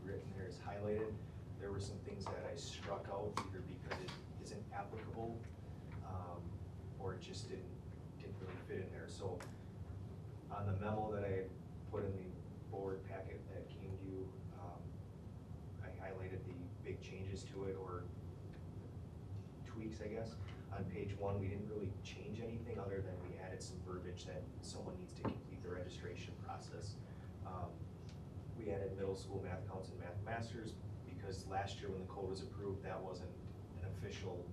written there is highlighted. There were some things that I struck out either because it isn't applicable, or it just didn't really fit in there. So on the memo that I put in the board packet that came to you, I highlighted the big changes to it, or tweaks, I guess. On page 1, we didn't really change anything other than we added some verbiage that someone needs to complete the registration process. We added middle school math counts and math masters because last year when the code was approved, that wasn't an official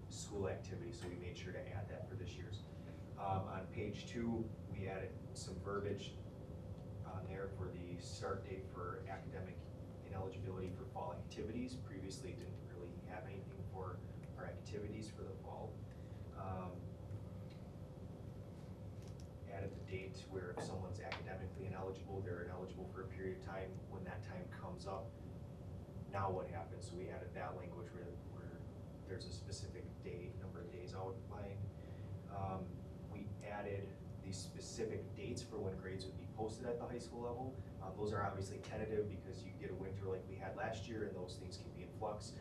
school activity, so we made sure to add that for this year's. On page 2, we added some verbiage on there for the start date for academic ineligibility for fall activities. Previously, it didn't really have anything for our activities for the fall. Added the date where if someone's academically ineligible, they're ineligible for a period of time. When that time comes up, now what happens? So we added that language where there's a specific day, number of days outlined. We added the specific dates for when grades would be posted at the high school level. Those are obviously tentative because you get a winter like we had last year and those things can be in flux.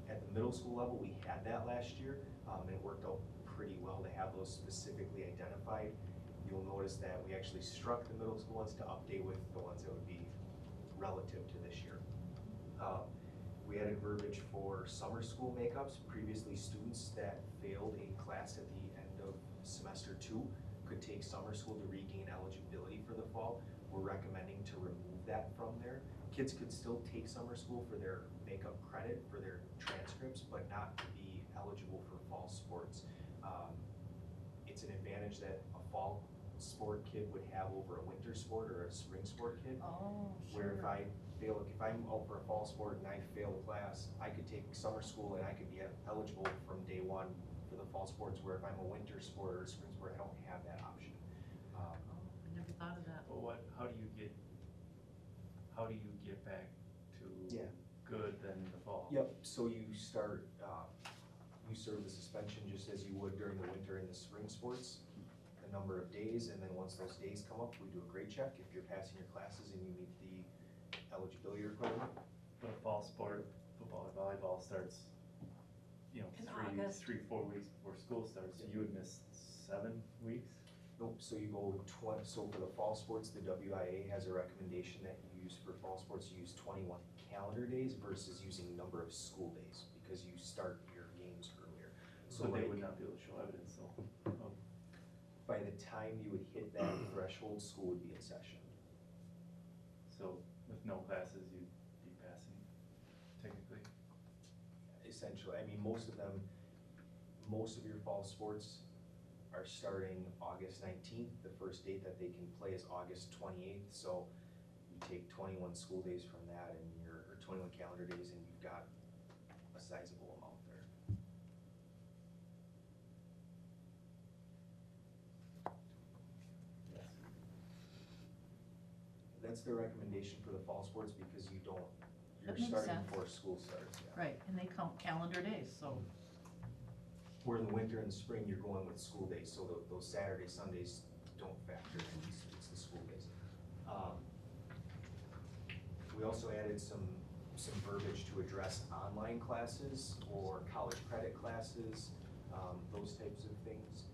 At the middle school level, we had that last year, and it worked out pretty well to have those specifically identified. You'll notice that we actually struck the middle school ones to update with the ones that would be relative to this year. We added verbiage for summer school makeups. Previously, students that failed a class at the end of semester 2 could take summer school to regain eligibility for the fall. We're recommending to remove that from there. Kids could still take summer school for their makeup credit for their transcripts, but not be eligible for fall sports. It's an advantage that a fall sport kid would have over a winter sport or a spring sport kid. Oh, Where if if I'm out for a fall sport and I fail a class, I could take summer school and I could be eligible from day 1 for the fall sports, where if I'm a winter sport or a spring sport, I don't have that option. I never thought of that. But how do you get back to Yeah. good then in the fall? Yep, so you start, you serve the suspension just as you would during the winter and the spring sports, a number of days, and then once those days come up, we do a grade check. If you're passing your classes and you meet the eligibility requirement, But a fall sport, football or volleyball starts, In August. 4 weeks before school starts, so you would miss 7 weeks? nope, so you go so for the fall sports, the WIA has a recommendation that you use for fall sports, you use 21 calendar days versus using number of school days, because you start your games earlier. So But they like, would not be able to show evidence, so, of by the time you would hit that threshold, school would be in session. so with no classes, you'd be passing technically. Essentially, I mean, most of your fall sports are starting August 19th. The first date that they can play is August 28th, so you take 21 school days from that and or 21 calendar days, and you've got a sizable amount there. That's the recommendation for the fall sports, because you're That makes starting sense. before school starts, yeah. Right, and they count calendar days, so, Where in the winter and the spring, you're going with school days, so those Saturdays, Sundays don't factor in, it's the school days. We also added some verbiage to address online classes or college credit classes, those types of things.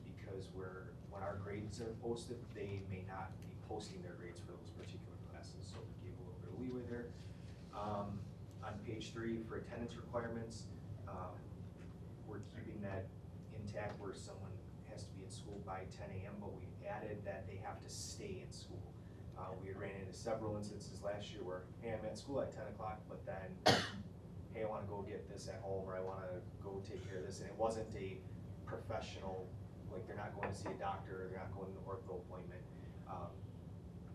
Because when our grades are posted, they may not be posting their grades for those particular classes, so we gave a little bit of leeway there. On page 3, for attendance requirements, we're keeping that intact where someone has to be in school by 10 a.m., but we added that they have to stay in school. We had ran into several instances last year where, hey, I'm at school at 10 o'clock, but then, hey, I wanna go get this at home, or I wanna go take care of this, and it wasn't a professional, like, they're not going to see a doctor, or they're not going to an ortho appointment.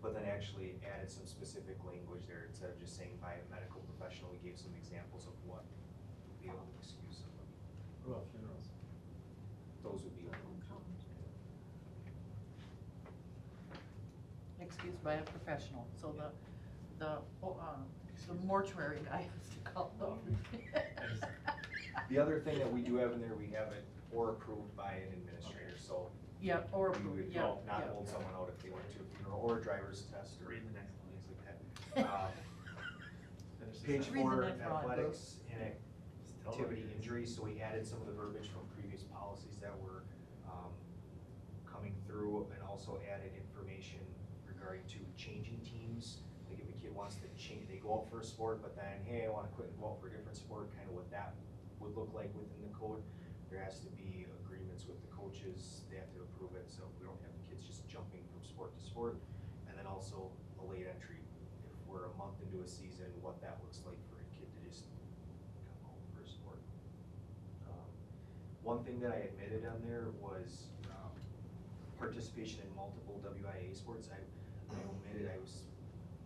But then actually added some specific language there, instead of just saying by a medical professional, we gave some examples of what would be able to excuse someone. What about funerals? Those would be. excused by a professional, so the mortuary guy has to call them. The other thing that we do have in there, we have it or approved by an administrator, so Yeah, or, we would yeah, not yeah. hold someone out if they went to a funeral or a driver's test or Read the next one. things like that. Finish this Page up. Read the 4, next one, athletics and Just tell them what activity it is. injury, so we added some of the verbiage from previous policies that were coming through, and also added information regarding to changing teams. Like if a kid wants to change, they go out for a sport, but then, hey, I wanna quit and go out for a different sport, kind of what that would look like within the code. There has to be agreements with the coaches, they have to approve it, so we don't have the kids just jumping from sport to sport. And then also a late entry, if we're a month into a season, what that looks like for a kid to just come home for a sport. One thing that I admitted on there was participation in multiple WIA sports. I omitted, I was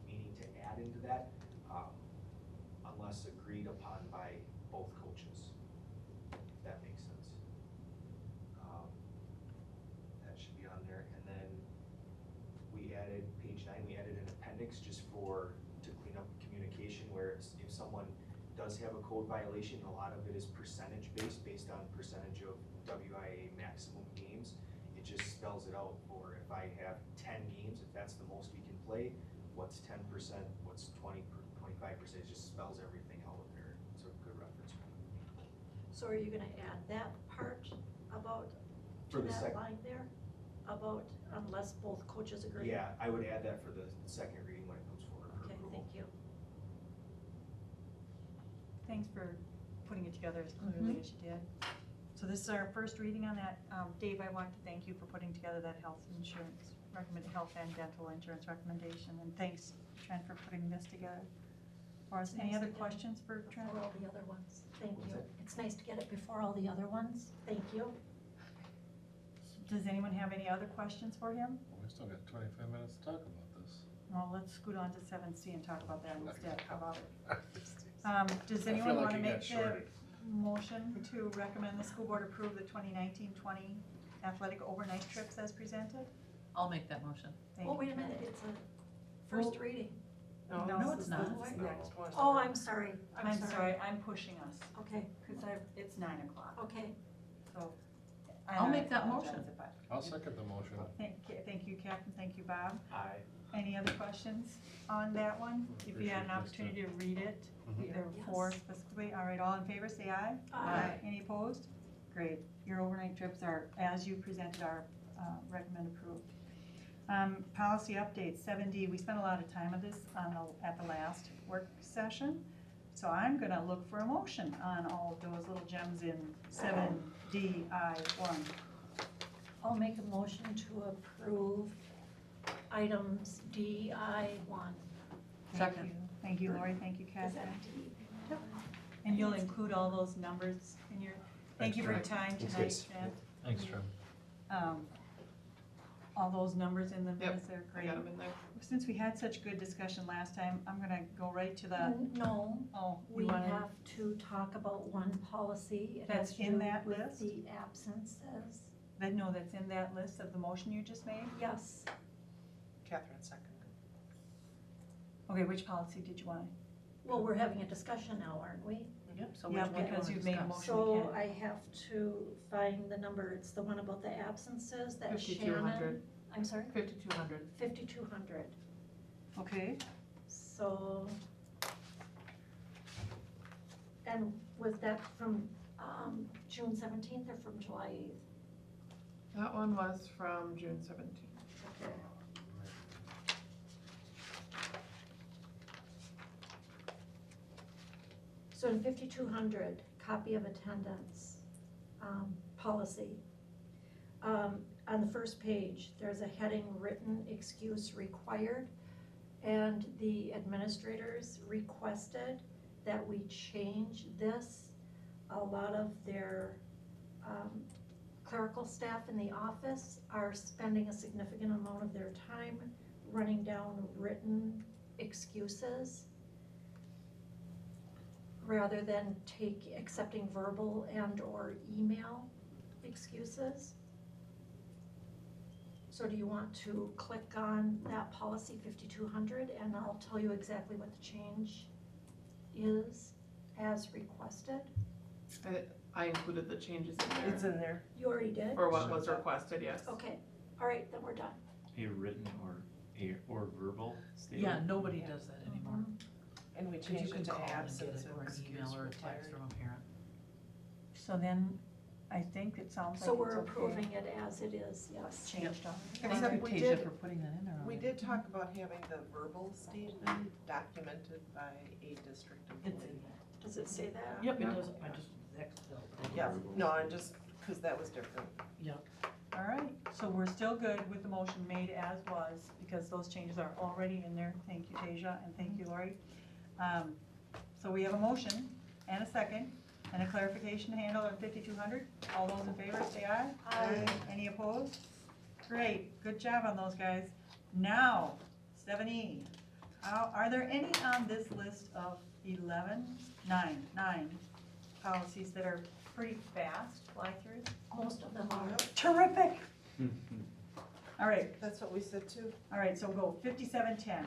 meaning to add into that, unless agreed upon by both coaches, if that makes sense. That should be on there, and then we added, page 9, we added an appendix just to clean up communication, where if someone does have a code violation, a lot of it is percentage based on percentage of WIA maximum games. It just spells it out for if I have 10 games, if that's the most we can play, what's 10%, what's 25%, it just spells everything out there. It's a good reference point. So are you gonna add that part about, For to the that line there? About unless both coaches agree? Yeah, I would add that for the second reading when it comes forward for Okay, approval. thank you. Thanks for putting it together as clearly as you did. So this is our first reading on that. Dave, I want to thank you for putting together that health and dental insurance recommendation, and thanks, Trent, for putting this together. Or is any Nice other to get it questions for Trent? Before all the other ones, thank What's you. that? It's nice to get it before all the other ones, thank you. Does anyone have any other questions for him? Well, we still got 25 minutes to talk about this. Well, let's scoot on to 7C and talk about that instead. How about it? Does I feel anyone like want to you make got the shorted. motion to recommend the school board approve the 2019-20 athletic overnight trips as presented? I'll make that motion. Thank Oh, you, wait a Kathy. minute, it's a first reading. No, this it's is not. the next one. Oh, I'm sorry, I'm sorry, I'm pushing us, Okay, because it's 9 o'clock, okay. so. I'll make that apologize motion. if I- I'll second the motion. Thank you, Captain, thank you, Bob. Aye. Any other questions on that one? If you had an Appreciate opportunity to read it, Mhm. there were 4 specifically, all right, all in favor, say aye. Aye. Any opposed? Great, your overnight trips are, as you presented, are recommend approved. Policy updates, 7D, we spent a lot of time on this at the last work session, so I'm gonna look for a motion on all of those little gems in 7DI1. I'll make a motion to approve items DI1. Second. Thank you, Lori, thank you, Is Kathy. that D? And you'll include all those numbers in your, thank you for your time Thanks, tonight, guys. Jen. Thanks, Trim. All those numbers in the minutes, they're I great. got them in there. Since we had such good discussion last time, I'm gonna go right to the, No, oh, we you wanna, have to talk about one policy. It has That's to in do that with list? The absences. no, that's in that list of the motion you just made? Yes, Catherine seconded. Okay, which policy did you want? well, we're having a discussion now, aren't we? Yep, so Yeah, which one do you because wanna you've made a discuss? motion. So I have to find the number, it's the one about the absences that 5,200. Shannon, I'm sorry, 5,200. 5,200. Okay, So, and was that from June 17th or from July 8th? That one was from June 17th. Okay. So in 5,200, copy of attendance policy. On the first page, there's a heading, written excuse required, and the administrators requested that we change this. A lot of their clerical staff in the office are spending a significant amount of their time running down written excuses rather than accepting verbal and or email excuses. So do you want to click on that policy 5200 and I'll tell you exactly what the change is as requested? I included the changes in It's there, in there. You already did? or what was requested, yes. Okay, all right, then we're done. A written or verbal statement? Yeah, nobody does that anymore. And we Cause you changed can it to call and get absence it, and or an excuse email or a required. text from a parent. so then, I think it sounds like So it's we're okay. approving it as it is, yes. Changed on. Thank Except you, we Tasia, did- for putting that in there. We already. did talk about having the verbal statement documented by a district It's employee. in there. Does it say that? Yep, it Yeah. does, I just, Yeah, no, I just, cause that was different. Yep. All right, so we're still good with the motion made as was, because those changes are already in there. Thank you, Tasia, and thank you, Lori. So we have a motion and a second, and a clarification to handle on 5200. All those in favor, say aye. Aye. Any opposed? Great, good job on those guys. Now, 7E. Are there any on this list of 9 policies that are pretty fast, fly through? Most of them are. Terrific! All right, That's what we said too. all right, so we'll go 5710,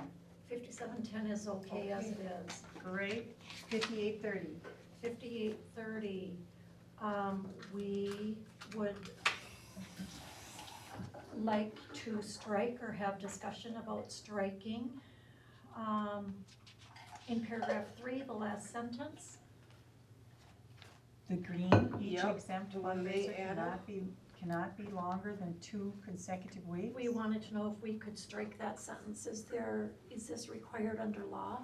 5710 is okay as it is. great, 5830, 5830, we would like to strike or have discussion about striking. In paragraph 3, the last sentence, the green, each Yep, exempt the one they fundraiser cannot be longer than 2 consecutive weeks. we wanted to know if we could strike that sentence. Is this required under law?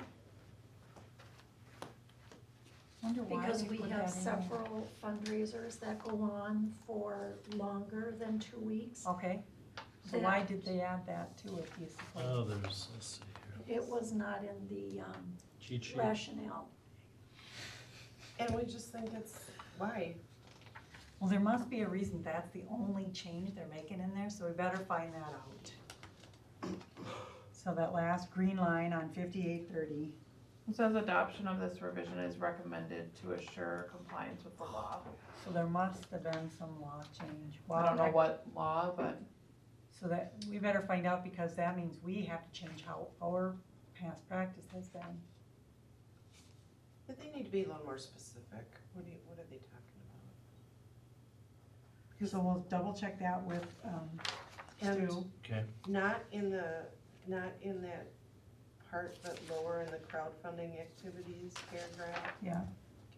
Wonder why Because they we put have that in there. several fundraisers that go on for longer than 2 weeks. Okay, so why that- did they add that to it, do you suppose? Oh, there's, let's see here. It was not in the Cheat sheet. rationale. And we just think it's, why? Well, there must be a reason that's the only change they're making in there, so we better find that out. So that last green line on 5830, It says adoption of this revision is recommended to assure compliance with the law. so there must have been some law change. I don't know what law, but So that, we better find out, because that means we have to change how our past practice has been. But they need to be a little more specific. What are they talking about? So we'll double check that with, And Stu. Okay, not in that part, but lower in the crowdfunding activities paragraph. Yeah,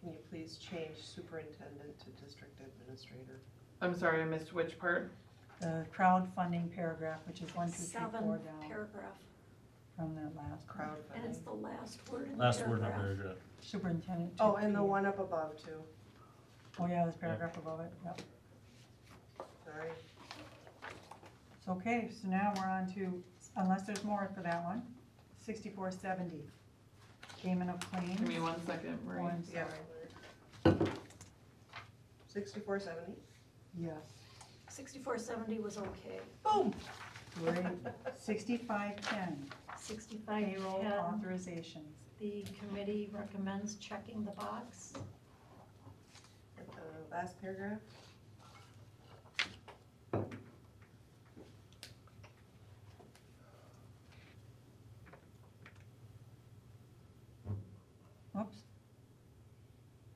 Can you please change superintendent to district administrator? I'm sorry, I missed which part? the crowdfunding paragraph, which is 1, 2, 3, 4 Seventh down paragraph, from the last one. and it's Crowdfunding. the last word in the last word in the paragraph. paragraph. Superintendent. Oh, to and the be- one up above too, Oh, yeah, this paragraph above it, yep. sorry. It's okay, so now we're on to, unless there's more for that one, 6470. Payment of claims. Give me 1 second, Marie. Oh, I'm Yeah. sorry. 6470? Yes, 6470 was okay. Boom! great. 6510, payroll 6510, authorizations. the committee recommends checking the box. At the last paragraph? Whoops.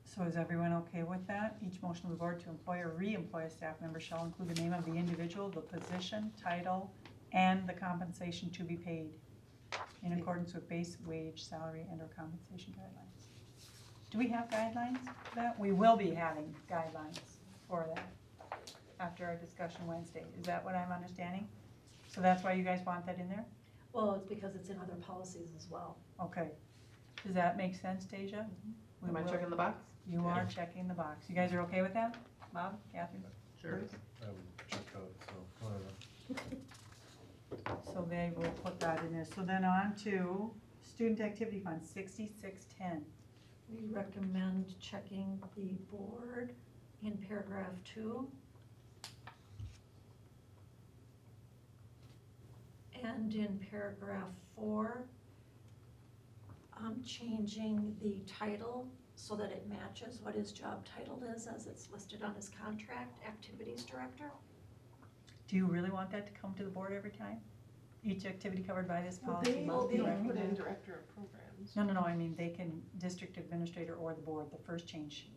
So is everyone okay with that? Each motion of the board to employ or re-employ a staff member shall include the name of the individual, the position, title, and the compensation to be paid in accordance with base wage, salary, and/or compensation guidelines. Do we have guidelines for that? We will be having guidelines for that after our discussion Wednesday. Is that what I'm understanding? So that's why you guys want that in there? Well, it's because it's in other policies as well. Okay. Does that make sense, Deja? We Am I will- checking the box? You are checking the box. You guys are okay with that? Bob, Catherine? Sure. I would check out, so whatever. So they will put that in there. So then on to student activity fund, 6610. We recommend checking the board in paragraph 2. And in paragraph 4, changing the title so that it matches what his job title is as it's listed on his contract, activities director. Do you really want that to come to the board every time? Each activity covered by this Well, policy they must be put recommended? in director of programs. No, I mean, they can, district administrator or the board, the first change,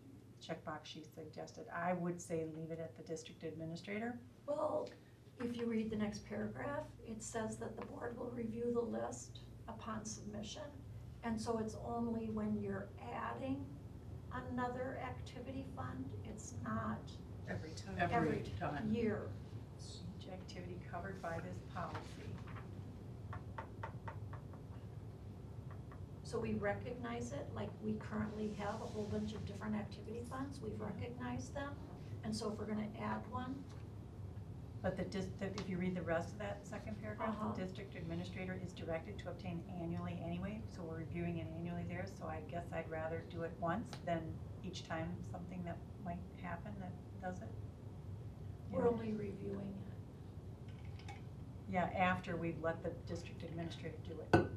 checkbox she suggested. I would say leave it at the district administrator. Well, if you read the next paragraph, it says that the board will review the list upon submission. And so it's only when you're adding another activity fund, it's not Every time. every time. year. Each activity covered by this policy. So we recognize it, like we currently have a whole bunch of different activity funds, we've recognized them. And so if we're gonna add one, But if you read the rest of that second paragraph, Uh-huh. the district administrator is directed to obtain annually anyway, so we're reviewing it annually there, so I guess I'd rather do it once than each time something that might happen that does it. You we're know? only reviewing it. Yeah, after we've let the district administrator do it.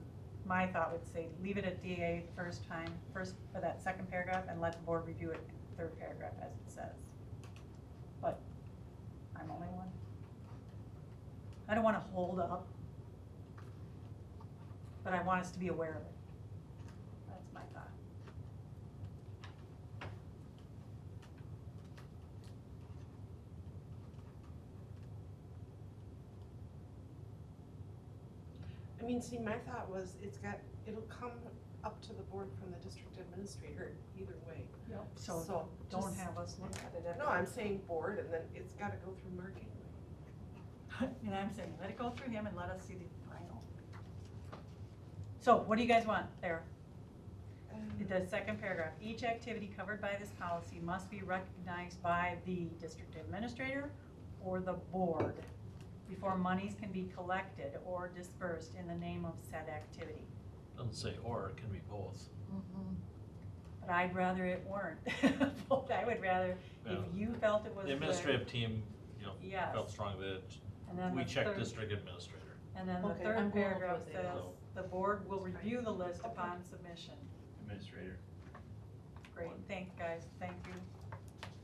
My thought would say, leave it at DA first for that second paragraph, and let the board review it third paragraph as it says. But I'm only one. I don't wanna hold up, but I want us to be aware of it. That's my thought. I mean, see, my thought was, it'll come up to the board from the district administrator either way. So So don't just- have us look at it at. No, I'm saying board, and then it's gotta go through Mark anyway. And I'm saying, let it go through him and let us see the final. So what do you guys want there? The second paragraph, each activity covered by this policy must be recognized by the district administrator or the board before monies can be collected or dispersed in the name of said activity. Doesn't say or, it can be both. But I'd rather it weren't. I would rather, if Yeah. you felt it was The good. administrative team, Yes. felt strongly that And then we the check third- district administrator. And then the Okay, I'm third going with paragraph what they says, wrote. the board will review the list upon submission. Administrator. Great, thanks guys, thank you.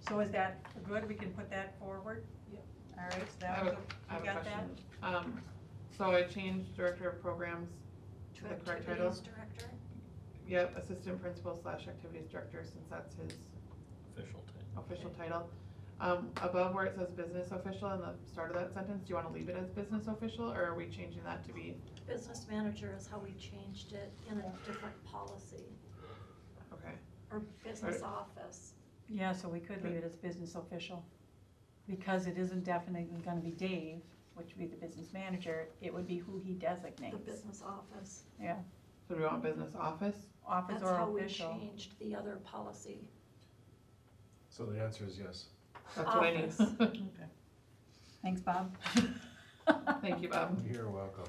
So is that good, we can put that forward? All right, so I that have was, a, I you have a got that? question. So I changed director of programs To the correct title. activities director, Yep, assistant principal / activities director, since that's his Official title. official title. Above where it says business official in the start of that sentence, do you wanna leave it as business official, or are we changing that to be, business manager is how we changed it in a different policy, okay? or business office. Yeah, so we could leave it as business official. Because it isn't definitely gonna be Dave, which would be the business manager, it would be who he designates. The business office. Yeah, So do we want business office? office That's or how we official. changed the other policy. So the answer is yes. That's what I need. Office. Thanks, Bob. Thank you, Bob. You're welcome.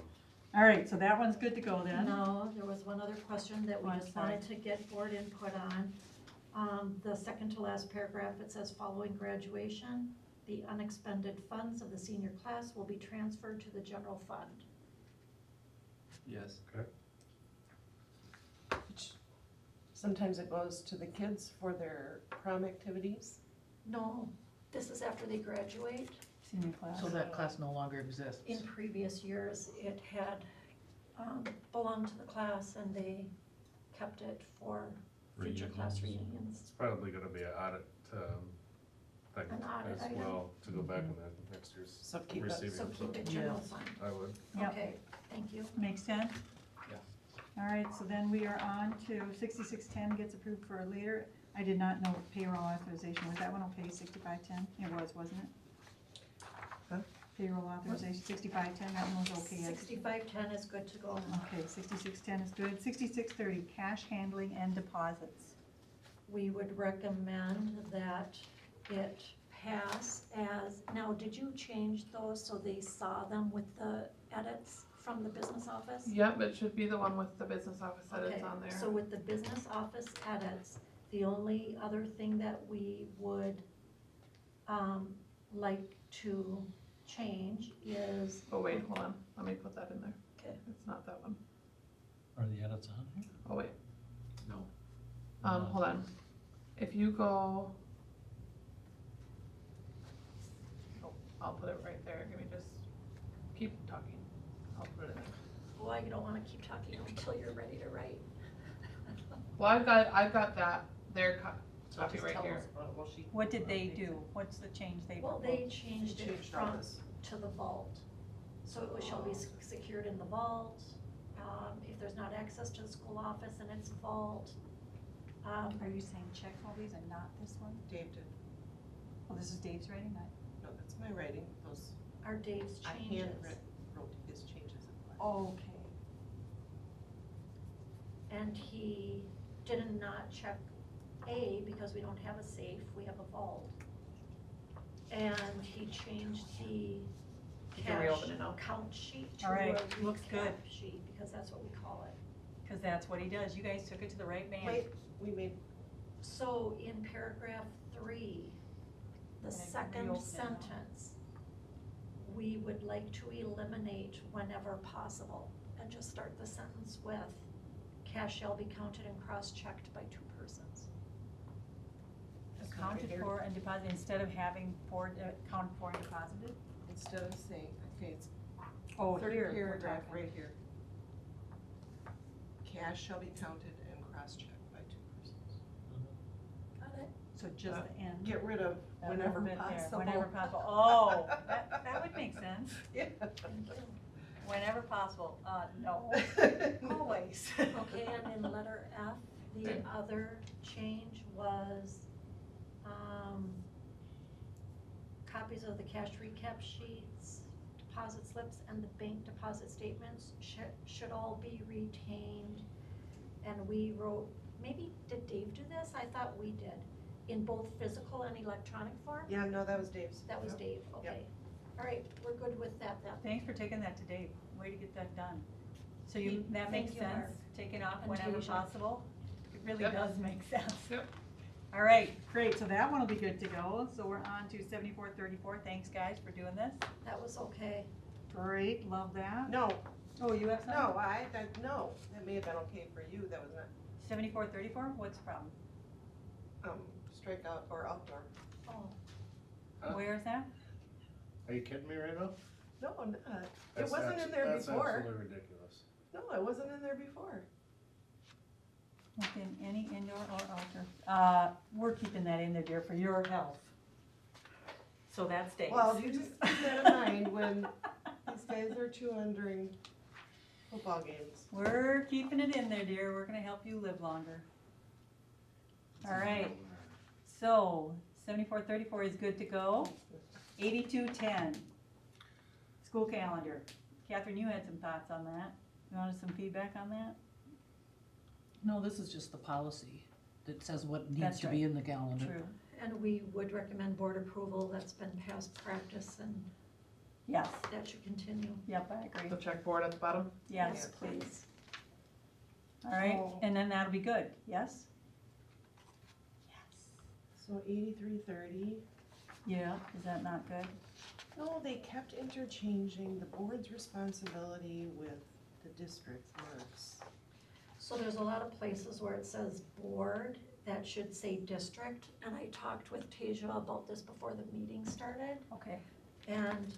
All right, so that one's good to go then. No, there was one other question that we Oh, I'm just wanted to get board input on. The second to last paragraph, it says following graduation, the unexpended funds of the senior class will be transferred to the general fund. Yes. Sometimes it goes to the kids for their prom activities. No, this is after they graduate. Senior class. So that class no longer exists. In previous years, it had belonged to the class and they kept it for future class reunions. It's probably gonna be an audit, thing An audit as item. well, to go back in the next year's So keep it. receiving. So keep it Yeah. general fund. I would. Yep. Okay, thank you. Makes sense? Yeah. All right, so then we are on to 6610 gets approved for a later. I did not know payroll authorization. Was that one okay, 6510? It was, wasn't it? Huh? Payroll authorization, 6510, that one was okay. 6510 is good to go. Okay, 6610 is good. 6630, cash handling and deposits. We would recommend that it pass as, now, did you change those so they saw them with the edits from the business office? Yep, it should be the one with the business office that Okay, is on there. so with the business office edits, the only other thing that we would, like to change is, Oh, wait, hold on, let me put that in there. Okay. It's not that one. Are the edits on here? Oh, wait, No. hold on. If you go. Oh, I'll put it right there, give me just, keep talking, I'll put it in there. well, I don't wanna keep talking until you're ready to write. Well, I've got that, their copy right here. What did they do? What's the change they Well, proposed? they changed it Changed all from this. to the vault. So it shall be secured in the vault. If there's not access to the school office and it's vault. Are you saying check all these and not this one? Dave did. Well, this is Dave's writing, No, that's my writing. Those, Are Dave's I changes. wrote his changes in black. Okay. And he did not check A because we don't have a safe, we have a vault. And he changed the You can cash reopen it now. count sheet to All a right, looks good. recap sheet, because that's what we call it. Because that's what he does. You guys took it to the right man. Wait, we made, So in paragraph 3, the And second reopen. sentence, we would like to eliminate whenever possible and just start the sentence with, cash shall be counted and cross-checked by 2 persons. Accounted for and deposited, instead of having accounted for and deposited? instead of saying, okay, it's Oh, third here, we're paragraph talking. right here. Cash shall be counted and cross-checked by 2 persons. Got it? So just the end. Get rid of That whenever little bit there, possible. Whenever possible. Oh, that would make sense. Yeah. Thank you. Whenever possible. No, always. Okay, and in letter F, the other change was, copies of the cash recap sheets, deposit slips, and the bank deposit statements should all be retained. And we wrote, maybe, did Dave do this? I thought we did, in both physical and electronic form? Yeah, no, that was Dave's. That was Yep. Dave, okay. All right, we're good with that then. Thanks for taking that to Dave. Way to get that done. So you, Thank that makes you, sense, Mark. taking off And whenever Tasia. possible? It really Yep. does make sense. Yep. All right, great, so that one will be good to go. So we're on to 7434. Thanks, guys, for doing this. That was okay. Great, love that. No, Oh, you have something? no, no, that may have been okay for you, that was not, 7434, what's the problem? strikeout or outdoor. Oh, Huh? Where is that? Are you kidding me right now? No, I'm not. It That's wasn't in there That's before. absolutely ridiculous. No, it wasn't in there before. Within any indoor or outdoor. We're keeping that in there, dear, for your health. So that stays. Well, you just keep that in mind when these guys are chewing during football games. We're keeping it in there, dear. We're gonna help you live longer. All right, so 7434 is good to go. 8210, school calendar. Catherine, you had some thoughts on that. You wanted some feedback on that? No, this is just the policy that says what needs That's to be right. in the calendar. True. And we would recommend board approval, that's been past practice, and Yes, that should continue. yep, I agree. The checkboard at the bottom? Yes, please. All right, and then that'll be good, yes? Yes. So 8330. Yeah, is that not good? No, they kept interchanging the board's responsibility with the district's works. So there's a lot of places where it says board, that should say district, and I talked with Tasia about this before the meeting started. Okay. And,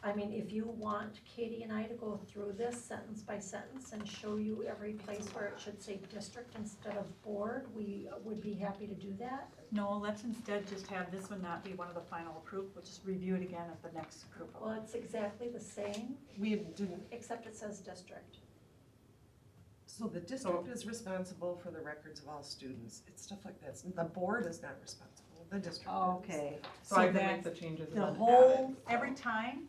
I mean, if you want Katie and I to go through this sentence by sentence and show you every place where it should say district instead of board, we would be happy to do that. No, let's instead just have this one not be one of the final approved, we'll just review it again at the next approval. Well, it's exactly the same, We didn't, except it says district. so the district is responsible for the records of all students. It's stuff like that. The board is not responsible, the district is. Okay. So I can that's make the changes and the then add whole, it, so. every time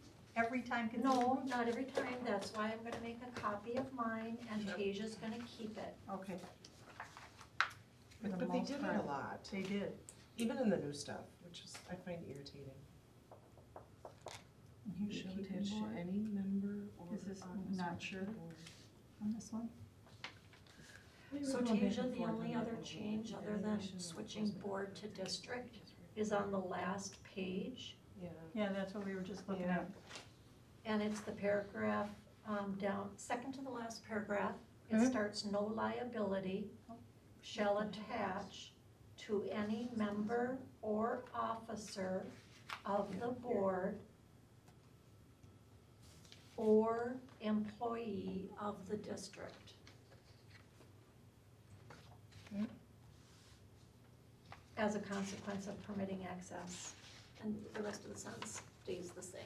can. No, not every time, that's why I'm gonna make a copy of mine, and Yep. Tasia's gonna keep it. Okay. For the But they most did it part. a lot, They did. even in the new stuff, which is, I find irritating. And who's Shall keeping attach to board any member or Is this officer not of the sure? board. on this one? So Tasia, the only other change other than switching board to district is on the last page, Yeah. Yeah, that's what we were just looking Yeah. at. and it's the paragraph, down, second to the last paragraph. It Mhm. starts, no liability shall attach to any member or officer of the board or employee of the district. Okay. As a consequence of permitting access, and the rest of the sentence stays the same.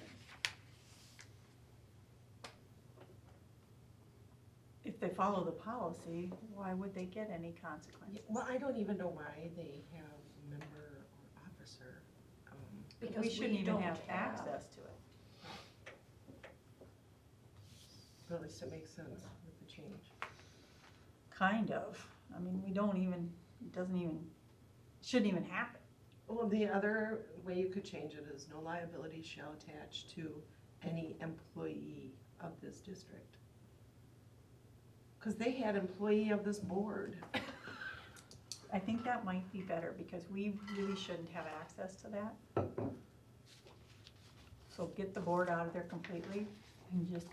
If they follow the policy, why would they get any consequence? Well, I don't even know why they have member or officer. Because We shouldn't even don't have access to it. But at least it makes sense with the change. Kind of. I mean, we don't even, it doesn't even, shouldn't even happen. Well, the other way you could change it is no liability shall attach to any employee of this district. Cause they had employee of this board. I think that might be better because we really shouldn't have access to that. So get the board out of there completely and just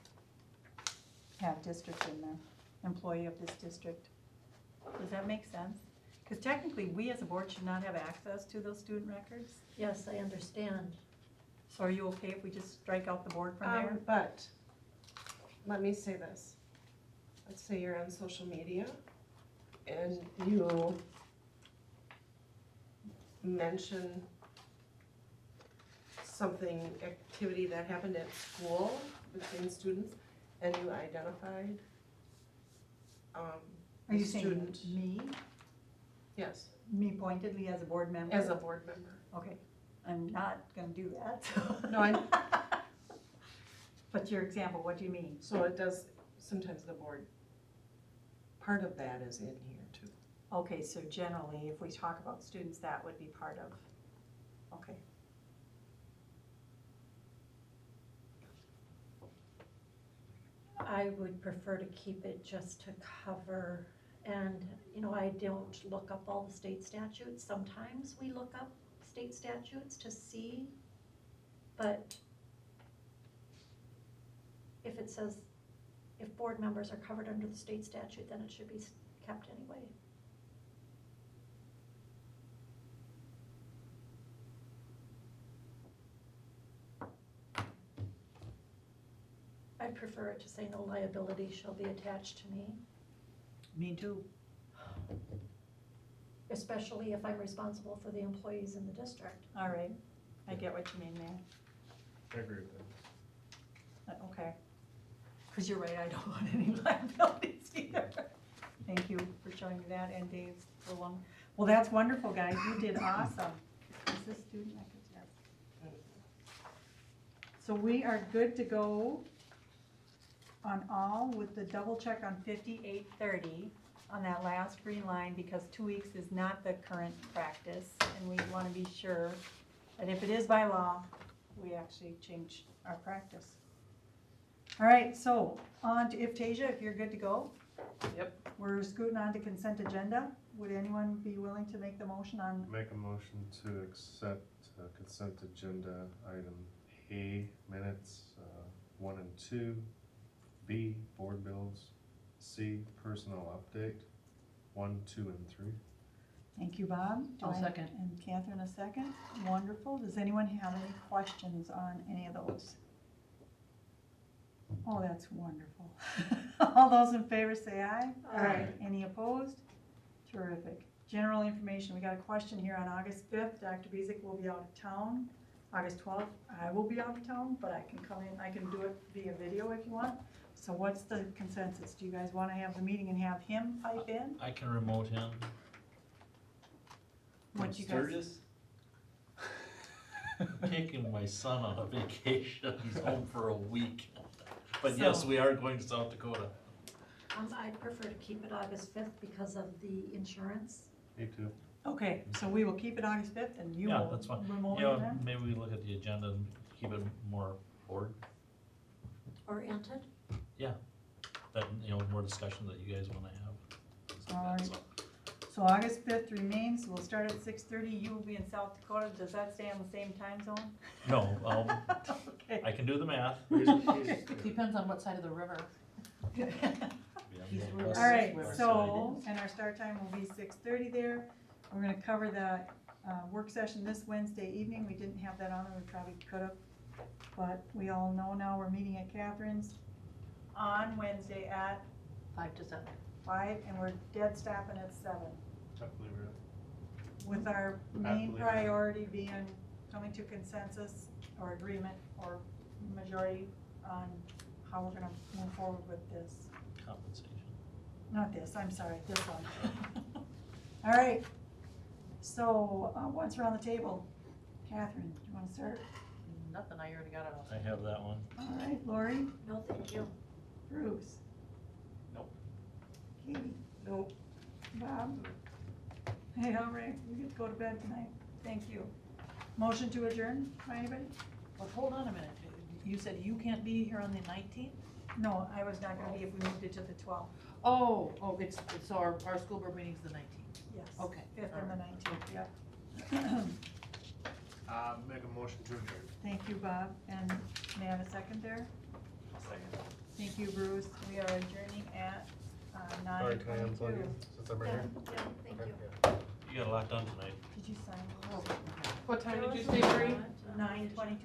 have district in there, employee of this district. Does that make sense? Because technically, we as a board should not have access to those student records. Yes, I understand. So are you okay if we just strike out the board from there? But, let me say this. Let's say you're on social media and you mention something, activity that happened at school between students, and you identified, Are the you saying student. me? Yes, Me pointedly as a board member? as a board member. Okay, I'm not gonna do that, so. No, I- But your example, what do you mean? So it does, sometimes the board, part of that is in here too. Okay, so generally, if we talk about students, that would be part of, okay. I would prefer to keep it just to cover, and, you know, I don't look up all the state statutes. Sometimes we look up state statutes to see, but if it says, if board members are covered under the state statute, then it should be kept anyway. I'd prefer it to say no liability shall be attached to me, Me too. especially if I'm responsible for the employees in the district. All right, I get what you mean, Matt. I agree with that. Okay. Because you're right, I don't want any liabilities either. Thank you for showing me that, and Dave's for one. Well, that's wonderful, guys, you did awesome. Is this student records? Yes. So we are good to go on all with the double check on 5830 on that last green line, because 2 weeks is not the current practice, and we want to be sure that if it is by law, we actually change our practice. All right, so on to Iftasia, if you're good to go. Yep. We're scooting on to consent agenda. Would anyone be willing to make the motion on, Make a motion to accept consent agenda item A, minutes, 1 and 2, B, board bills, C, personnel update, 1, 2, and 3. thank you, Bob. Do I'll I- second. And Catherine a second. Wonderful. Does anyone have any questions on any of those? Oh, that's wonderful. All those in favor say aye. Aye. Any opposed? Terrific. General information, we got a question here on August 5th. Dr. Bezick will be out of town. August 12th, I will be out of town, but I can come in, I can do it via video if you want. So what's the consensus? Do you guys want to have the meeting and have him pipe in? I can remote him. What you guys? Sturgis? Taking my son on a vacation, he's home for a week. But yes, So- we are going to South Dakota. I'd prefer to keep it August 5th because of the insurance. Me too. Okay, so we will keep it August 5th and you Yeah, will that's fine. remote You it know, then? maybe we look at the agenda and keep it more board, Oriented? that, more discussion that you guys wanna have. things like that, Alright. so. So August 5th remains, we'll start at 6:30, you will be in South Dakota, does that stay on the same time zone? No, Okay. I can do the math. Okay. Depends on what side of the river. East river. All right, West so, and our start time will be 6:30 there. We're gonna cover the work session this Wednesday evening. We didn't have that on there, we probably could have. But we all know now we're meeting at Catherine's on Wednesday at 5 to 7. 5, and we're dead stopping at 7. I believe it. With our main Absolutely. priority being coming to consensus or agreement or majority on how we're gonna move forward with this. Compensation. Not this, I'm sorry, this one. All right, so, once we're on the table, Catherine, do you wanna start? Nothing, I already got it all. I have that one. All right, Lori, No, thank you. Bruce? Nope. Katie? Nope. Bob? Hey, all right, you get to go to bed tonight, thank you. Motion to adjourn by anybody? But hold on a minute, you said you can't be here on the 19th? No, I was not gonna be if we moved it to the 12th, Oh, so our school board meeting's the 19th. yes. Okay, 5th and the 19th, yep. Make a motion to adjourn. Thank you, Bob, and may I have a second there? Second. Thank you, Bruce. We are adjourning at Sorry, can I unplug 9:22. you since I'm right Yeah, here? yeah, thank you. Okay. You got a lot done tonight. Did you sign? Oh. What time did you say, Bree? 9:22.